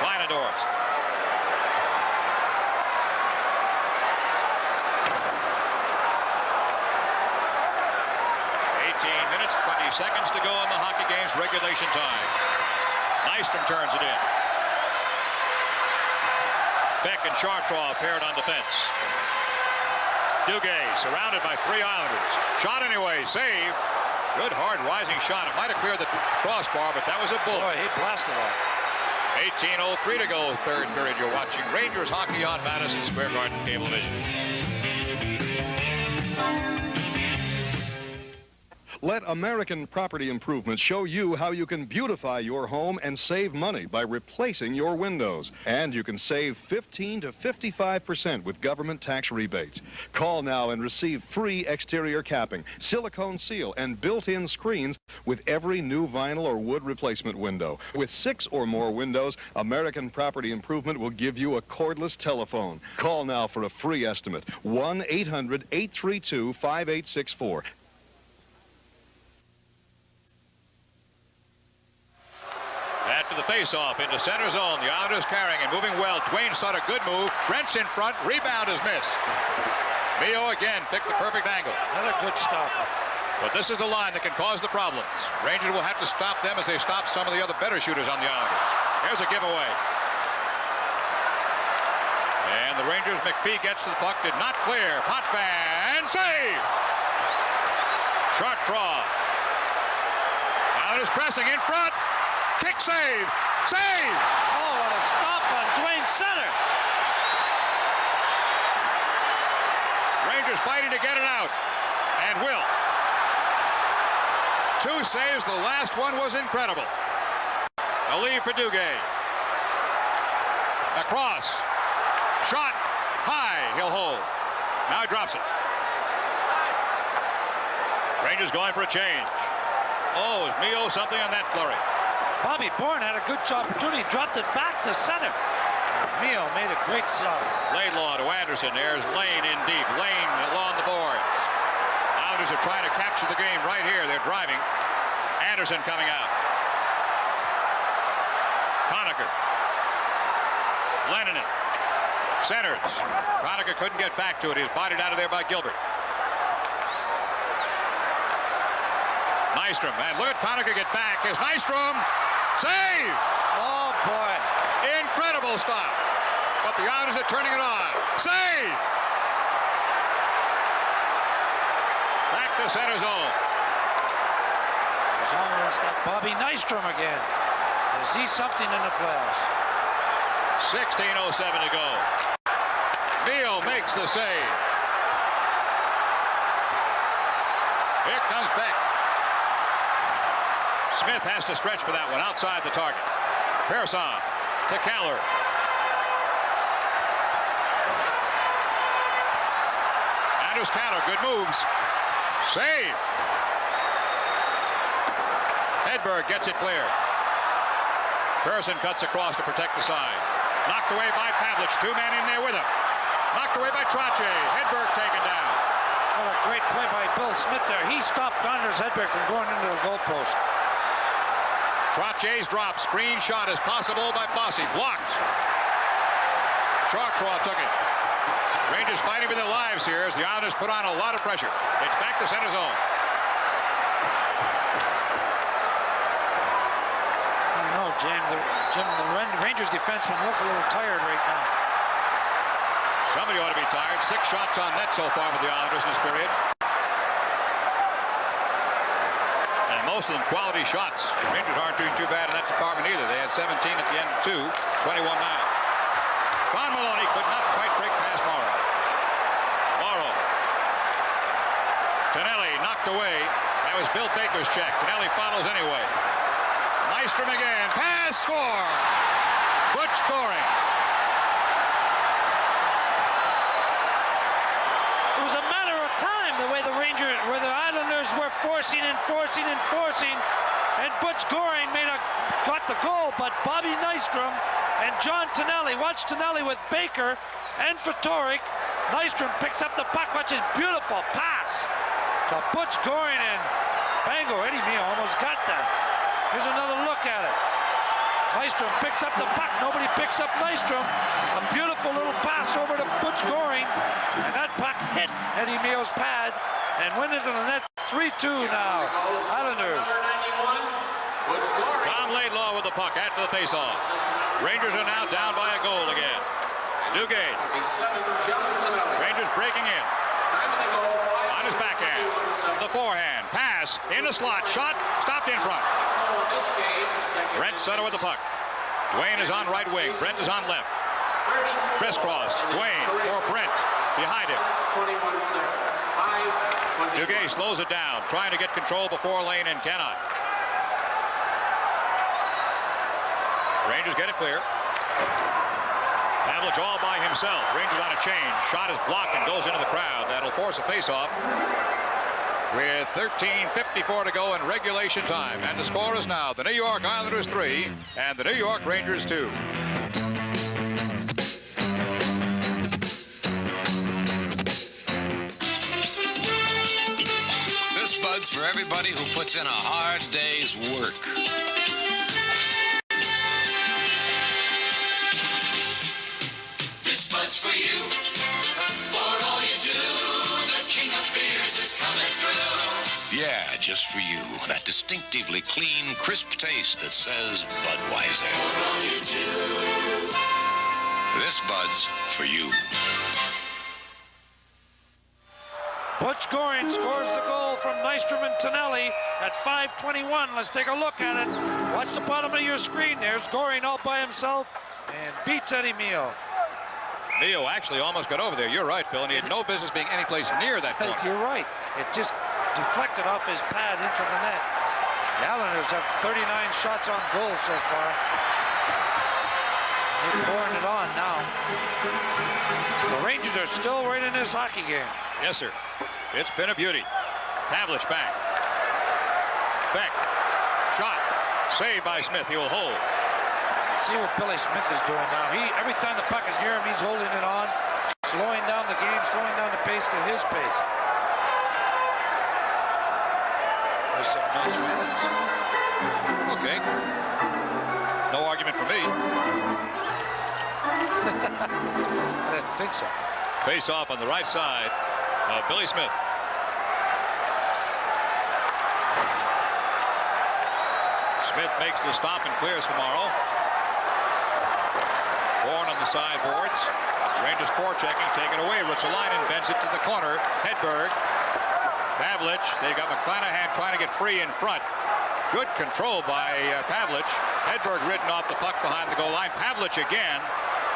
Leinendorf. Minutes, 20 seconds to go in the hockey game's regulation time. Nystrom turns it in. Beck and Chartrand paired on defense. Duguay surrounded by 3 Islanders. Shot anyway, save. Good hard rising shot. It might have cleared the crossbar, but that was a bullet. Boy, he blasted off. 18:03 to go, third period. You're watching Rangers hockey on Madison Square Garden Cable Vision. Let American Property Improvement show you how you can beautify your home and save money by replacing your windows. And you can save 15 to 55% with government tax rebates. Call now and receive free exterior capping, silicone seal, and built-in screens with every new vinyl or wood replacement window. With 6 or more windows, American Property Improvement will give you a cordless telephone. Call now for a free estimate. 1-800-832-5864. After the face-off into center zone, the Islanders carrying and moving well. Dwayne Sutter, good move. Brent's in front. Rebound is missed. Mio again picked the perfect angle. Another good stop. But this is the line that can cause the problems. Rangers will have to stop them as they stop some of the other better shooters on the Islanders. Here's a giveaway. And the Rangers, McPhee gets to the puck, did not clear. Potvin, save! Chartrand. Islanders pressing in front. Kick save! Save! Oh, what a stop on Dwayne Sutter! Rangers fighting to get it out. And will. 2 saves. The last one was incredible. A lead for Duguay. Across. Shot. High. He'll hold. Now he drops it. Rangers going for a change. Oh, is Mio something on that flurry? Bobby Bourne had a good opportunity, dropped it back to center. Mio made a great stop. Laidlaw to Anderson. There's Lane in deep. Lane along the boards. Islanders are trying to capture the game right here. They're driving. Anderson coming out. Conacher. Lennon. Centers. Conacher couldn't get back to it. He was bodied out of there by Gilbert. Nystrom. And look at Conacher get back. Here's Nystrom. Save! Oh, boy. Incredible stop. But the Islanders are turning it on. Save! to center zone. As long as that Bobby Nystrom again. Is he something in the playoffs? 16:07 to go. Neal makes the save. Here comes Beck. Smith has to stretch for that one outside the target. Pearson to Keller. Anders Keller, good moves. Save. Hedberg gets it clear. Pearson cuts across to protect the side. Knocked away by Pavlich. Two men in there with him. Knocked away by Trottier. Hedberg taken down. What a great play by Bill Smith there. He stopped Anders Hedberg from going into the goalpost. Trottier's drop. Screen shot as possible by Fosse. Blocked. Chartrand took it. Rangers fighting for their lives here as the Islanders put on a lot of pressure. It's back to center zone. I don't know, Jim. The Rangers defensemen look a little tired right now. Somebody ought to be tired. 6 shots on net so far for the Islanders in this period. And most of them quality shots. The Rangers aren't doing too bad in that department either. They had 17 at the end of 2, 21 now. Ron Maloney could not quite break past Morrow. Morrow. Tonelli knocked away. That was Bill Baker's check. Tonelli follows anyway. Nystrom again. Pass, score. Butch Goring. It was a matter of time the way the Islanders were forcing and forcing and forcing, and Butch Goring got the goal, but Bobby Nystrom and John Tonelli. Watch Tonelli with Baker and Fatorik. Nystrom picks up the puck. Watch his beautiful pass to Butch Goring, and Bango. Eddie Mio almost got that. Here's another look at it. Nystrom picks up the puck. Nobody picks up Nystrom. A beautiful little pass over to Butch Goring, and that puck hit Eddie Mio's pad and went into the net. 3-2 now. Islanders. Tom Laidlaw with the puck after the faceoff. Rangers are now down by a goal again. Duguay. Rangers breaking in. On his backhand. The forehand. Pass. In the slot. Shot. Stopped in front. Brent center with the puck. Dwayne is on right wing. Brent is on left. Crisscross. Dwayne for Brent. Behind him. Duguay slows it down. Trying to get control before lane and cannot. Rangers get it clear. Pavlich all by himself. Rangers on a change. Shot is blocked and goes into the crowd. That'll force a faceoff with 13:54 to go in regulation time. And the score is now the New York Islanders 3 and the New York Rangers 2. This Bud's for everybody who puts in a hard day's work. For you, for all you do, the king of beers is coming through. Yeah, just for you. That distinctively clean, crisp taste that says Budweiser. For all you do. This Bud's for you. Butch Goring scores the goal from Nystrom and Tonelli at 5:21. Let's take a look at it. Watch the bottom of your screen. There's Goring all by himself and beats Eddie Mio. Mio actually almost got over there. You're right, Phil, and he had no business being any place near that corner. You're right. It just deflected off his pad into the net. The Islanders have 39 shots on goal so far. They're pouring it on now. The Rangers are still right in this hockey game. Yes, sir. It's been a beauty. Pavlich back. Beck. Shot. Saved by Smith. He will hold. See what Billy Smith is doing now. Every time the puck is near him, he's holding it on, slowing down the game, slowing down the pace to his pace. There's some nice feelings. Okay. No argument for me. I didn't think so. Face off on the right side of Billy Smith. Smith makes the stop and clears for Morrow. Bourne on the sideboards. Rangers forechecking, taken away. Rutsalainen bends it to the corner. Hedberg Pavlich, they got McClanahan trying to get free in front. Good control by Pavlich. Hedberg ridden off the puck behind the goal line. Pavlich again.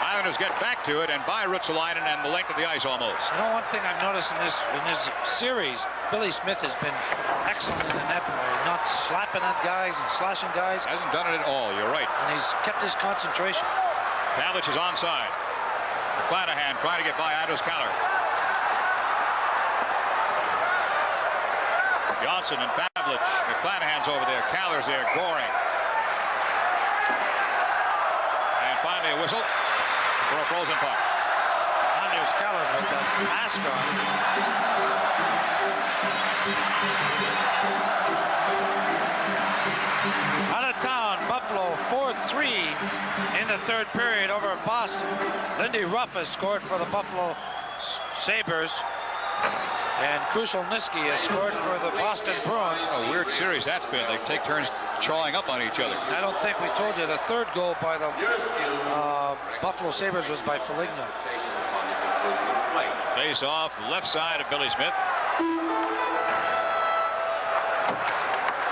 Islanders get back to it and by Ruotsalainen and the length of the ice almost. You know, one thing I've noticed in this series, Billy Smith has been excellent in the net play, not slapping at guys and slashing guys. Hasn't done it at all, you're right. And he's kept his concentration. Pavlich is onside. McClanahan trying to get by Anders Kaller. Johnson and Pavlich. McClanahan's over there. Kaller's there. Goring. And finally a whistle for a frozen puck. Anders Kaller with that mask on. Out of town, Buffalo 4-3 in the third period over Boston. Lindy Ruff has scored for the Buffalo Sabres. And Krushelnyski has scored for the Boston Bruins. A weird series that's been. They take turns chawing up on each other. I don't think we told you the third goal by the Buffalo Sabres was by Foligno. Face off left side of Billy Smith.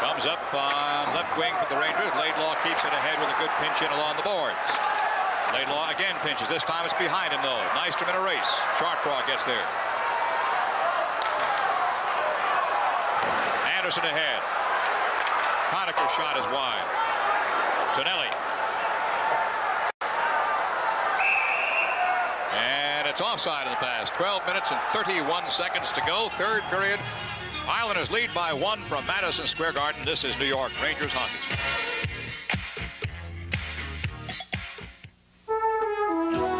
Comes up on left wing for the Rangers. Laidlaw keeps it ahead with a good pinch in along the boards. Laidlaw again pinches. This time it's behind him though. Nystrom in a race. Sharpcraw gets there. Anderson ahead. Conacher's shot is wide. Tonelli. And it's offside of the pass. 12 minutes and 31 seconds to go. Third period. Islanders lead by 1 from Madison Square Garden. This is New York Rangers hockey.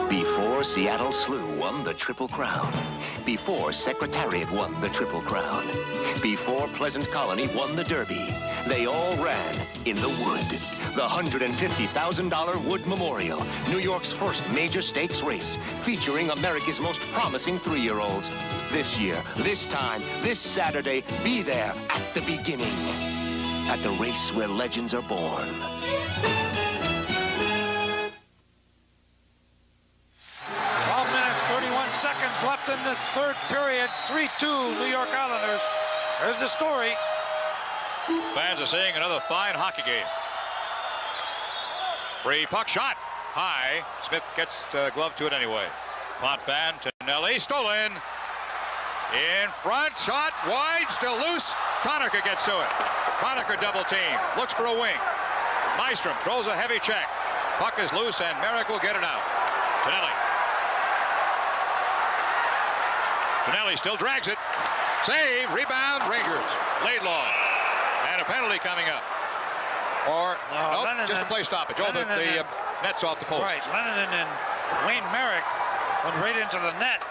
Before Seattle Slew won the Triple Crown. Before Secretariat won the Triple Crown. Before Pleasant Colony won the Derby. They all ran in the Wood. The $150,000 Wood Memorial. New York's first major stakes race. Featuring America's most promising 3-year-olds. This year, this time, this Saturday, be there at the beginning. At the race where legends are born. 31 seconds left in the third period. 3-2 New York Islanders. There's the story. Fans are seeing another fine hockey game. Free puck shot. High. Smith gets glove to it anyway. Potvin, Tonelli, stolen. In front, shot wide, still loose. Conacher gets to it. Conacher double team. Looks for a wing. Nystrom throws a heavy check. Puck is loose and Merrick will get it out. Tonelli. Tonelli still drags it. Save, rebound, Rangers. Laidlaw. And a penalty coming up. Or, no, nope, just a play stoppage. Oh, the net's off the post. Right, Lennon and Wayne Merrick went right into the net.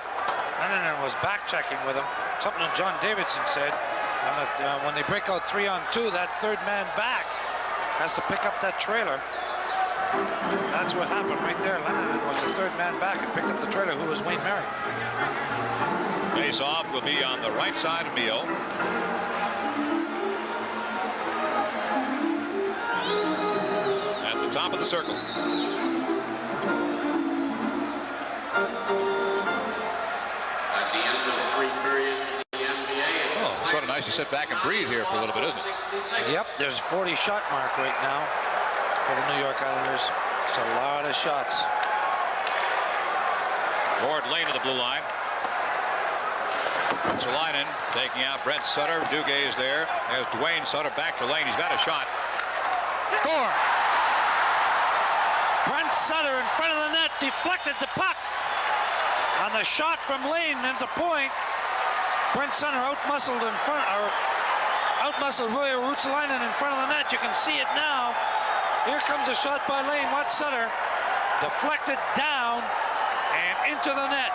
Lennon was back-checking with him. Something that John Davidson said. And when they break out 3-on-2, that third man back has to pick up that trailer. That's what happened right there. Lennon was the third man back and picked up the trailer, who was Wayne Merrick. Face-off will be on the right side of Mio. At the top of the circle. At the end of 3 periods in the NBA. Oh, sort of nice to sit back and breathe here for a little bit, isn't it? Yep, there's a 40 shot mark right now for the New York Islanders. It's a lot of shots. Ward Lane to the blue line. Ruotsalainen taking out Brent Sutter. Duguay is there. There's Dwayne Sutter back to Lane. He's got a shot. Score! Brent Sutter in front of the net deflected the puck. On the shot from Lane into point. Brent Sutter outmuscled in front, or outmuscled Ruotsalainen in front of the net. You can see it now. Here comes a shot by Lane. Watch Sutter. Deflected down and into the net.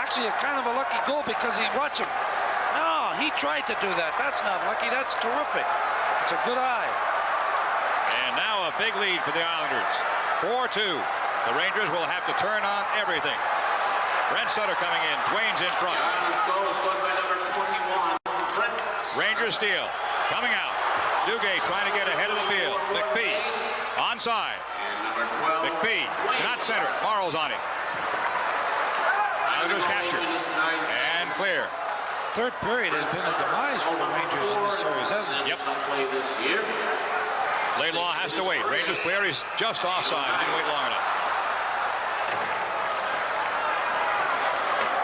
Actually, a kind of a lucky goal because watch him. No, he tried to do that. That's not lucky. That's terrific. It's a good eye. And now a big lead for the Islanders. 4-2. The Rangers will have to turn on everything. Brent Sutter coming in. Dwayne's in front. Islanders goal is scored by number 21. Brent. Rangers steal. Coming out. Duguay trying to get ahead of the field. McPhee onside. McPhee not center. Marl's on him. Islanders captured and clear. third period has been a demise for the Rangers in this series, hasn't it? Yep. Laidlaw has to wait. Rangers clear. He's just offside. Didn't wait long enough.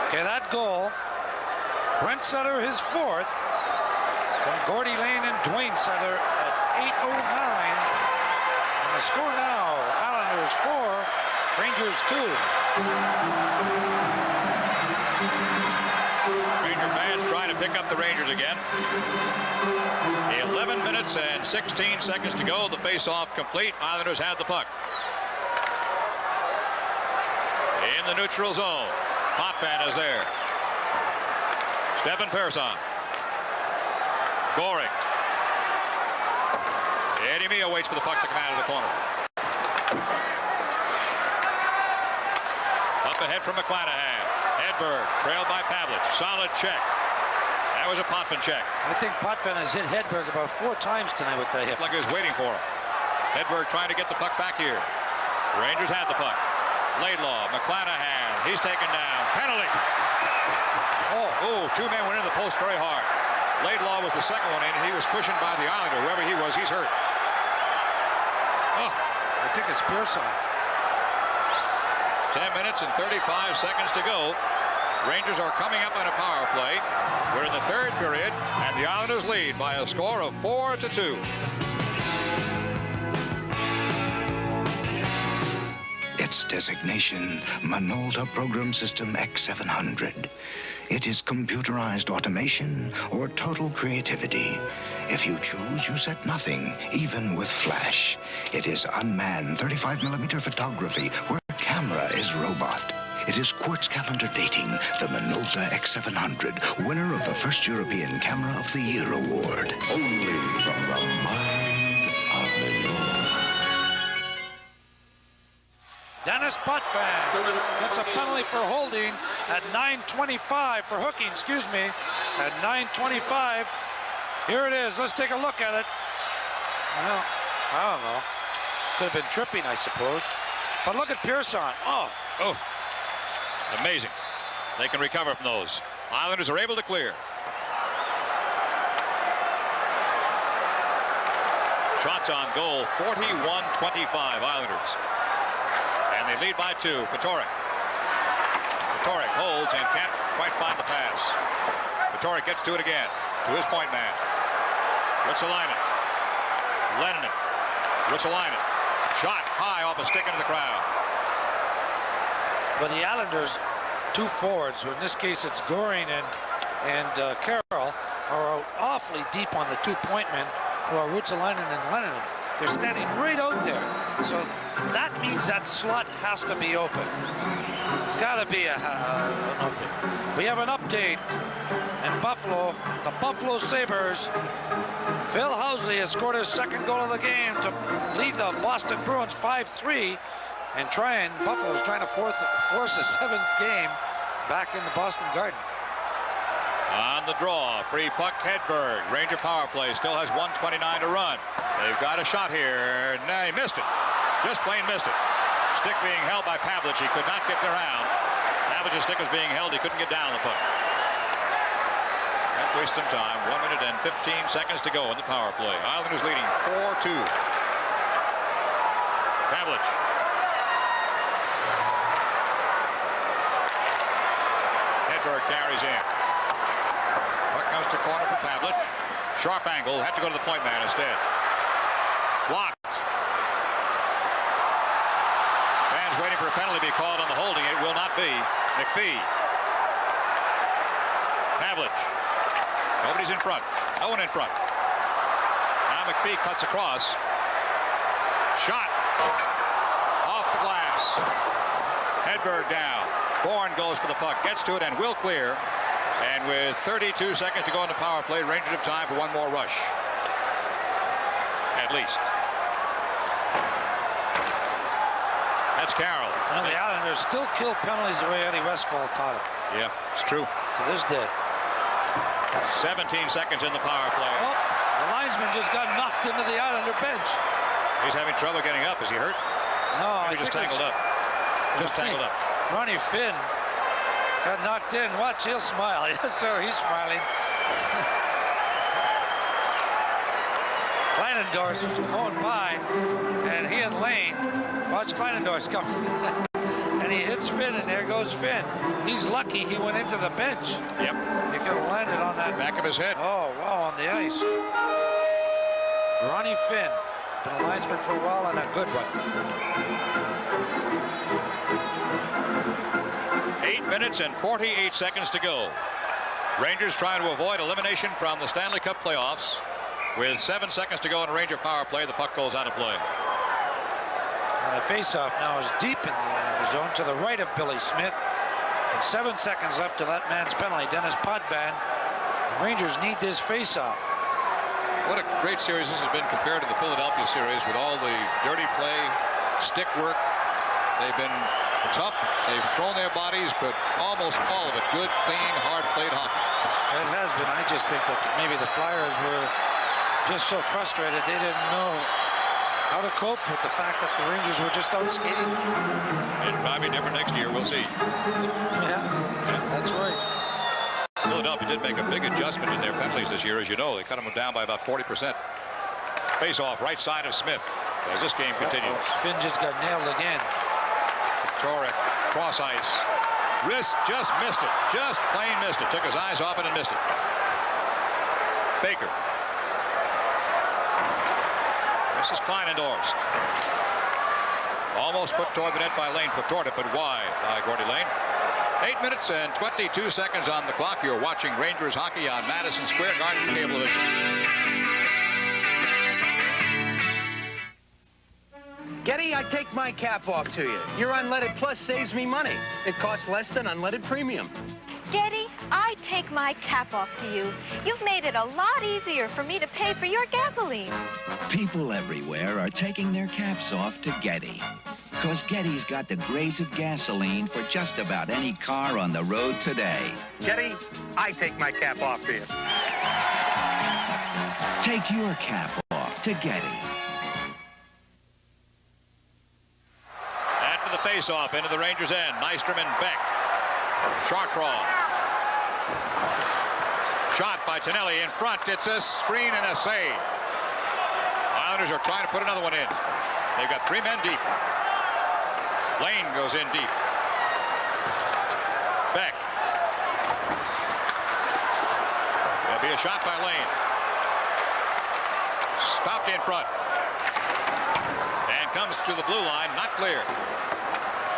Okay, that goal. Brent Sutter, his fourth, from Gordy Lane and Dwayne Sutter at 8:09. And the score now, Islanders 4, Rangers 2. Ranger fans trying to pick up the Rangers again. 11 minutes and 16 seconds to go. The face-off complete. Islanders have the puck. In the neutral zone. Potvin is there. Stefan Persson. Goring. Eddie Mio waits for the puck to come out of the corner. Up ahead from McClanahan. Hedberg trailed by Pavlich. Solid check. That was a Potvin check. I think Potvin has hit Hedberg about 4 times tonight with the hip. Like he was waiting for him. Hedberg trying to get the puck back here. Rangers had the puck. Laidlaw, McClanahan. He's taken down. Penalty. Oh, 2 men went into the post very hard. Laidlaw was the second one in, and he was cushioned by the Islander. Whoever he was, he's hurt. Oh. I think it's Pearson. 10 minutes and 35 seconds to go. Rangers are coming up on a power play. We're in the third period, and the Islanders lead by a score of 4-2. Its designation, Minolta Program System X700. It is computerized automation or total creativity. If you choose, you set nothing, even with flash. It is unmanned 35mm photography where camera is robot. It is quartz calendar dating, the Minolta X700, winner of the first European Camera of the Year award. Only from the mind of Minolta. Dennis Potvin gets a penalty for holding at 9:25 for hooking, excuse me, at 9:25. Here it is. Let's take a look at it. Well, I don't know. Could have been tripping, I suppose. But look at Pearson. Oh. Amazing. They can recover from those. Islanders are able to clear. Shots on goal, 41-25 Islanders. And they lead by 2. Fatorik holds and can't quite find the pass. Fatorik gets to it again. To his point man. Ruotsalainen. Lennon. Ruotsalainen. Shot high off a stick into the crowd. But the Islanders, 2 forwards, or in this case it's Goring and Carroll, are out awfully deep on the 2-point men, who are Ruotsalainen and Lennon. They're standing right out there. So that means that slot has to be open. Gotta be an open. We have an update in Buffalo. The Buffalo Sabres. Phil Housley has scored his 2nd goal of the game to lead the Boston Bruins 5-3. And Buffalo's trying to force a 7th game back in the Boston Garden. On the draw, free puck, Hedberg. Ranger power play still has 1:29 to run. They've got a shot here. No, he missed it. Just plain missed it. Stick being held by Pavlich. He could not get around. Pavlich's stick was being held. He couldn't get down on the puck. That wastes some time. 1 minute and 15 seconds to go in the power play. Islanders leading 4-2. Pavlich. Hedberg carries in. Puck comes to corner for Pavlich. Sharp angle. Had to go to the point man instead. Blocked. Fans waiting for a penalty to be called on the holding. It will not be. McPhee. Pavlich. Nobody's in front. No one in front. Now McPhee cuts across. Shot. Off the glass. Hedberg down. Bourne goes for the puck. Gets to it and will clear. And with 32 seconds to go in the power play, Rangers have time for one more rush. At least. That's Carroll. Well, the Islanders still kill penalties the way Eddie Westfall taught it. Yeah, it's true. To this day. 17 seconds in the power play. Oh, the linesman just got knocked into the Islander bench. He's having trouble getting up. Is he hurt? No, Maybe just tangled up. Just tangled up. Ronnie Finn Got knocked in. Watch, he'll smile. Yes, sir, he's smiling. Kleinendorf was going by, and he and Lane. Watch Kleinendorf come. And he hits Finn, and there goes Finn. He's lucky he went into the bench. Yep. He could have landed on that. Back of his head. Oh, wow, on the ice. Ronnie Finn, been a linesman for a while and a good one. 8 minutes and 48 seconds to go. Rangers trying to avoid elimination from the Stanley Cup playoffs. With 7 seconds to go in a Ranger power play, the puck goes out of play. And the faceoff now is deep in the zone to the right of Billy Smith. And 7 seconds left to that man's penalty, Dennis Potvin. The Rangers need this faceoff. What a great series this has been compared to the Philadelphia series with all the dirty play, stick work. They've been tough. They've thrown their bodies, but almost all of it good, clean, hard-played hockey. It has been. I just think that maybe the Flyers were just so frustrated they didn't know how to cope with the fact that the Rangers were just out skating. It might be different next year. We'll see. Yeah, that's right. Philadelphia did make a big adjustment in their penalties this year, as you know. They cut them down by about 40%. Face-off, right side of Smith as this game continues. Finn just got nailed again. Victoria, cross ice. Wrist just missed it. Just plain missed it. Took his eyes off it and missed it. Baker. This is Kleinendorf. Almost put toward the net by Lane. Put toward it, but wide by Gordy Lane. 8 minutes and 22 seconds on the clock. You're watching Rangers hockey on Madison Square Garden Cablevision. Getty, I take my cap off to you. Your Unleaded Plus saves me money. It costs less than Unleaded Premium. Getty, I take my cap off to you. You've made it a lot easier for me to pay for your gasoline. People everywhere are taking their caps off to Getty. Because Getty's got the grades of gasoline for just about any car on the road today. Getty, I take my cap off to you. Take your cap off to Getty. After the face-off into the Rangers' end, Nystrom and Beck. Chartrand. Shot by Tonelli in front. It's a screen and a save. Islanders are trying to put another one in. They've got 3 men deep. Lane goes in deep. Beck. There'll be a shot by Lane. Stopped in front. And comes to the blue line. Not clear.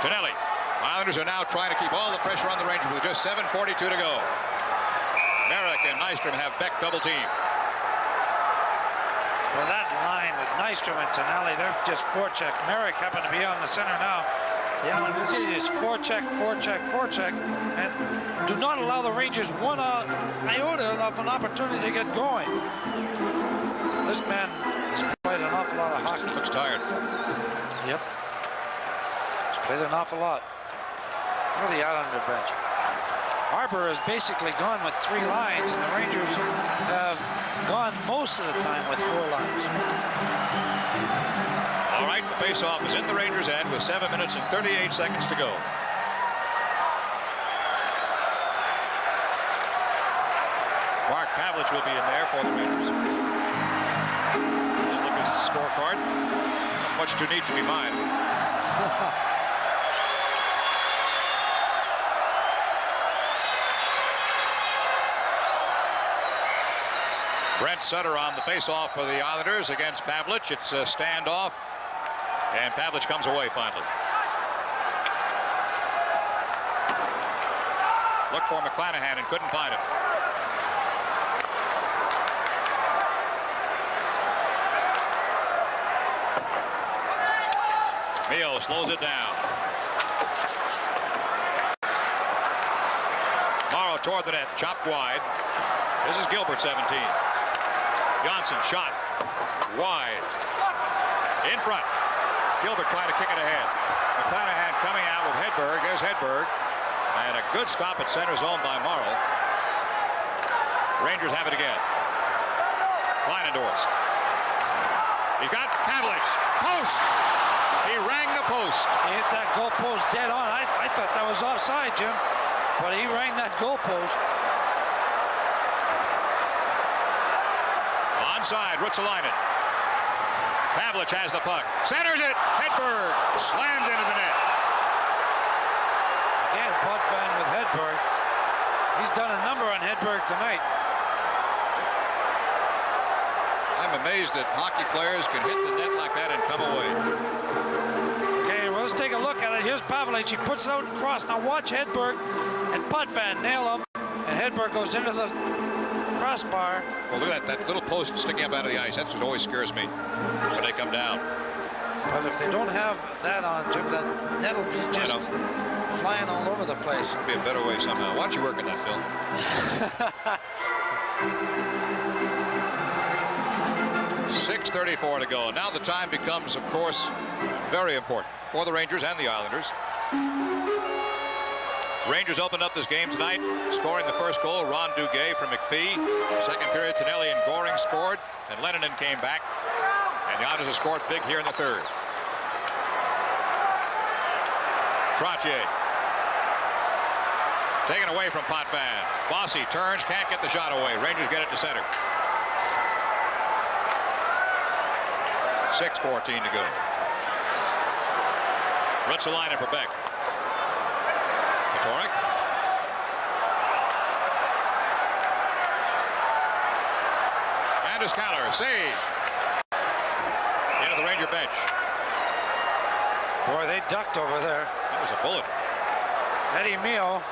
Tonelli. Islanders are now trying to keep all the pressure on the Rangers with just 7:42 to go. Merrick and Nystrom have Beck double team. Well, that line with Nystrom and Tonelli, they're just forecheck. Merrick happened to be on the center now. The Islanders is forecheck, forecheck, forecheck, and do not allow the Rangers one iota of an opportunity to get going. This man has played an awful lot of hockey. Looks tired. Yep. He's played an awful lot. Look at the Islander bench. Harper has basically gone with 3 lines, and the Rangers have gone most of the time with 4 lines. All right, the face-off is in the Rangers' end with 7 minutes and 38 seconds to go. Mark Pavlich will be in there for the Rangers. And look at the scorecard. Not much too neat to be mine. Brent Sutter on the face-off for the Islanders against Pavlich. It's a standoff, and Pavlich comes away finally. Looked for McClanahan and couldn't find him. Mio slows it down. Morrow toward the net, chopped wide. This is Gilbert, 17. Johnson shot wide in front. Gilbert trying to kick it ahead. McClanahan coming out with Hedberg. There's Hedberg. And a good stop at center zone by Morrow. Rangers have it again. Kleinendorf. He's got Pavlich. Post. He rang the post. He hit that goal post dead on. I thought that was offside, Jim. but he rang that goalpost. Onside, Ruotsalainen. Pavlich has the puck. Centers it. Hedberg slams into the net. Again, Potvin with Hedberg. He's done a number on Hedberg tonight. I'm amazed that hockey players can hit the net like that and come away. Okay, well, let's take a look at it. Here's Pavlich. He puts it out and cross. Now watch Hedberg and Potvin nail him. And Hedberg goes into the crossbar. Well, look at that little post sticking up out of the ice. That's what always scares me when they come down. Well, if they don't have that on, Jim, that net will be just flying all over the place. There'll be a better way somehow. Why don't you work on that, Phil? 6:34 to go. Now the time becomes, of course, very important for the Rangers and the Islanders. Rangers opened up this game tonight, scoring the first goal, Ron Duguay from McPhee. Second period, Tonelli and Goring scored, and Lennon came back. And the Islanders have scored big here in the third. Trottier. Taken away from Potvin. Bossy turns, can't get the shot away. Rangers get it to center. 6:14 to go. Ruotsalainen for Beck. Torek. Anders Kaller, save. Into the Ranger bench. Boy, they ducked over there. That was a bullet. Eddie Mio.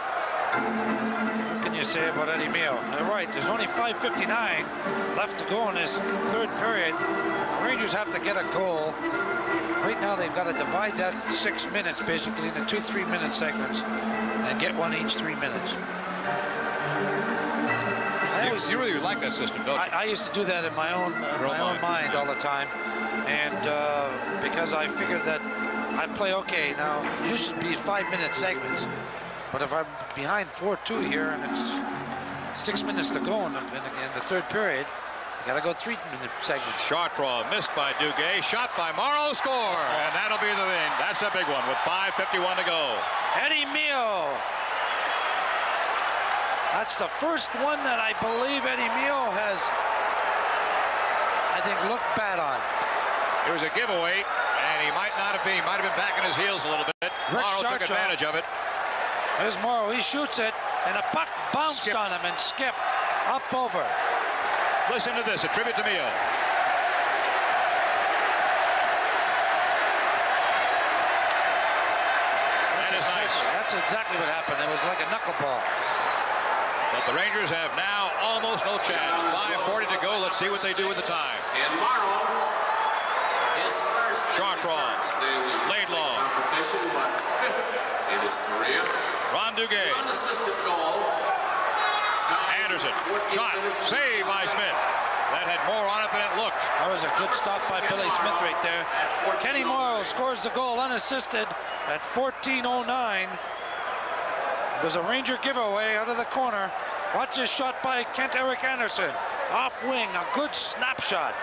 What can you say about Eddie Mio? They're right. There's only 5:59 left to go in this third period. The Rangers have to get a goal. Right now, they've got to divide that 6 minutes basically into 2 3-minute segments and get one each 3 minutes. You really like that system, don't you? I used to do that in my own mind all the time, and because I figured that I'd play okay. Now, it used to be 5-minute segments, but if I'm behind 4-2 here and it's 6 minutes to go in the third period, I got to go 3-minute segments. Chartrand missed by Duguay, shot by Morrow, score, and that'll be the win. That's a big one with 5:51 to go. Eddie Mio. That's the first one that I believe Eddie Mio has, I think, looked bad on. It was a giveaway, and he might not have been. He might have been backing his heels a little bit. Morrow took advantage of it. There's Morrow. He shoots it, and a puck bounced on him and skipped up over. Listen to this, a tribute to Mio. That's exactly what happened. It was like a knuckleball. But the Rangers have now almost no chance. 5:40 to go. Let's see what they do with the time. And Morrow, his first Chartrand, Laidlaw, fifth in his career. Ron Duguay, Unassisted goal. Anderson, shot, save by Smith. That had more on it than it looked. That was a good stop by Billy Smith right there. Kenny Morrow scores the goal unassisted at 14:09. It was a Ranger giveaway out of the corner. Watch this shot by Kent-Eric Anderson. Off wing, a good snapshot.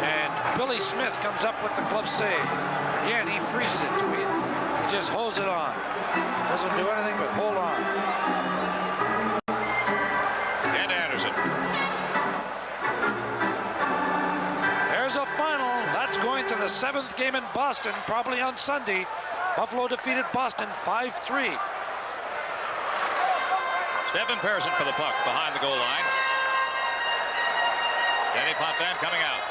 And Billy Smith comes up with the glove save. Again, he freezes it. He just holds it on. Doesn't do anything but hold on. And Anderson. There's a final. That's going to the 7th game in Boston, probably on Sunday. Buffalo defeated Boston 5-3. Stephen Pearson for the puck behind the goal line. Danny Potvin coming out.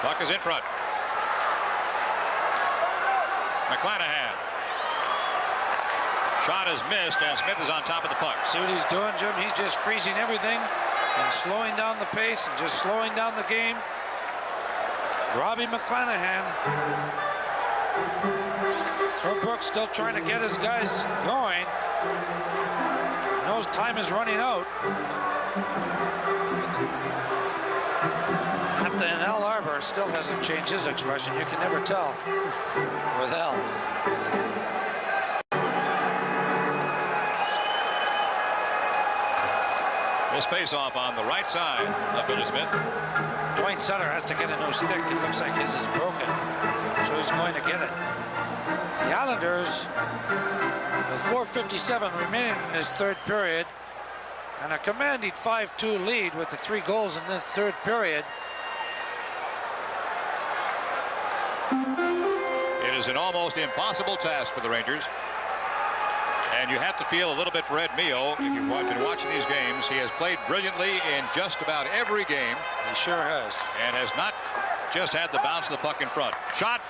Puck is in front. McClanahan. Shot is missed, and Smith is on top of the puck. See what he's doing, Jim? He's just freezing everything and slowing down the pace and just slowing down the game. Robbie McClanahan. Bill Brooks still trying to get his guys going. He knows time is running out. And Al Arbor still hasn't changed his expression. You can never tell with Al. This face-off on the right side of Billy Smith. Dwayne Sutter has to get a new stick. It looks like his is broken, so he's going to get it. The Islanders, with 4:57 remaining in this third period, and a commanding 5-2 lead with the 3 goals in this third period. It is an almost impossible task for the Rangers. And you have to feel a little bit for Ed Mio. If you've been watching these games, he has played brilliantly in just about every game. He sure has. And has not just had the bounce of the puck in front. Shot.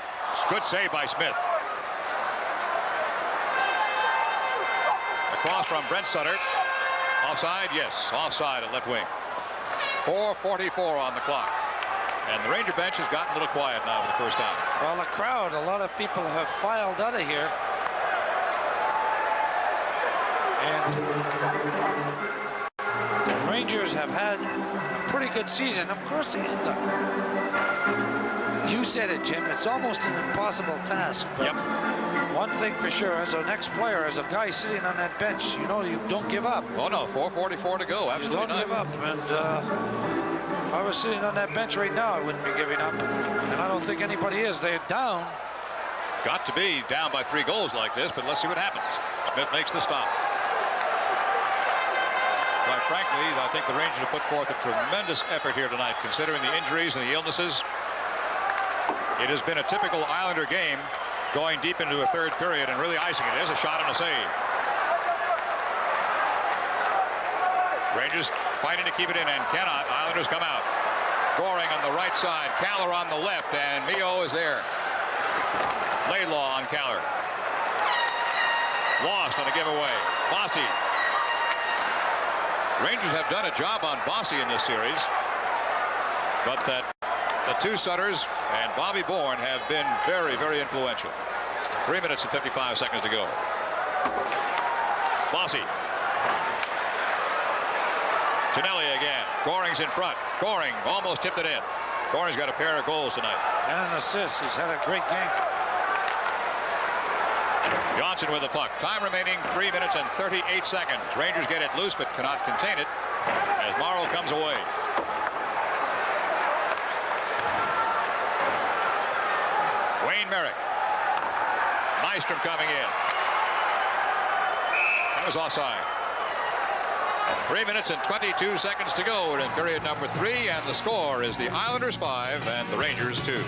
Good save by Smith. Across from Brent Sutter. Offside? Yes. Offside at left wing. 4:44 on the clock. And the Ranger bench has gotten a little quiet now for the first time. Well, the crowd, a lot of people have filed out of here. And the Rangers have had a pretty good season. Of course, they end up. You said it, Jim. It's almost an impossible task. But one thing for sure, as a next player, as a guy sitting on that bench, you know you don't give up. Oh, no. 4:44 to go. Absolutely you don't give up. And if I was sitting on that bench right now, I wouldn't be giving up. And I don't think anybody is. They're down. Got to be down by 3 goals like this, but let's see what happens. Smith makes the stop. Quite frankly, I think the Rangers have put forth a tremendous effort here tonight, considering the injuries and the illnesses. It has been a typical Islander game, going deep into a third period and really icing it. There's a shot and a save. Rangers fighting to keep it in and cannot. Islanders come out. Goring on the right side, Caller on the left, and Mio is there. Laidlaw on Caller. Lost on a giveaway. Bossy. Rangers have done a job on Bossy in this series, but that the 2 Sutters and Bobby Bourne have been very, very influential. 3 minutes and 55 seconds to go. Bossy. Ginelli again. Goring's in front. Goring almost tipped it in. Goring's got a pair of goals tonight. And an assist. He's had a great game. Johnson with the puck. Time remaining 3 minutes and 38 seconds. Rangers get it loose but cannot contain it as Morrow comes away. Wayne Merrick. Nystrom coming in. That was offside. 3 minutes and 22 seconds to go. We're in period number 3, and the score is the Islanders 5 and the Rangers 2.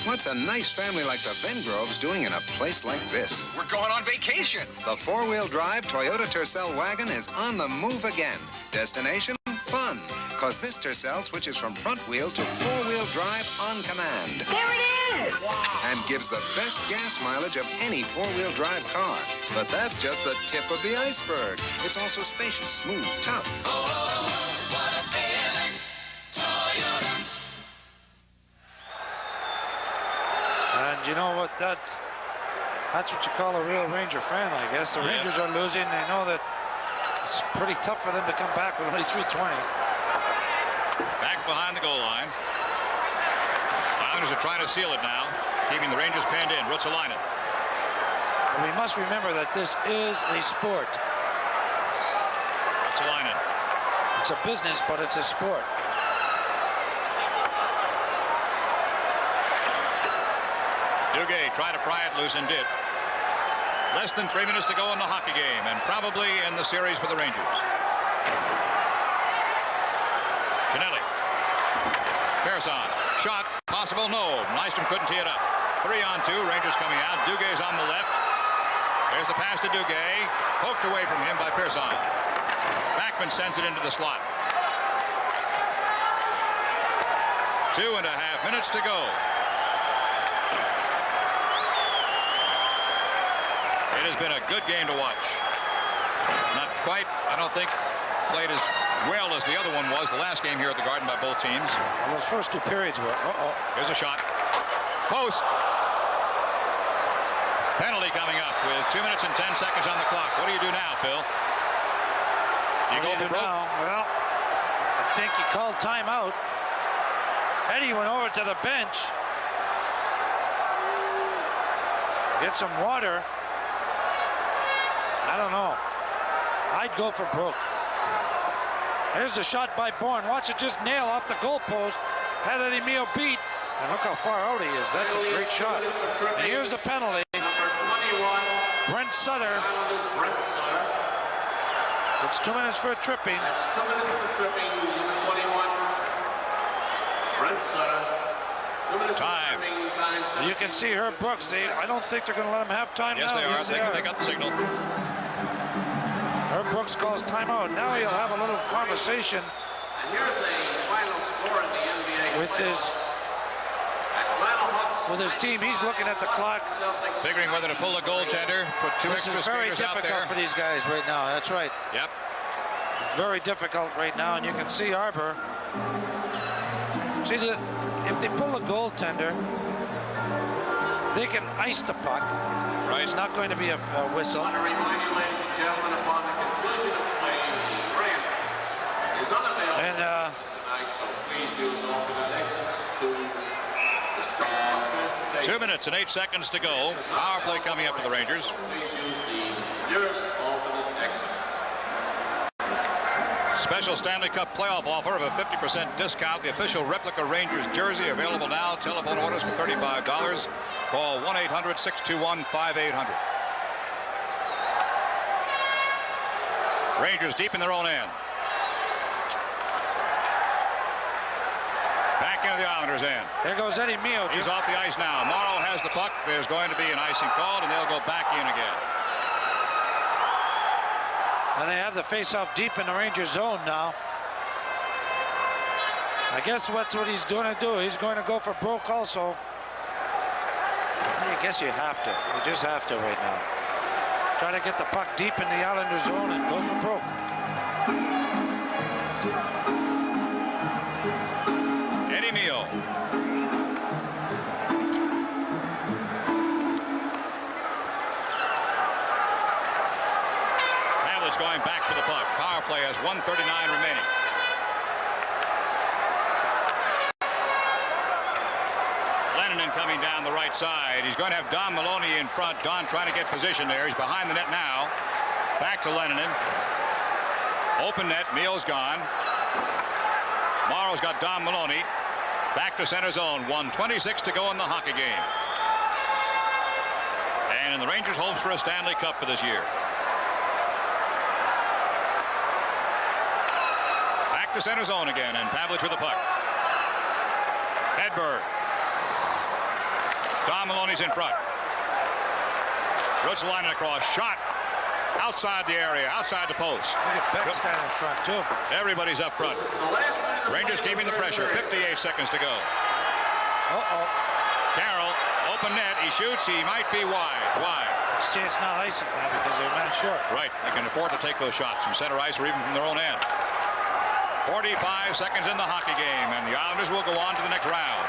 What's a nice family like the Vengroves doing in a place like this? We're going on vacation. The 4-wheel drive Toyota Tercel wagon is on the move again. Destination? Fun. Because this Tercel switches from front wheel to 4-wheel drive on command. There it is! Wow. And gives the best gas mileage of any 4-wheel drive car. But that's just the tip of the iceberg. It's also spacious, smooth, tough. Oh, what a feeling. Toyota. And you know what, that's what you call a real Ranger fan, I guess. The Rangers are losing. They know that it's pretty tough for them to come back with only 3:20. Back behind the goal line. Islanders are trying to seal it now, keeping the Rangers pinned in. Ruotsalainen. We must remember that this is a sport. Ruotsalainen. It's a business, but it's a sport. Duguay tried to pry it loose and did. Less than 3 minutes to go in the hockey game, and probably in the series for the Rangers. Ginelli. Pearson. Shot. Possible. No. Nystrom couldn't tee it up. 3-on-2. Rangers coming out. Duguay's on the left. There's the pass to Duguay. Poked away from him by Pearson. Backman sends it into the slot. 2.5 minutes to go. It has been a good game to watch. Not quite, I don't think, played as well as the other one was, the last game here at the Garden by both teams. Well, those first 2 periods were, Here's a shot. Post. Penalty coming up with 2 minutes and 10 seconds on the clock. What do you do now, Phil? Do you go for broke? Now? Well, I think he called timeout. Eddie went over to the bench. Get some water. I don't know. I'd go for Brook. Here's the shot by Bourne. Watch it just nail off the goalpost. Had Eddie Mio beat. And look how far out he is. That's a great shot. And here's the penalty. Brent Sutter. It's 2 minutes for a tripping. That's 2 minutes for tripping. Number 21. Brent Sutter. 2 minutes for tripping. Time. You can see Herb Brooks. I don't think they're going to let him have time yes, now. Yes, they are. They got the signal. Herb Brooks calls timeout. Now he'll have a little conversation. And here's a final score in the NBA with his team. He's looking at the clock, figuring whether to pull a goaltender, put two extra skaters out there. This is very difficult for these guys right now. That's right. Yep. It's very difficult right now, and you can see Arbor. See, if they pull a goaltender, they can ice the puck. Right. It's not going to be a whistle. I want to remind you, ladies and gentlemen, upon the conclusion of play, the ramp is unavailable tonight, so please use alternate exits to the transportation. 2 minutes and 8 seconds to go. Power play coming up for the Rangers. So please use the nearest alternate exit. Special Stanley Cup playoff offer of a 50% discount. The official replica Rangers jersey available now. Telephone orders for $35. Call 1-800-621-5800. Rangers deep in their own end. Back into the Islanders' end. There goes Eddie Mio. He's off the ice now. Morrow has the puck. There's going to be an icing called, and they'll go back in again. And they have the face-off deep in the Rangers zone now. I guess that's what he's going to do. He's going to go for Brook also. I guess you have to. You just have to right now. Try to get the puck deep in the Islander zone and go for Brook. Eddie Mio. Going back for the puck. Power play has 1:39 remaining. Lennon coming down the right side. He's going to have Don Maloney in front. Don trying to get position there. He's behind the net now. Back to Lennon. Open net. Meal's gone. Morrow's got Don Maloney. Back to center zone. 1:26 to go in the hockey game. And the Rangers hopes for a Stanley Cup for this year. To center zone again, and Pavlich with the puck. Hedberg. Don Maloney's in front. Rutsalainen across. Shot. Outside the area. Outside the post. Look at Beck standing in front, too. Everybody's up front. Rangers keeping the pressure. 58 seconds to go. Uh-oh. Carroll. Open net. He shoots. He might be wide. Wide. See, it's not icing now because they're man short. Right. They can afford to take those shots from center ice or even from their own end. 45 seconds in the hockey game, and the Islanders will go on to the next round.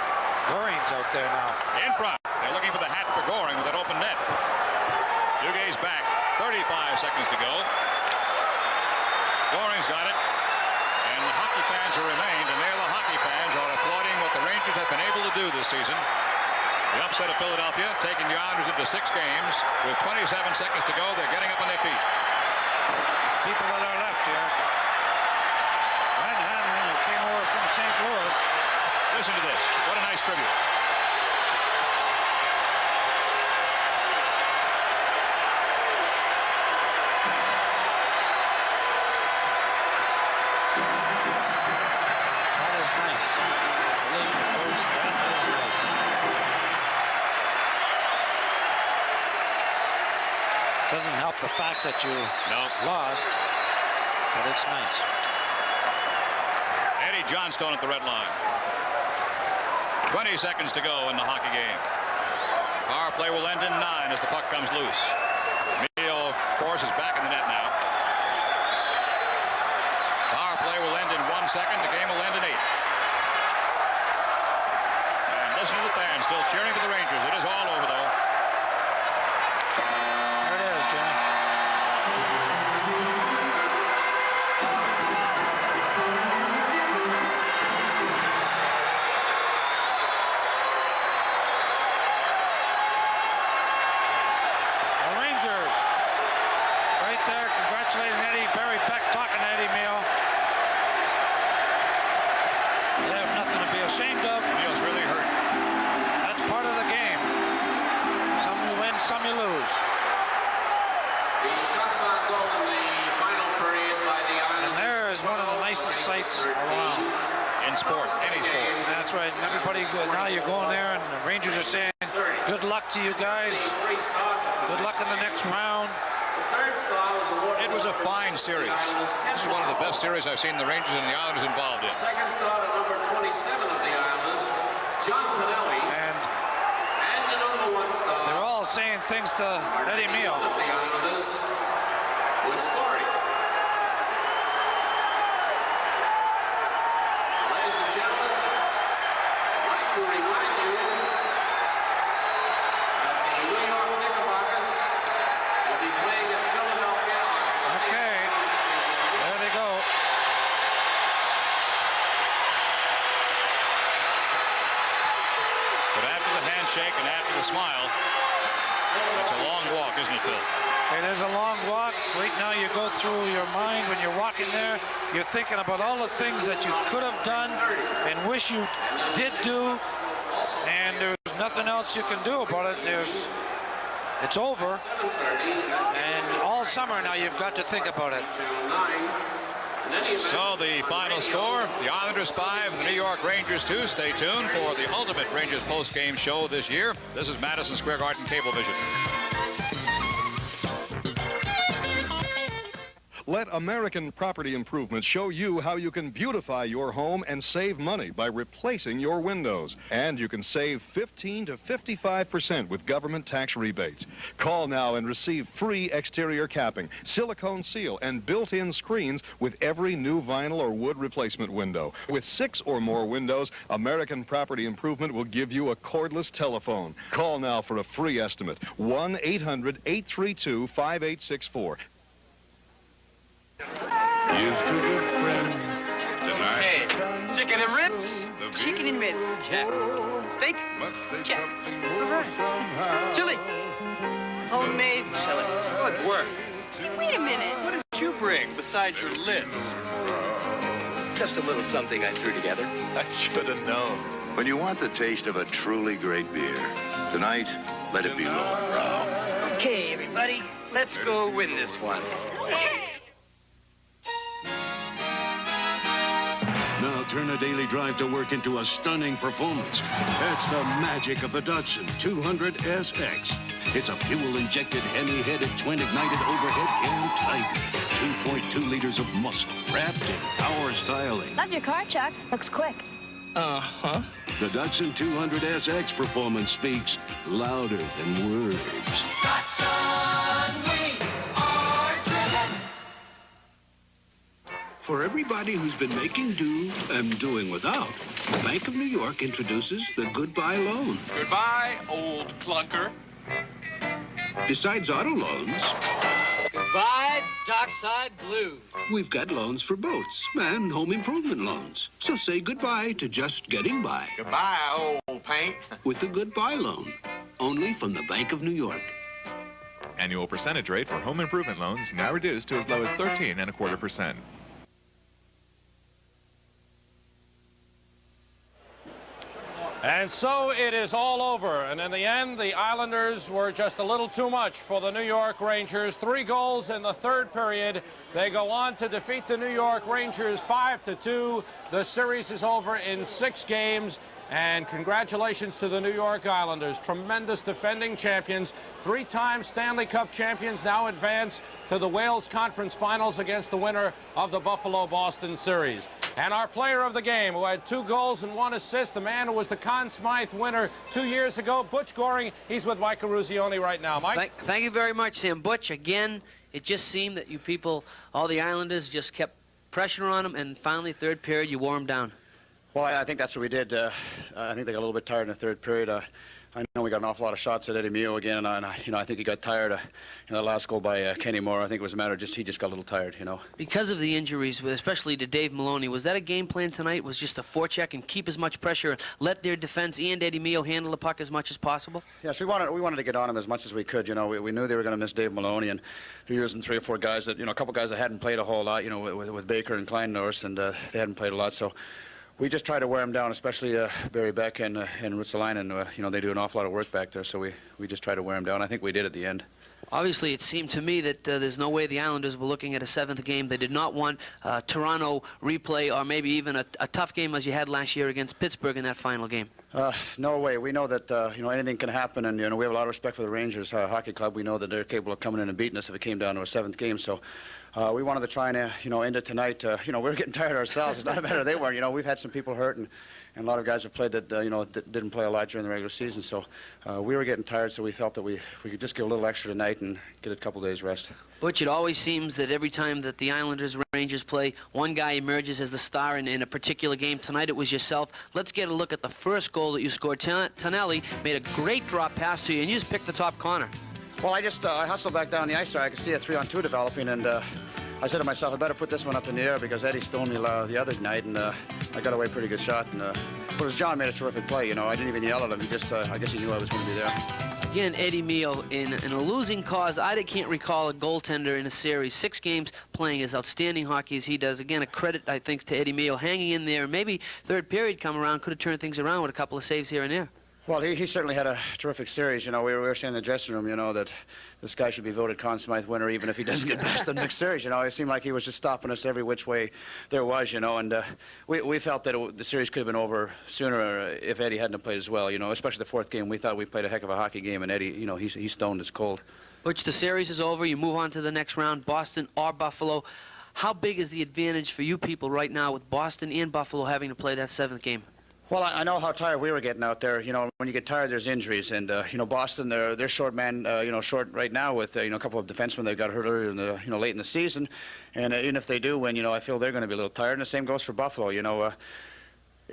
Goring's out there now. In front. They're looking for the hat for Goring with that open net. Duguay's back. 35 seconds to go. Goring's got it. And the hockey fans who remained, and there the hockey fans are applauding what the Rangers have been able to do this season. The upset of Philadelphia, taking the Islanders into 6 games. With 27 seconds to go, they're getting up on their feet. People that are left here. From St. Louis. Listen to this. What a nice tribute. That is nice. Believe me, folks, that is nice. Doesn't help the fact that you lost, but it's nice. Eddie Johnstone at the red line. 20 seconds to go in the hockey game. Power play will end in 9 as the puck comes loose. Mio, of course, is back in the net now. Power play will end in 1 second. The game will end in 8. And listen to the fans still cheering for the Rangers. It is all over, though. There it is, Jimmy. congratulating Eddie. Barry Beck talking to Eddie Meal. They have nothing to be ashamed of. Meal's really hurt. That's part of the game. Some you win, some you lose. The shots on goal in the final period by the Islanders. And there is one of the nicest sights around. In sport, any sport. That's right. And everybody, now you're going there, and the Rangers are saying, good luck to you guys. Good luck in the next round. It was a fine series. This is one of the best series I've seen the Rangers and the Islanders involved in. Second star to number 27 of the Islanders, John Tonelli. And the number 1 star. They're all saying things to Eddie Meal. Of the Islanders, with Goring. Ladies and gentlemen, I'd like to remind you that the New York Knickerbockers will be playing at Philadelphia on Sunday. Okay, there they go. But after the handshake and after the smile, it's a long walk, isn't it, Phil? It is a long walk. Right now you go through your mind when you're walking there. You're thinking about all the things that you could have done and wish you did do. And there's nothing else you can do about it. It's over. And all summer now you've got to think about it. So the final score, the Islanders 5, the New York Rangers 2. Stay tuned for the ultimate Rangers post-game show this year. This is Madison Square Garden Cablevision. Let American Property Improvement show you how you can beautify your home and save money by replacing your windows. And you can save 15 to 55% with government tax rebates. Call now and receive free exterior capping, silicone seal, and built-in screens with every new vinyl or wood replacement window. With 6 or more windows, American Property Improvement will give you a cordless telephone. Call now for a free estimate. 1-800-832-5864. Here's to good friends tonight. Hey, chicken and ribs? Chicken and ribs. Check. Steak? Must say Check. something more somehow. Chili. Homemade chili. Good work. Wait a minute. What did you bring besides your list? Just a little something I threw together. I should have known. When you want the taste of a truly great beer, tonight, let it be lowbrow. Okay, everybody, let's go win this one. Now turn a daily drive to work into a stunning performance. That's the magic of the Datsun 200 SX. It's a fuel-injected, Hemi-headed, twin-ignited overhead cam tiger. 2.2 liters of muscle wrapped in power styling. Love your car, Chuck. Looks quick. Uh-huh. The Datsun 200 SX performance speaks louder than words. Datsun, we are driven. For everybody who's been making do and doing without, the Bank of New York introduces the Goodbye Loan. Goodbye, old clunker. Besides auto loans, Goodbye, Dockside Blues. we've got loans for boats and home improvement loans. So say goodbye to just getting by Goodbye, old paint. with the Goodbye Loan, only from the Bank of New York. Annual percentage rate for home improvement loans now reduced to as low as 13.25%. And so it is all over. And in the end, the Islanders were just a little too much for the New York Rangers. 3 goals in the third period. They go on to defeat the New York Rangers 5-2. The series is over in 6 games. And congratulations to the New York Islanders, tremendous defending champions, 3-time Stanley Cup champions, now advance to the Wales Conference Finals against the winner of the Buffalo-Boston series. And our player of the game, who had 2 goals and 1 assist, the man who was the Conn Smythe winner 2 years ago, Butch Goring. He's with Mike Caruzioni right now. Mike? Thank you very much, Sam. Butch, again, it just seemed that you people, all the Islanders, just kept pressure on them, and finally, third period, you wore them down. Well, I think that's what we did. I think they got a little bit tired in the third period. I know we got an awful lot of shots at Eddie Mio again, and I think he got tired. The last goal by Kenny Moore, I think it was a matter of he just got a little tired, Because of the injuries, especially to Dave Maloney, was that a game plan tonight? Was just a forecheck and keep as much pressure, let their defense and Eddie Mio handle the puck as much as possible? Yes, we wanted to get on him as much as we could. We knew they were going to miss Dave Maloney, and they're using 3 or 4 guys that, a couple guys that hadn't played a whole lot, with Baker and Klein-Norris, and they hadn't played a lot, so. We just try to wear them down, especially Barry Beck and Ruotsalainen. They do an awful lot of work back there, so we just try to wear them down. I think we did at the end. Obviously, it seemed to me that there's no way the Islanders were looking at a 7th game. They did not want Toronto replay or maybe even a tough game as you had last year against Pittsburgh in that final game. No way. We know that anything can happen, and we have a lot of respect for the Rangers Hockey Club. We know that they're capable of coming in and beating us if it came down to a 7th game. So we wanted to try and end it tonight. We were getting tired ourselves. It's not a matter they weren't. We've had some people hurt, and a lot of guys have played that that didn't play a lot during the regular season. So we were getting tired, so we felt that if we could just get a little extra tonight and get a couple days rest. Butch, it always seems that every time that the Islanders Rangers play, one guy emerges as the star in a particular game. Tonight it was yourself. Let's get a look at the first goal that you scored. Tonelli made a great drop pass to you, and you just picked the top corner. Well, I hustled back down the ice there. I could see a 3-on-2 developing, and I said to myself, I better put this one up in the air because Eddie stoned me the other night, and I got away pretty good shot. And but John made a terrific play. I didn't even yell at him. He just, I guess he knew I was going to be there. Again, Eddie Mio, in a losing cause, I can't recall a goaltender in a series, 6 games playing as outstanding hockey as he does. Again, a credit, I think, to Eddie Mio hanging in there. Maybe third period come around, could have turned things around with a couple of saves here and there. Well, he certainly had a terrific series. We were saying in the dressing room, that this guy should be voted Conn Smythe winner even if he doesn't get past the next series. It seemed like he was just stopping us every which way there was, and we felt that the series could have been over sooner if Eddie hadn't played as well, especially the 4th game. We thought we played a heck of a hockey game, and Eddie, he stoned us cold. Butch, the series is over. You move on to the next round, Boston or Buffalo. How big is the advantage for you people right now with Boston and Buffalo having to play that 7th game? Well, I know how tired we were getting out there. When you get tired, there's injuries. And, Boston, they're short man, short right now with, a couple of defensemen that got hurt earlier in the, late in the season. And even if they do win, I feel they're going to be a little tired. And the same goes for Buffalo.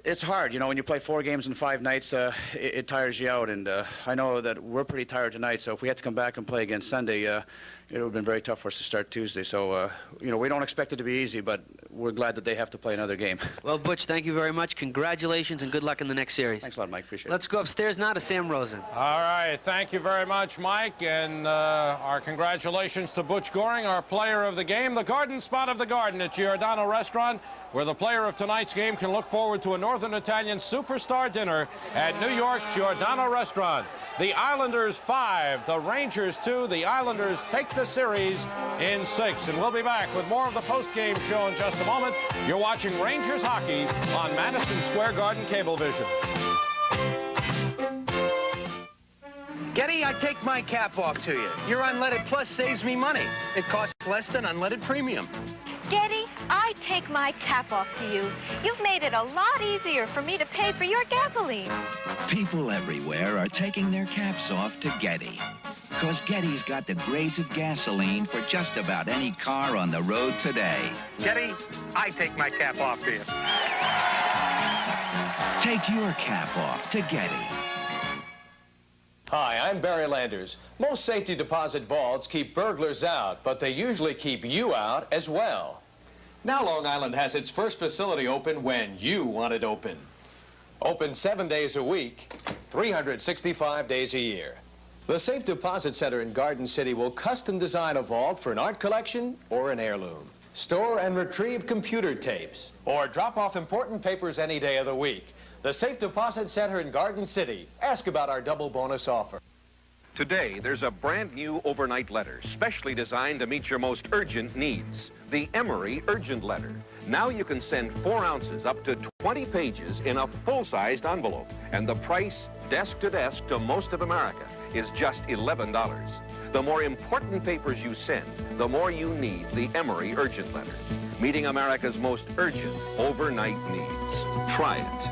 It's hard. When you play 4 games in 5 nights, it tires you out. And I know that we're pretty tired tonight. So if we had to come back and play again Sunday, it would have been very tough for us to start Tuesday. So, we don't expect it to be easy, but we're glad that they have to play another game. Well, Butch, thank you very much. Congratulations and good luck in the next series. Thanks a lot, Mike. Appreciate it. Let's go upstairs now to Sam Rosen. All right. Thank you very much, Mike. And our congratulations to Butch Goring, our player of the game. The Garden Spot of the Garden at Giordano Restaurant, where the player of tonight's game can look forward to a Northern Italian superstar dinner at New York's Giordano Restaurant. The Islanders 5, the Rangers 2. The Islanders take the series in 6. And we'll be back with more of the post-game show in just a moment. You're watching Rangers hockey on Madison Square Garden Cablevision. Getty, I take my cap off to you. Your unleaded plus saves me money. It costs less than unleaded premium. Getty, I take my cap off to you. You've made it a lot easier for me to pay for your gasoline. People everywhere are taking their caps off to Getty. Because Getty's got the grades of gasoline for just about any car on the road today. Getty, I take my cap off to you. Take your cap off to Getty. Hi, I'm Barry Landers. Most safety deposit vaults keep burglars out, but they usually keep you out as well. Now Long Island has its first facility open when you want it open. Open 7 days a week, 365 days a year. The Safe Deposit Center in Garden City will custom design a vault for an art collection or an heirloom. Store and retrieve computer tapes, or drop off important papers any day of the week. The Safe Deposit Center in Garden City. Ask about our double bonus offer. Today, there's a brand new overnight letter, specially designed to meet your most urgent needs. The Emery Urgent Letter. Now you can send 4 ounces up to 20 pages in a full-sized envelope. And the price, desk to desk to most of America, is just $11. The more important papers you send, the more you need the Emery Urgent Letter. Meeting America's most urgent overnight needs. Try it.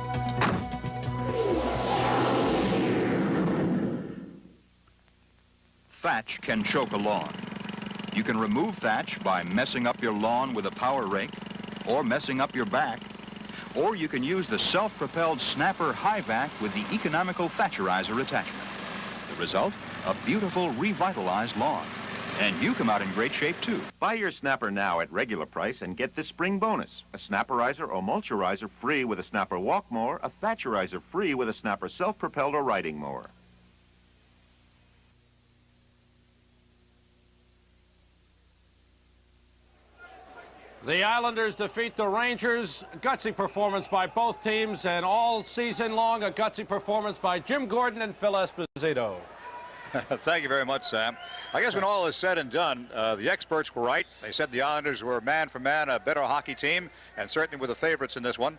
Thatch can choke a lawn. You can remove thatch by messing up your lawn with a power rake or messing up your back. Or you can use the self-propelled Snapper High Vac with the economical Thatcherizer attachment. The result, a beautiful revitalized lawn. And you come out in great shape, too. Buy your Snapper now at regular price and get this spring bonus. A Snapperizer or Mulcherizer free with a Snapper Walk Mower, a Thatcherizer free with a Snapper Self-Propelled or Riding Mower. The Islanders defeat the Rangers. Gutsy performance by both teams, and all season long, a gutsy performance by Jim Gordon and Phil Esposito. Thank you very much, Sam. I guess when all is said and done, the experts were right. They said the Islanders were man for man a better hockey team, and certainly were the favorites in this one.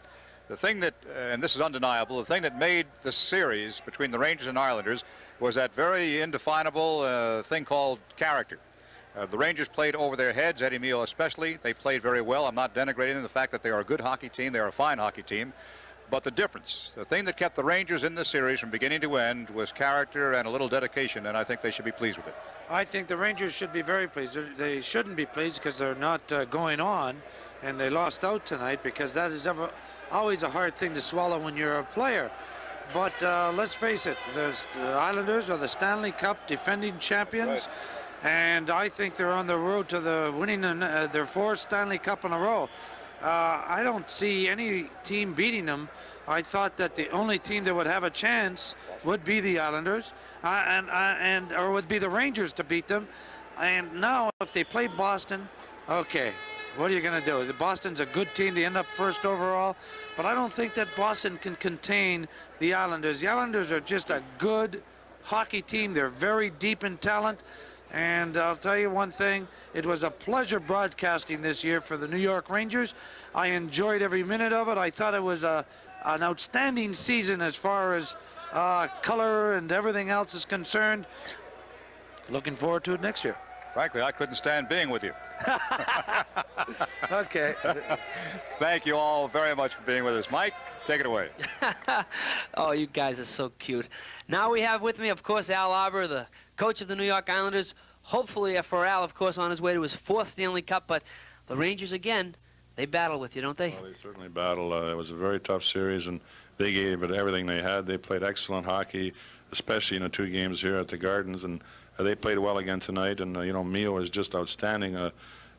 The thing that, and this is undeniable, the thing that made the series between the Rangers and Islanders was that very indefinable thing called character. The Rangers played over their heads, Eddie Mio especially. They played very well. I'm not denigrating the fact that they are a good hockey team. They are a fine hockey team. But the difference, the thing that kept the Rangers in the series from beginning to end was character and a little dedication, and I think they should be pleased with it. I think the Rangers should be very pleased. They shouldn't be pleased because they're not going on, and they lost out tonight, because that is always a hard thing to swallow when you're a player. But let's face it, the Islanders are the Stanley Cup defending champions. Right. And I think they're on the road to winning their fourth Stanley Cup in a row. I don't see any team beating them. I thought that the only team that would have a chance would be the Islanders, or would be the Rangers to beat them. And now, if they play Boston, okay, what are you going to do? Boston's a good team. They end up first overall. But I don't think that Boston can contain the Islanders. The Islanders are just a good hockey team. They're very deep in talent. And I'll tell you one thing, it was a pleasure broadcasting this year for the New York Rangers. I enjoyed every minute of it. I thought it was an outstanding season as far as color and everything else is concerned. Looking forward to it next year. Frankly, I couldn't stand being with you. Okay. Thank you all very much for being with us. Mike, take it away. Oh, you guys are so cute. Now we have with me, of course, Al Arbor, the coach of the New York Islanders. Hopefully for Al, of course, on his way to his fourth Stanley Cup. But the Rangers, again, they battle with you, don't they? Well, they certainly battle. It was a very tough series, and they gave it everything they had. They played excellent hockey, especially in the 2 games here at the Gardens, and they played well again tonight. And, you know, Mio was just outstanding.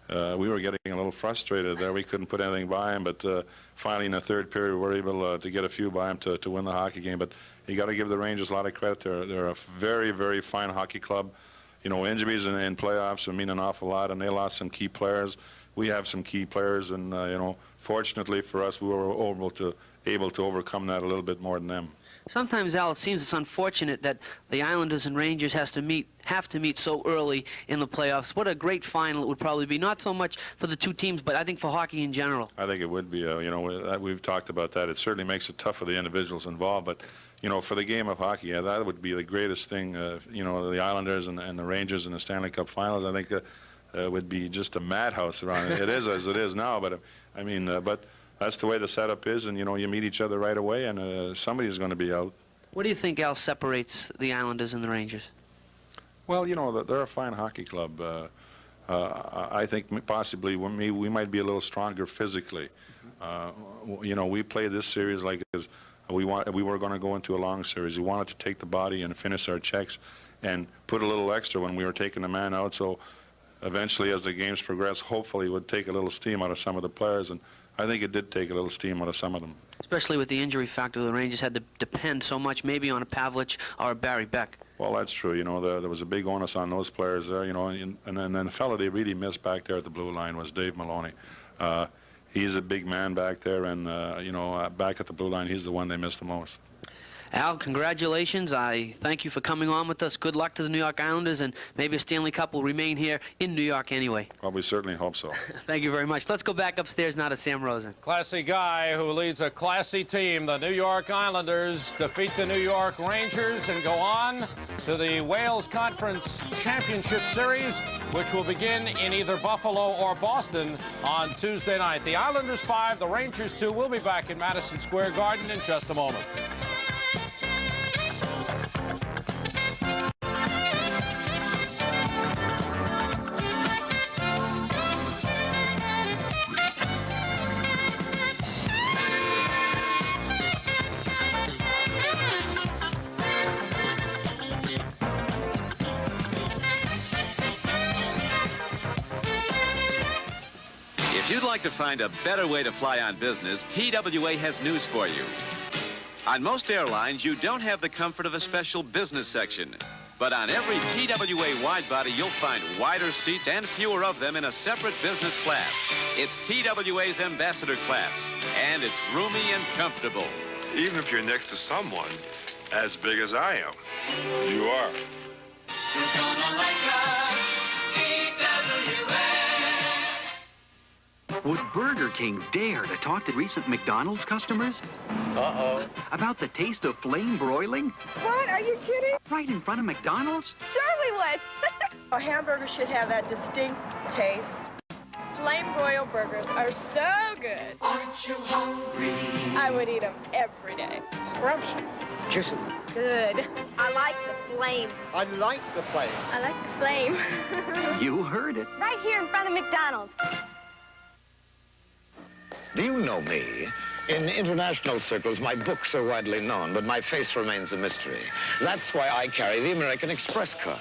We were getting a little frustrated there. We couldn't put anything by him, but finally in the third period we were able to get a few by him to win the hockey game. But you got to give the Rangers a lot of credit. They're a very, very fine hockey club. You know, injuries in playoffs would mean an awful lot, and they lost some key players. We have some key players, and you know, fortunately for us, we were able to overcome that a little bit more than them. Sometimes, Al, it seems it's unfortunate that the Islanders and Rangers have to meet so early in the playoffs. What a great final it would probably be, not so much for the two teams, but I think for hockey in general. I think it would be. You know, we've talked about that. It certainly makes it tough for the individuals involved, but you know, for the game of hockey, yeah, that would be the greatest thing. You know, the Islanders and the Rangers in the Stanley Cup Finals, I think would be just a madhouse around it. It is as it is now, but I mean, but that's the way the setup is, and you know, you meet each other right away, and somebody's going to be out. What do you think, Al, separates the Islanders and the Rangers? Well, you know, they're a fine hockey club. I think possibly we might be a little stronger physically. You know, we played this series like as we were going to go into a long series. We wanted to take the body and finish our checks and put a little extra when we were taking the man out. So eventually, as the games progressed, hopefully it would take a little steam out of some of the players, and I think it did take a little steam out of some of them. Especially with the injury factor, the Rangers had to depend so much maybe on a Pavlich or a Barry Beck. Well, that's true. You know, there was a big onus on those players there, you know, and then the fellow they really missed back there at the blue line was Dave Maloney. He's a big man back there, and, you know, back at the blue line, he's the one they missed the most. Al, congratulations. I thank you for coming on with us. Good luck to the New York Islanders, and maybe a Stanley Cup will remain here in New York anyway. Well, we certainly hope so. Thank you very much. Let's go back upstairs now to Sam Rosen. Classy guy who leads a classy team. The New York Islanders defeat the New York Rangers and go on to the Wales Conference Championship Series, which will begin in either Buffalo or Boston on Tuesday night. The Islanders 5, the Rangers 2. We'll be back in Madison Square Garden in just a moment. If you'd like to find a better way to fly on business, TWA has news for you. On most airlines, you don't have the comfort of a special business section. But on every TWA wide-body, you'll find wider seats and fewer of them in a separate business class. It's TWA's Ambassador class, and it's roomy and comfortable. Even if you're next to someone as big as I am, you are. You're gonna like us, TWA. Would Burger King dare to talk to recent McDonald's customers? Uh-oh. About the taste of flame broiling? What? Are you kidding? Right in front of McDonald's? Sure we would. A hamburger should have that distinct taste. Flame broiled burgers are so good. Aren't you hungry? I would eat them every day. Scrumptious. Juicy. Good. I like the flame. I like the flame. I like the flame. You heard it. Right here in front of McDonald's. Do you know me? In international circles, my books are widely known, but my face remains a mystery. That's why I carry the American Express card.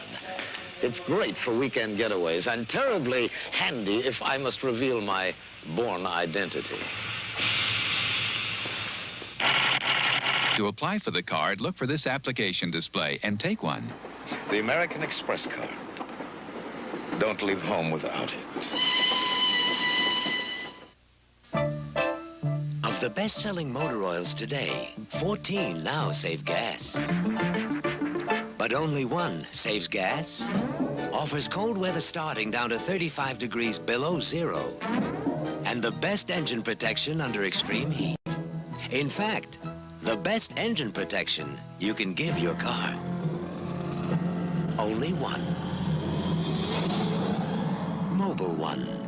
It's great for weekend getaways and terribly handy if I must reveal my born identity. To apply for the card, look for this application display and take one. The American Express card. Don't leave home without it. Of the best-selling motor oils today, 14 now save gas. But only one saves gas. Offers cold weather starting down to 35 degrees below zero. And the best engine protection under extreme heat. In fact, the best engine protection you can give your car. Only one. Mobile One.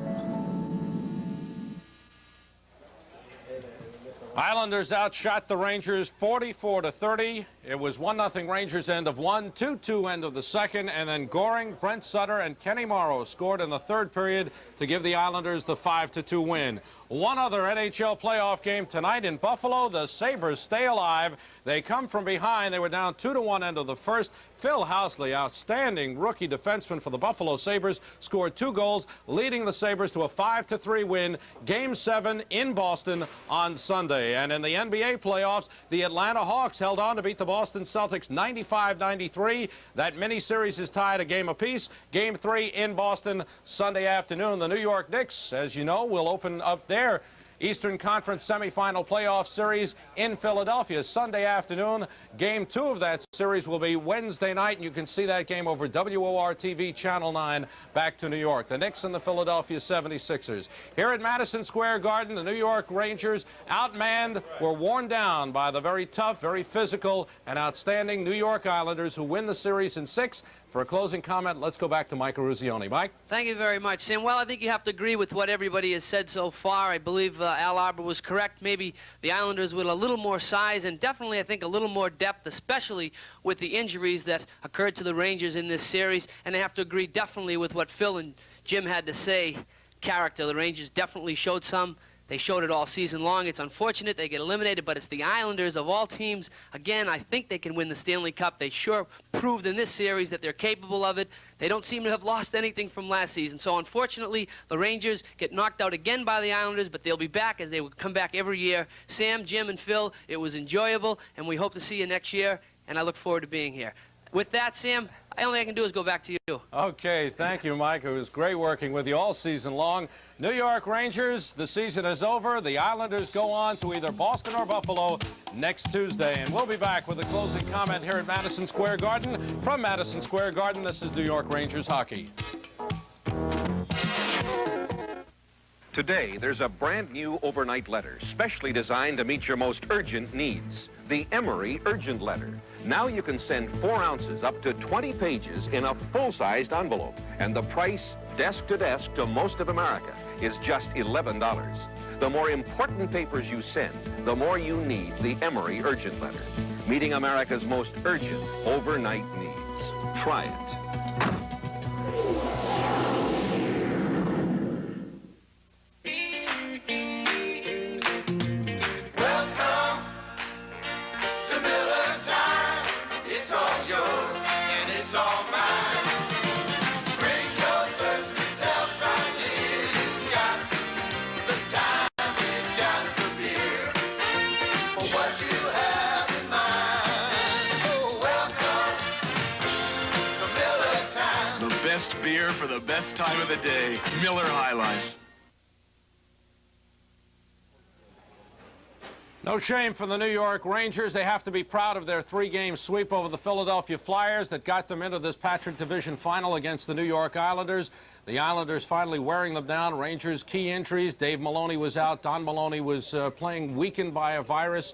Islanders outshot the Rangers 44-30. It was 1-0 Rangers end of one, 2-2 end of the second, and then Goring, Brent Sutter, and Kenny Morrow scored in the third period to give the Islanders the 5-2 win. One other NHL playoff game tonight in Buffalo. The Sabres stay alive. They come from behind. They were down 2-1 end of the first. Phil Housley, outstanding rookie defenseman for the Buffalo Sabres, scored 2 goals, leading the Sabres to a 5-3 win. Game 7 in Boston on Sunday. And in the NBA playoffs, the Atlanta Hawks held on to beat the Boston Celtics 95-93. That mini-series is tied a game apiece. Game 3 in Boston Sunday afternoon. The New York Knicks, as you know, will open up their Eastern Conference semifinal playoff series in Philadelphia Sunday afternoon. Game 2 of that series will be Wednesday night, and you can see that game over WOR-TV Channel 9 back to New York. The Knicks and the Philadelphia 76ers. Here at Madison Square Garden, the New York Rangers, outmanned, were worn down by the very tough, very physical, and outstanding New York Islanders, who win the series in 6. For a closing comment, let's go back to Mike Eruzione. Mike? Thank you very much, Sam. Well, I think you have to agree with what everybody has said so far. I believe Al Arbor was correct. Maybe the Islanders with a little more size and definitely, I think, a little more depth, especially with the injuries that occurred to the Rangers in this series. And I have to agree definitely with what Phil and Jim had to say. Character, the Rangers definitely showed some. They showed it all season long. It's unfortunate they get eliminated, but it's the Islanders of all teams. Again, I think they can win the Stanley Cup. They sure proved in this series that they're capable of it. They don't seem to have lost anything from last season. So unfortunately, the Rangers get knocked out again by the Islanders, but they'll be back as they would come back every year. Sam, Jim, and Phil, it was enjoyable, and we hope to see you next year, and I look forward to being here. With that, Sam, the only thing I can do is go back to you. Okay, thank you, Mike. It was great working with you all season long. New York Rangers, the season is over. The Islanders go on to either Boston or Buffalo next Tuesday. And we'll be back with a closing comment here at Madison Square Garden. From Madison Square Garden, this is New York Rangers hockey. Today, there's a brand new overnight letter, specially designed to meet your most urgent needs. The Emery Urgent Letter. Now you can send 4 ounces up to 20 pages in a full-sized envelope. And the price, desk to desk, to most of America is just $11. The more important papers you send, the more you need the Emery Urgent Letter. Meeting America's most urgent overnight needs. Try it. best beer for the best time of the day. Miller High Life. No shame for the New York Rangers. They have to be proud of their 3-game sweep over the Philadelphia Flyers that got them into this Patrick Division final against the New York Islanders. The Islanders finally wearing them down. Rangers key injuries. Dave Maloney was out. Don Maloney was playing weakened by a virus.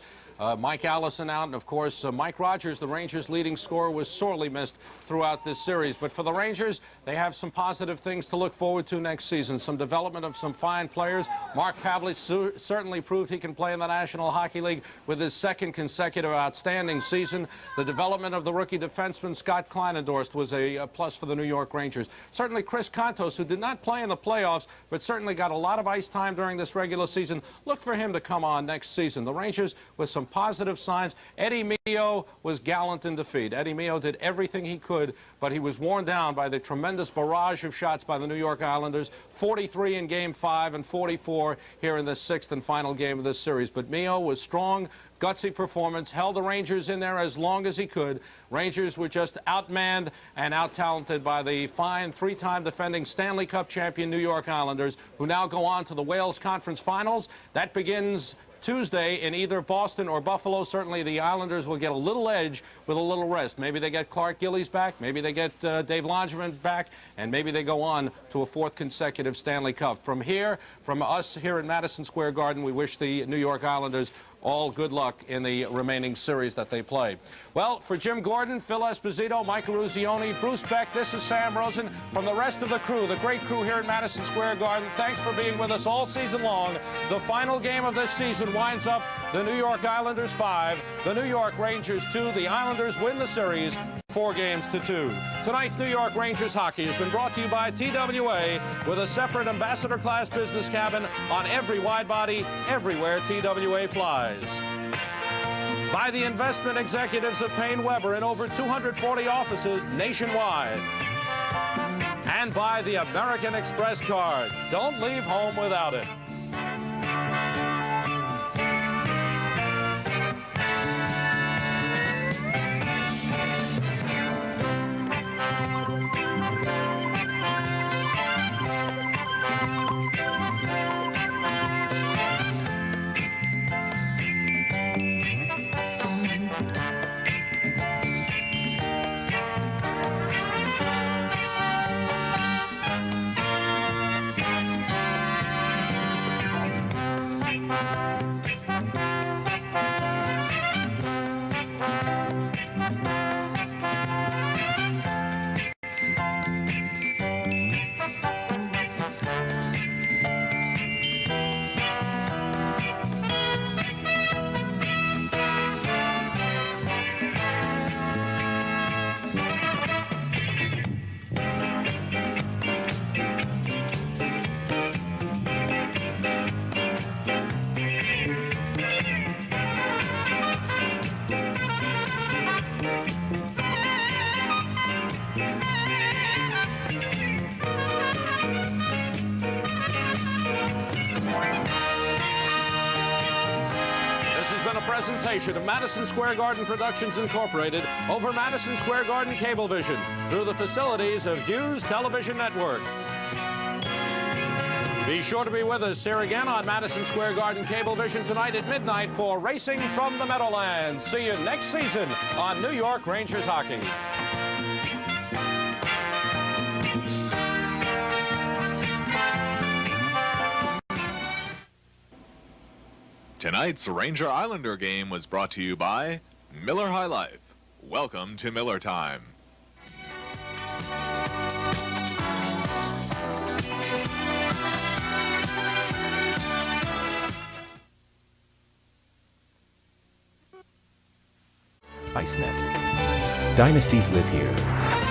Mike Allison out, and of course Mike Rogers, the Rangers' leading scorer, was sorely missed throughout this series. But for the Rangers, they have some positive things to look forward to next season. Some development of some fine players. Mark Pavlich certainly proved he can play in the National Hockey League with his 2nd consecutive outstanding season. The development of the rookie defenseman Scott Kleinendorst was a plus for the New York Rangers. Certainly Chris Kontos, who did not play in the playoffs, but certainly got a lot of ice time during this regular season. Look for him to come on next season. The Rangers with some positive signs. Eddie Mio was gallant in defeat. Eddie Mio did everything he could, but he was worn down by the tremendous barrage of shots by the New York Islanders, 43 in Game 5 and 44 here in the 6th and final game of this series. But Mio was strong, gutsy performance, held the Rangers in there as long as he could. Rangers were just outmanned and out-talented by the fine 3-time defending Stanley Cup champion New York Islanders, who now go on to the Wales Conference Finals. That begins Tuesday in either Boston or Buffalo. Certainly the Islanders will get a little edge with a little rest. Maybe they get Clark Gillies back, maybe they get Dave Longerman back, and maybe they go on to a 4th consecutive Stanley Cup. From us here in Madison Square Garden, we wish the New York Islanders all good luck in the remaining series that they play. Well, for Jim Gordon, Phil Esposito, Mike Ruzioni, Bruce Beck, this is Sam Rosen. From the rest of the crew, the great crew here at Madison Square Garden, thanks for being with us all season long. The final game of this season winds up the New York Islanders 5, the New York Rangers 2. The Islanders win the series 4-2. Tonight's New York Rangers hockey has been brought to you by TWA with a separate ambassador class business cabin on every wide body, everywhere TWA flies. By the investment executives of Payne Weber in over 240 offices nationwide. And by the American Express card. Don't leave home without it. Presentation of Madison Square Garden Productions Incorporated over Madison Square Garden Cablevision through the facilities of Hughes Television Network. Be sure to be with us here again on Madison Square Garden Cablevision tonight at midnight for Racing from the Meadowlands. See you next season on New York Rangers Hockey. Tonight's Ranger Islander game was brought to you by Miller High Life. Welcome to Miller Time. ICENET. Dynasties live here.